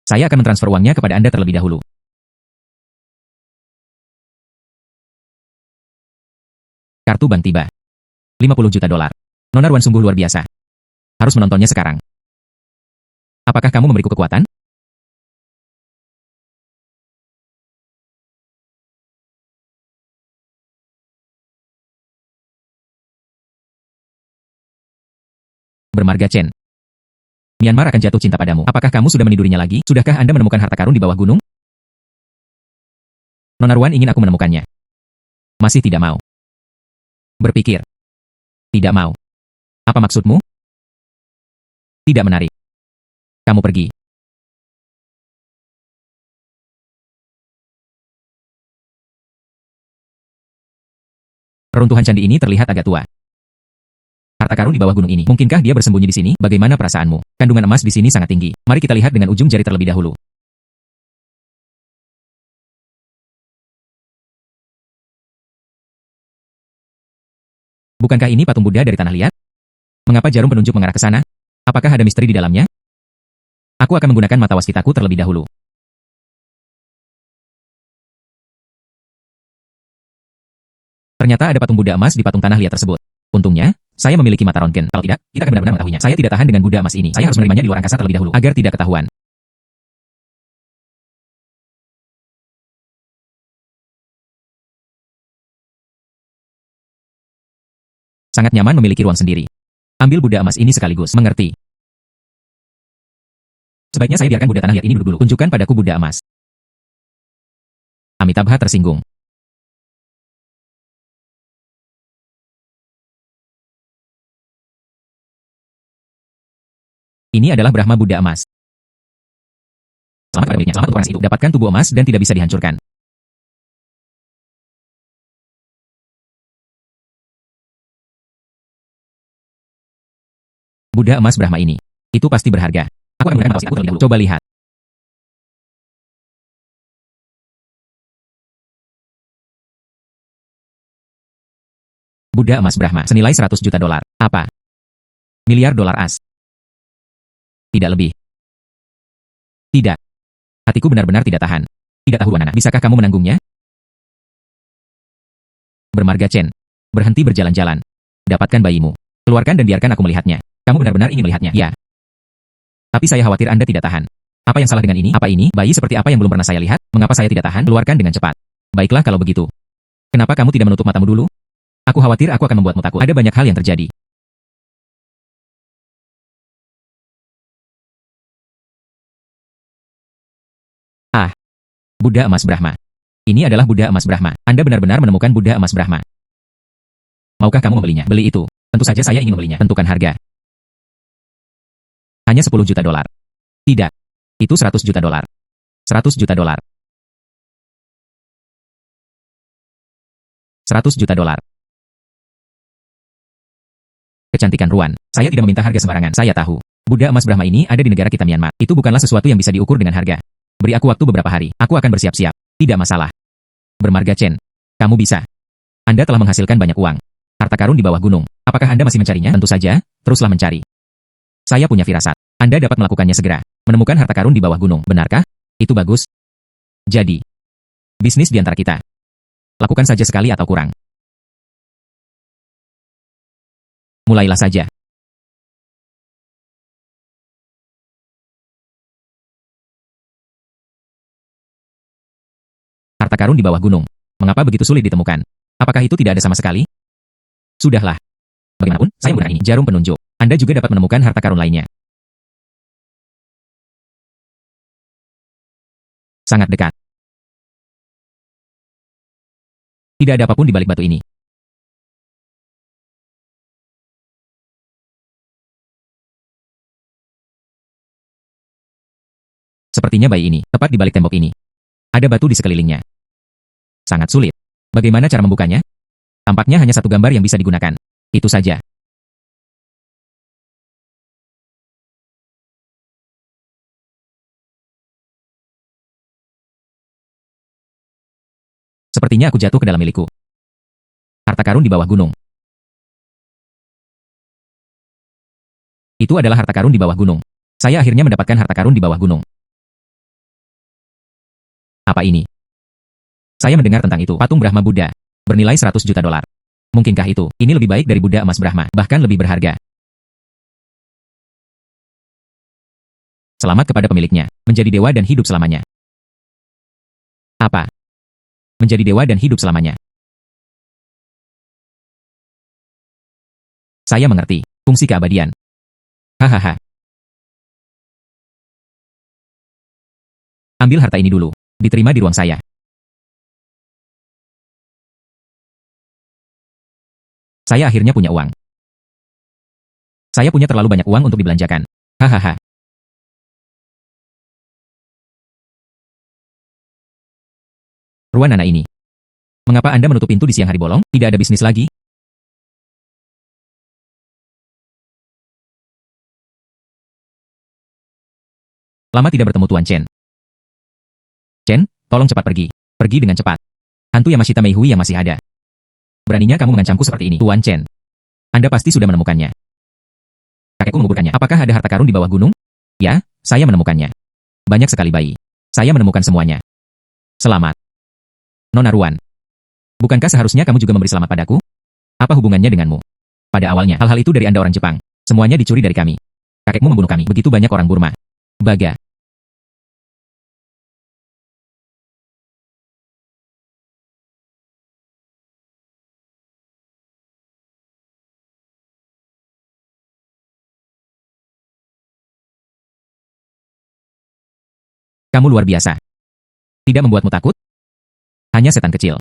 Saya akan mentransfer uangnya kepada Anda terlebih dahulu. Kartu bank tiba. 50 juta dolar. Nona Ruan sungguh luar biasa. Harus menontonnya sekarang. Apakah kamu memberiku kekuatan? Bermarga Chen. Myanmar akan jatuh cinta padamu. Apakah kamu sudah menidurinya lagi? Sudahkah Anda menemukan harta karun di bawah gunung? Nona Ruan ingin aku menemukannya. Masih tidak mau. Berpikir. Tidak mau. Apa maksudmu? Tidak menarik. Kamu pergi. Reruntuhan candi ini terlihat agak tua. Harta karun di bawah gunung ini. Mungkinkah dia bersembunyi di sini? Bagaimana perasaanmu? Kandungan emas di sini sangat tinggi. Mari kita lihat dengan ujung jari terlebih dahulu. Bukankah ini patung Buddha dari tanah liat? Mengapa jarum penunjuk mengarah ke sana? Apakah ada misteri di dalamnya? Aku akan menggunakan mata waskitaku terlebih dahulu. Ternyata ada patung Buddha emas di patung tanah liat tersebut. Untungnya, saya memiliki mata röntgen. Kalau tidak, kita akan benar-benar mengetahuinya. Saya tidak tahan dengan Buddha emas ini. Saya harus menerimanya di luar angkasa terlebih dahulu, agar tidak ketahuan. Sangat nyaman memiliki ruang sendiri. Ambil Buddha emas ini sekaligus. Mengerti? Sebaiknya saya biarkan Buddha tanah liat ini duduk dulu. Tunjukkan padaku Buddha emas. Amitabha tersinggung. Ini adalah Brahma Buddha emas. Selamat kepada miliknya. Selamat untuk orang itu. Dapatkan tubuh emas dan tidak bisa dihancurkan. Buddha emas Brahma ini. Itu pasti berharga. Aku akan menggunakan mata waskitaku terlebih dahulu. Coba lihat. Buddha emas Brahma. Senilai 100 juta dolar. Apa? Miliar dolar as. Tidak lebih. Tidak. Hatiku benar-benar tidak tahan. Tidak tahu Ruanana. Bisakah kamu menanggungnya? Bermarga Chen. Berhenti berjalan-jalan. Dapatkan bayimu. Keluarkan dan biarkan aku melihatnya. Kamu benar-benar ingin melihatnya? Ya. Tapi saya khawatir Anda tidak tahan. Apa yang salah dengan ini? Apa ini? Bayi seperti apa yang belum pernah saya lihat? Mengapa saya tidak tahan? Keluarkan dengan cepat. Baiklah kalau begitu. Kenapa kamu tidak menutup matamu dulu? Aku khawatir aku akan membuatmu takut. Ada banyak hal yang terjadi. Ah, Buddha emas Brahma. Ini adalah Buddha emas Brahma. Anda benar-benar menemukan Buddha emas Brahma. Maukah kamu membelinya? Beli itu. Tentu saja saya ingin membelinya. Tentukan harga. Hanya 10 juta dolar. Tidak. Itu 100 juta dolar. 100 juta dolar. 100 juta dolar. Kecantikan Ruan. Saya tidak meminta harga sembarangan. Saya tahu. Buddha emas Brahma ini ada di negara kita Myanmar. Itu bukanlah sesuatu yang bisa diukur dengan harga. Beri aku waktu beberapa hari. Aku akan bersiap-siap. Tidak masalah. Bermarga Chen. Kamu bisa. Anda telah menghasilkan banyak uang. Harta karun di bawah gunung. Apakah Anda masih mencarinya? Tentu saja, teruslah mencari. Saya punya firasat. Anda dapat melakukannya segera. Menemukan harta karun di bawah gunung. Benarkah? Itu bagus. Jadi, bisnis di antara kita. Lakukan saja sekali atau kurang. Mulailah saja. Harta karun di bawah gunung. Mengapa begitu sulit ditemukan? Apakah itu tidak ada sama sekali? Sudahlah. Bagaimanapun, saya menggunakan ini, jarum penunjuk. Anda juga dapat menemukan harta karun lainnya. Sangat dekat. Tidak ada apapun di balik batu ini. Sepertinya bayi ini, tepat di balik tembok ini. Ada batu di sekelilingnya. Sangat sulit. Bagaimana cara membukanya? Tampaknya hanya satu gambar yang bisa digunakan. Itu saja. Sepertinya aku jatuh ke dalam milikku. Harta karun di bawah gunung. Itu adalah harta karun di bawah gunung. Saya akhirnya mendapatkan harta karun di bawah gunung. Apa ini? Saya mendengar tentang itu. Patung Brahma Buddha. Bernilai 100 juta dolar. Mungkinkah itu? Ini lebih baik dari Buddha emas Brahma. Bahkan lebih berharga. Selamat kepada pemiliknya. Menjadi dewa dan hidup selamanya. Apa? Menjadi dewa dan hidup selamanya. Saya mengerti. Fungsi keabadian. Hahaha. Ambil harta ini dulu. Diterima di ruang saya. Saya akhirnya punya uang. Saya punya terlalu banyak uang untuk dibelanjakan. Hahaha. Ruan anak ini. Mengapa Anda menutup pintu di siang hari bolong? Tidak ada bisnis lagi? Lama tidak bertemu Tuan Chen. Chen, tolong cepat pergi. Pergi dengan cepat. Hantu Yamashita Meihui yang masih ada. Beraninya kamu mengancamku seperti ini, Tuan Chen. Anda pasti sudah menemukannya. Kakekku menguburkannya. Apakah ada harta karun di bawah gunung? Ya, saya menemukannya. Banyak sekali bayi. Saya menemukan semuanya. Selamat. Nona Ruan. Bukankah seharusnya kamu juga memberi selamat padaku? Apa hubungannya denganmu? Pada awalnya, hal-hal itu dari Anda orang Jepang. Semuanya dicuri dari kami. Kakekmu membunuh kami. Begitu banyak orang Burma. Baga. Kamu luar biasa. Tidak membuatmu takut? Hanya setan kecil.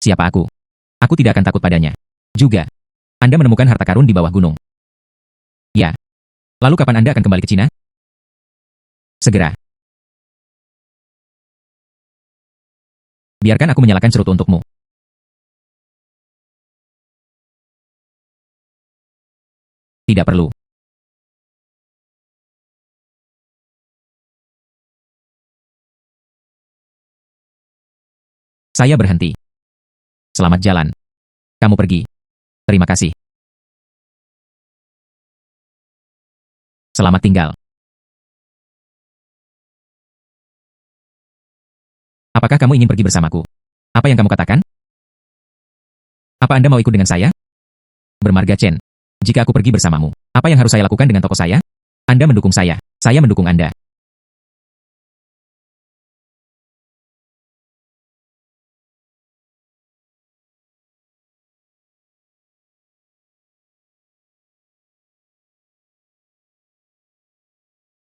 Siapa aku? Aku tidak akan takut padanya. Juga. Anda menemukan harta karun di bawah gunung. Ya. Lalu kapan Anda akan kembali ke Cina? Segera. Biarkan aku menyalakan cerutu untukmu. Tidak perlu. Saya berhenti. Selamat jalan. Kamu pergi. Terima kasih. Selamat tinggal. Apakah kamu ingin pergi bersamaku? Apa yang kamu katakan? Apa Anda mau ikut dengan saya? Bermarga Chen. Jika aku pergi bersamamu, apa yang harus saya lakukan dengan toko saya? Anda mendukung saya mendukung Anda.